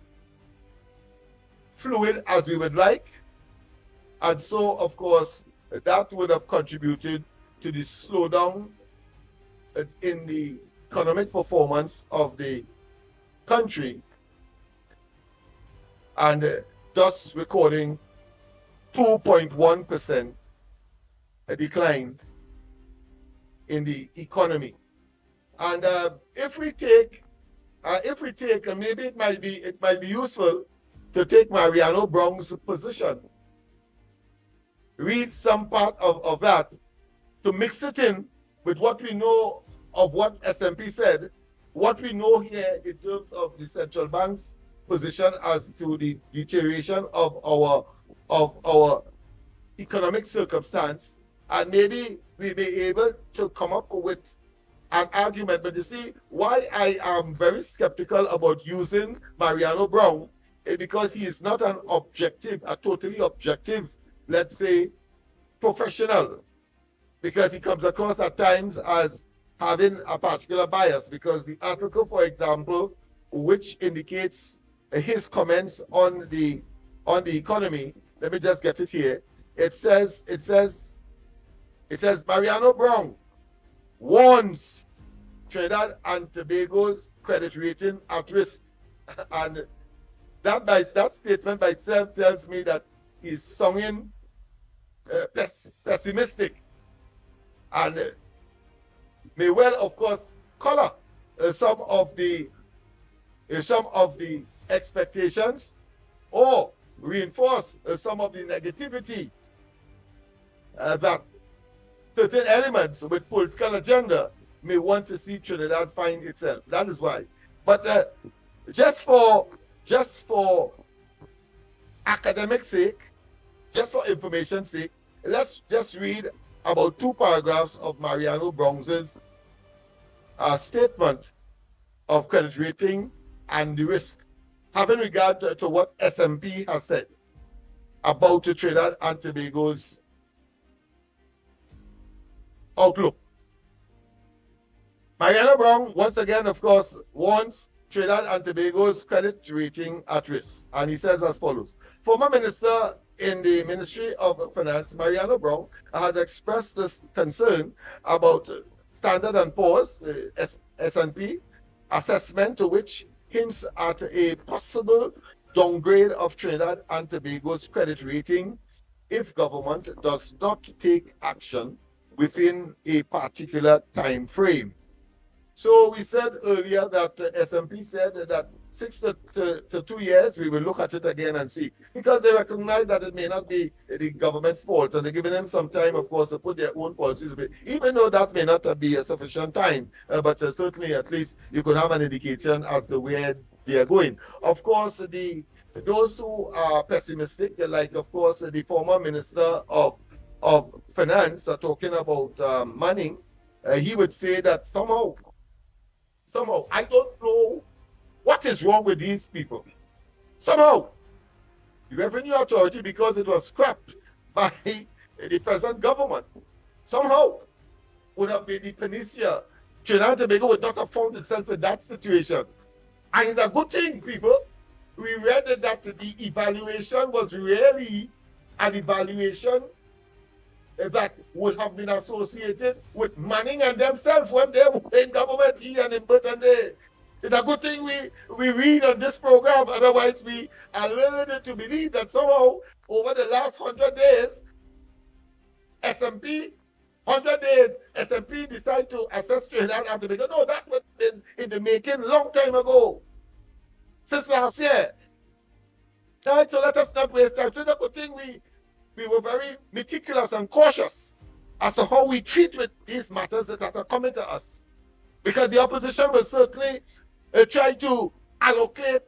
fluid as we would like. And so, of course, that would have contributed to the slowdown in the economic performance of the country, and thus recording 2.1% a decline in the economy. And if we take, maybe it might be useful to take Mariano Brown's position, read some part of that, to mix it in with what we know of what SMP said, what we know here in terms of the central bank's position as to the deterioration of our economic circumstance, and maybe we be able to come up with an argument. But you see, why I am very skeptical about using Mariano Brown is because he is not a totally objective, let's say, professional, because he comes across at times as having a particular bias. Because the article, for example, which indicates his comments on the economy, let me just get it here. It says Mariano Brown warns Trinidad and Tobago's credit rating at risk. And that statement by itself tells me that he's sounding pessimistic, and may well, of course, color some of the expectations, or reinforce some of the negativity that certain elements with political agenda may want to see Trinidad find itself. That is why. But just for academic sake, just for information's sake, let's just read about 2 paragraphs of Mariano Brown's statement of credit rating and the risk, having regard to what S&P has said about Trinidad and Tobago's outlook. Mariana Brown, once again, of course, warns Trinidad and Tobago's credit rating at risk. And he says as follows. Former Minister in the Ministry of Finance, Mariana Brown, has expressed this concern about Standard & Poor's, S&P, assessment to which hints at a possible downgrade of Trinidad and Tobago's credit rating if government does not take action within a particular time frame. So we said earlier that S&P said that 6 to 2 years, we will look at it again and see. Because they recognize that it may not be the government's fault, and they're giving them some time, of course, to put their own policies in place, even though that may not be a sufficient time. But certainly, at least, you could have an indication as to where they are going. Of course, those who are pessimistic, like, of course, the former Minister of Finance, are talking about Manning, he would say that somehow, I don't know what is wrong with these people. Somehow, the Revenue Authority, because it was scrapped by the present government, somehow would have been the panacea. Trinidad and Tobago would not have found itself in that situation. And it's a good thing, people. We read that the evaluation was really an evaluation that would have been associated with Manning and themselves when they were in government, he and Imbert and they. It's a good thing we read on this program, otherwise we are learning to believe that somehow over the last 100 days, S&P, 100 days, S&P decided to assess Trinidad and Tobago. No, that was in the making long time ago, since last year. All right, so let us not waste time. So it's a good thing we were very meticulous and cautious as to how we treat with these matters that are coming to us. Because the opposition will certainly try to allocate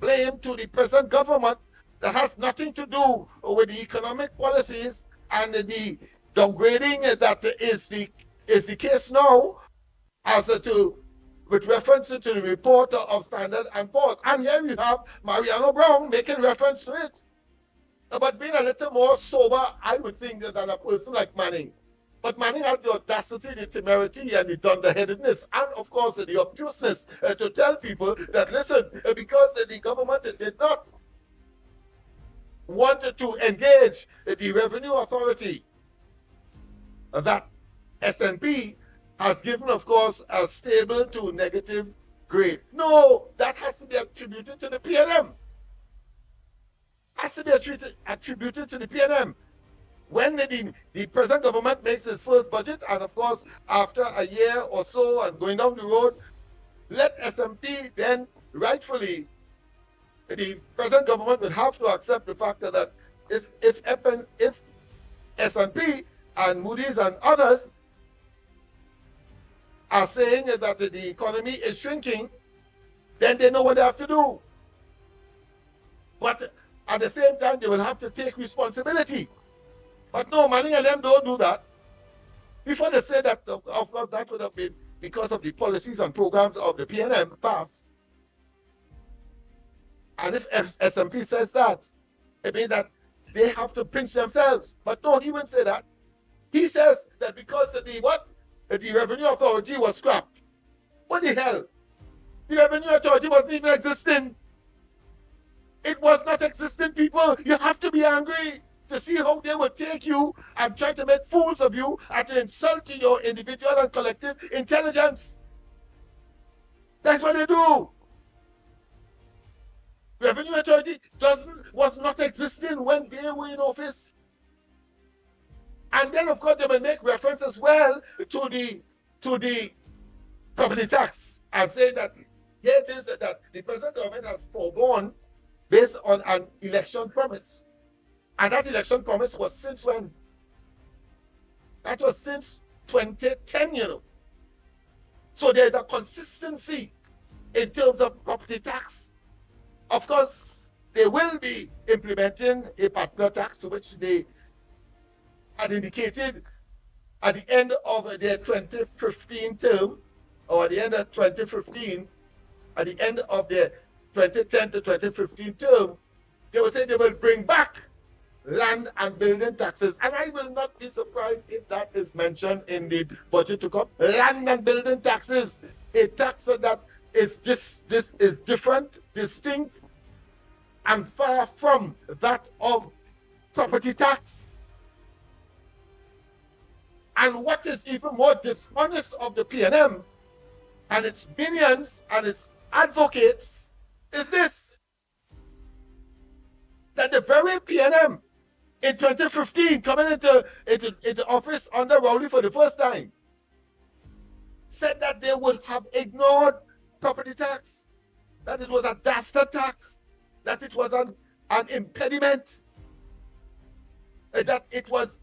blame to the present government that has nothing to do with the economic policies and the downgrading that is the case now as to with reference to the report of Standard & Poor's. And here we have Mariana Brown making reference to it. But being a little more sober, I would think, than a person like Manning. But Manning has the audacity, the temerity, and the dunderheadedness, and of course the obtuseness to tell people that, listen, because the government did not want to engage the Revenue Authority, that S&P has given, of course, a stable to negative grade. No, that has to be attributed to the PNM. Has to be attributed to the PNM. When the present government makes its first budget, and of course, after a year or so and going down the road, let S&P then rightfully, the present government will have to accept the fact that if S&P and Moody's and others are saying that the economy is shrinking, then they know what they have to do. But at the same time, they will have to take responsibility. But no, Manning and them don't do that. Before they say that, of course, that would have been because of the policies and programs of the PNM past. And if S&P says that, it means that they have to pinch themselves. But no, he wouldn't say that. He says that because the Revenue Authority was scrapped. What the hell? The Revenue Authority wasn't even existing. It was not existing, people. You have to be angry to see how they will take you and try to make fools of you and to insult your individual and collective intelligence. That's what they do. Revenue Authority was not existing when they were in office. And then, of course, they will make reference as well to the property tax and say that here it is that the present government has foregone based on an election promise. And that election promise was since when? That was since 2010, you know. So there's a consistency in terms of property tax. Of course, they will be implementing a particular tax which they had indicated at the end of their 2015 term or at the end of 2015, at the end of the 2010 to 2015 term, they were saying they will bring back land and building taxes. And I will not be surprised if that is mentioned in the budget to come. Land and building taxes, a tax that is this is different, distinct, and far from that of property tax. And what is even more dishonest of the PNM and its minions and its advocates is this: that the very PNM in 2015, coming into office under Rowley for the first time, said that they would have ignored property tax, that it was a dastard tax, that it was an impediment, that it was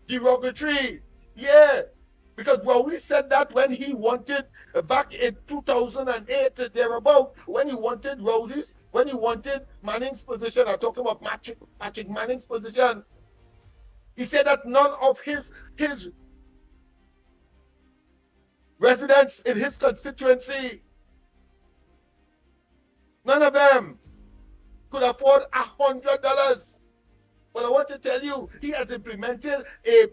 derogatory. Yeah, because Rowley said that when he wanted, back in 2008, thereabout, when he wanted Rowley's, when he wanted Manning's position, I'm talking about Patrick Manning's position, he said that none of his residents in his constituency, none of them could afford $100. But I want to tell you, he has implemented if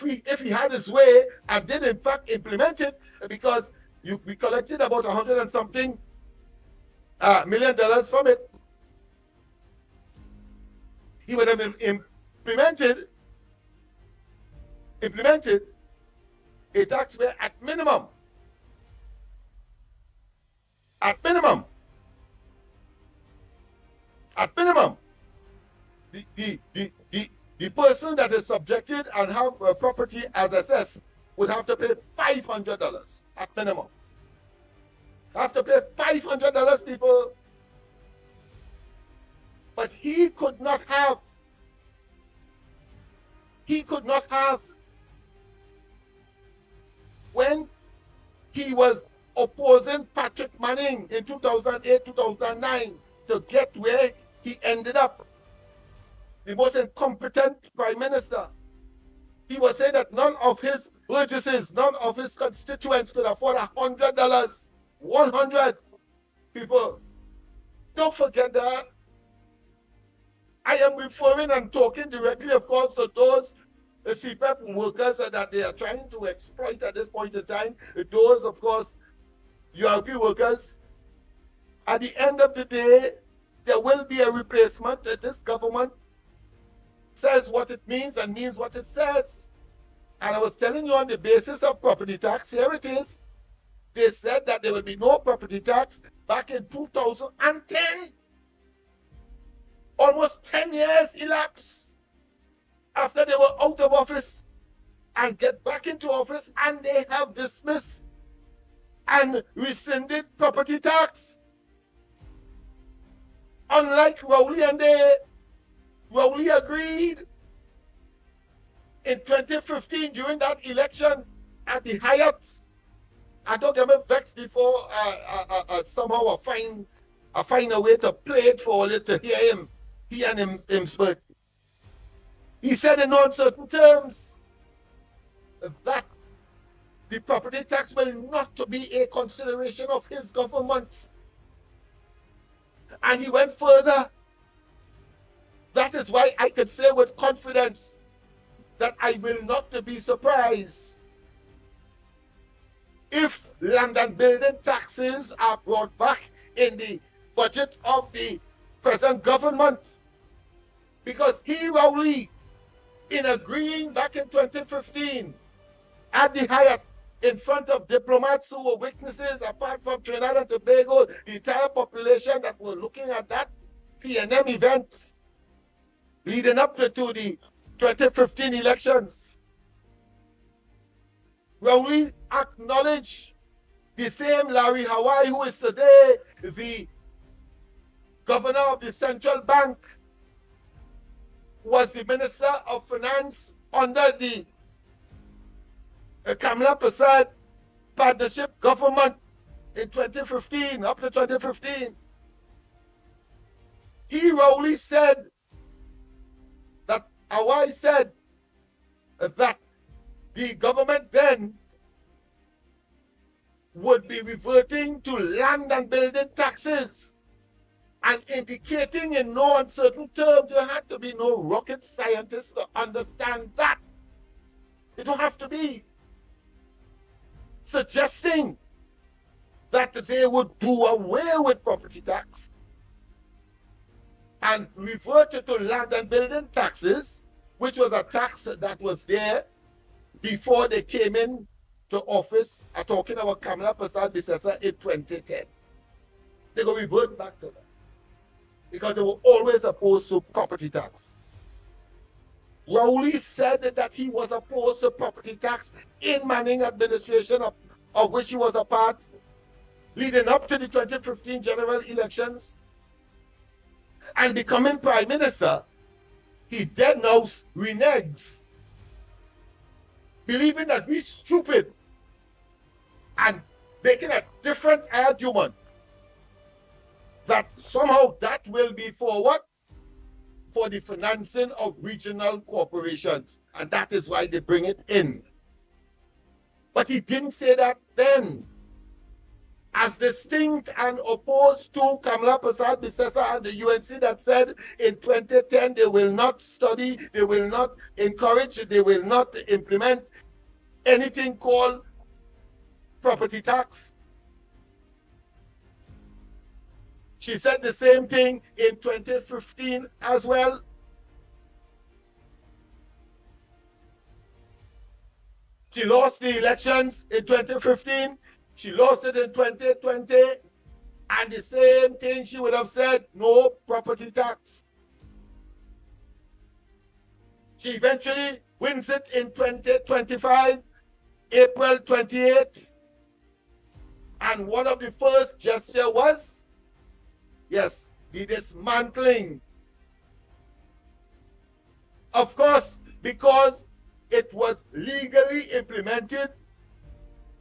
he had his way, and did in fact implement it, because we collected about 100 and something $1 million from it, he would have implemented a tax where at minimum, the person that is subjected and have property as assessed would have to pay $500 at minimum. Have to pay $500, people. But he could not have when he was opposing Patrick Manning in 2008, 2009 to get where he ended up, the most incompetent prime minister. He was saying that none of his burgesses, none of his constituents could afford $100. 100 people. Don't forget that. I am referring and talking directly, of course, to those CPEP workers that they are trying to exploit at this point in time. Those, of course, URP workers. At the end of the day, there will be a replacement. This government says what it means and means what it says. And I was telling you on the basis of property tax, here it is. They said that there will be no property tax back in 2010. Almost 10 years elapsed after they were out of office and get back into office, and they have dismissed and rescinded property tax. Unlike Rowley, Rowley agreed in 2015 during that election at the Hyatt. I don't get me vexed before somehow I find a way to play it for it to hear him. He and him speak. He said in uncertain terms that the property tax will not to be a consideration of his government. And he went further. That is why I could say with confidence that I will not be surprised if land and building taxes are brought back in the budget of the present government. Because he, Rowley, in agreeing back in 2015 at the Hyatt in front of diplomats who were witnesses, apart from Trinidad and Tobago, the entire population that were looking at that PNM event leading up to the 2015 elections. Rowley acknowledged the same Larry Hawaii, who is today the governor of the central bank, was the Minister of Finance under the Kamala Prasad partnership government in 2015, up to 2015. He, Rowley, said that Hawaii said that the government then would be reverting to land and building taxes and indicating in no uncertain terms. There had to be no rocket scientist to understand that. You don't have to be suggesting that they would do away with property tax and revert to land and building taxes, which was a tax that was there before they came in to office. I'm talking about Kamala Persad-Bissessar in 2010. They're going to revert back to that because they were always opposed to property tax. Rowley said that he was opposed to property tax in Manning administration, of which he was a part, leading up to the 2015 general elections. And becoming prime minister, he then now reneges, believing that we're stupid and making a different argument that somehow that will be for what? For the financing of regional corporations. And that is why they bring it in. But he didn't say that then. As distinct and opposed to Kamala Persad-Bissessar and the UNC that said in 2010 they will not study, they will not encourage, they will not implement anything called property tax. She said the same thing in 2015 as well. She lost the elections in 2015. She lost it in 2020. And the same thing she would have said, no property tax. She eventually wins it in 2025, April 28. And one of the first gestures was, yes, the dismantling. Of course, because it was legally implemented,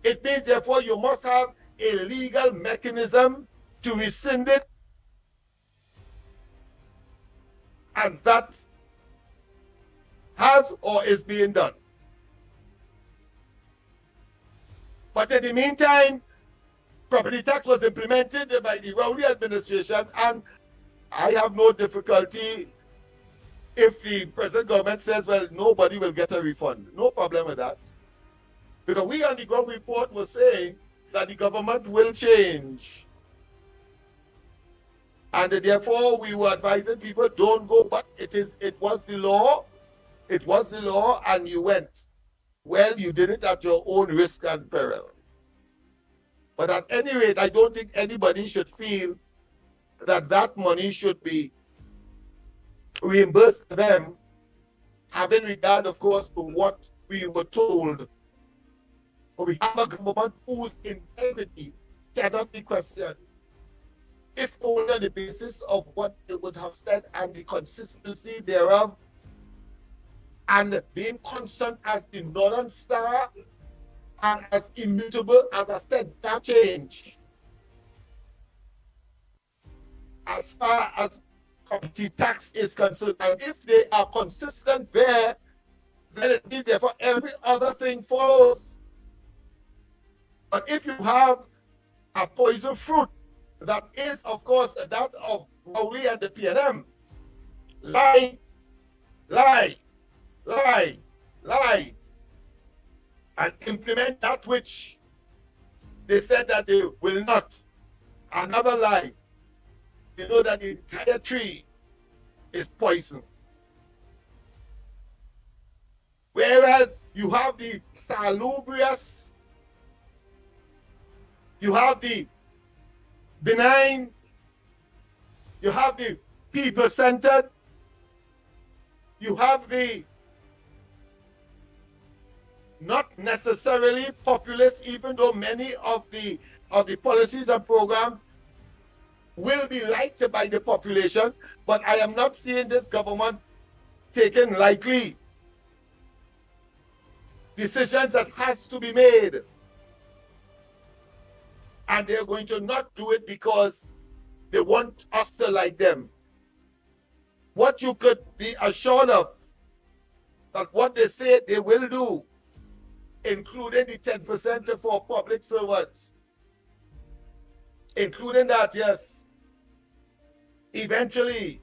it means therefore you must have a legal mechanism to rescind it. And that has or is being done. But in the meantime, property tax was implemented by the Rowley administration, and I have no difficulty if the present government says, well, nobody will get a refund. No problem with that. Because we on the ground report was saying that the government will change. And therefore we were advising people, don't go, but it was the law. It was the law, and you went. Well, you did it at your own risk and peril. But at any rate, I don't think anybody should feel that that money should be reimbursed to them, having regard, of course, to what we were told. But we have a government whose integrity cannot be questioned, if only on the basis of what they would have said and the consistency thereof, and being constant as the Northern Star and as immutable as a steadfast change. As far as property tax is concerned, and if they are consistent there, then it means therefore every other thing follows. But if you have a poison fruit that is, of course, that of Rowley and the PNM, lie, lie, lie, lie, and implement that which they said that they will not. Another lie. You know that the entire tree is poison. Whereas you have the salubrious, you have the benign, you have the people-centered, you have the not necessarily populist, even though many of the policies and programs will be liked by the population, but I am not seeing this government taking lightly decisions that has to be made. And they're going to not do it because they want us to like them. What you could be assured of, that what they say they will do, including the 10% for public servants, including that, yes. Eventually,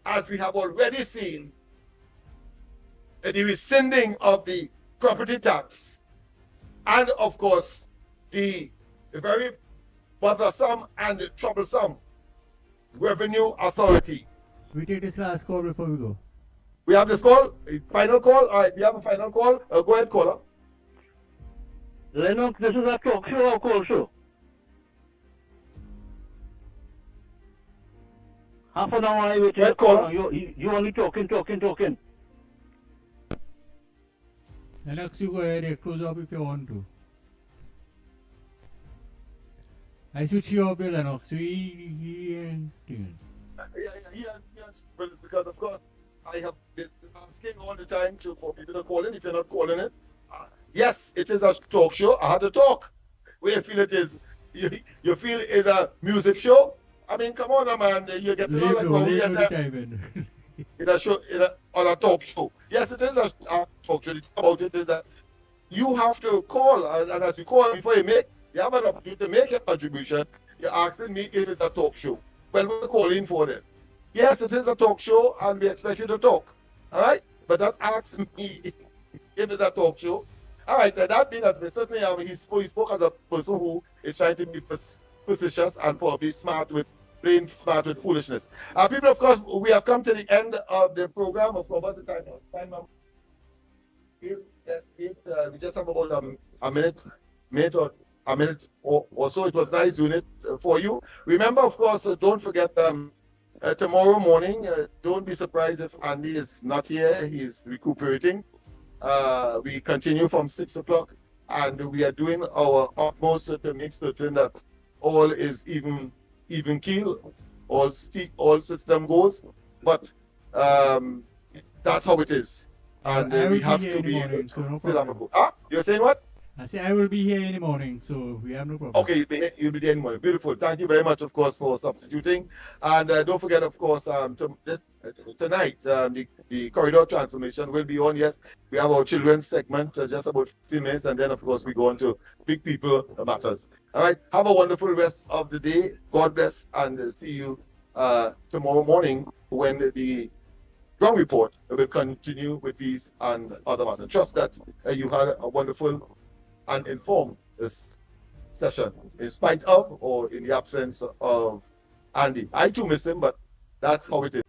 as we have already seen, the rescinding of the property tax, and of course, the very bothersome and troublesome Revenue Authority. We take this last call before we go. We have this call, a final call. All right, we have a final call. Go ahead, caller. Lennox, this is a talk show or call show? Half an hour I waited. Right, caller. You only talking. Lennox, you go ahead and close up if you want to. I switch you up, Lennox. Yes, because of course I have been asking all the time for people to call in. If you're not calling it, yes, it is a talk show. I had to talk. Where you feel it is, you feel it's a music show. I mean, come on, man. You get to know like when we get that in a show, on a talk show. Yes, it is a talk show. The thing about it is that you have to call, and as you call before you have an opportunity to make a contribution. You're asking me if it's a talk show. Well, we're calling for it. Yes, it is a talk show, and we expect you to talk. All right? But don't ask me if it's a talk show. All right, that means that certainly he spoke as a person who is trying to be facetious and probably playing smart with foolishness. People, of course, we have come to the end of the program. Of course, what's the time now? Time now? 8. We just have about a minute or so. It was nice doing it for you. Remember, of course, don't forget tomorrow morning, don't be surprised if Andy is not here. He is recuperating. We continue from 6 o'clock, and we are doing our utmost to make certain that all is even keel, all system goes. But that's how it is, and we have to be able to still have a go. You're saying what? I say I will be here in the morning, so we have no problem. Okay, you'll be there in the morning. Beautiful. Thank you very much, of course, for substituting. And don't forget, of course, tonight, the corridor transformation will be on. Yes, we have our children's segment, just about 15 minutes, and then, of course, we go on to big people matters. All right, have a wonderful rest of the day. God bless, and see you tomorrow morning when the ground report will continue with these and other matters. Trust that you had a wonderful and informed this session, in spite of or in the absence of Andy. I too miss him, but that's how it is.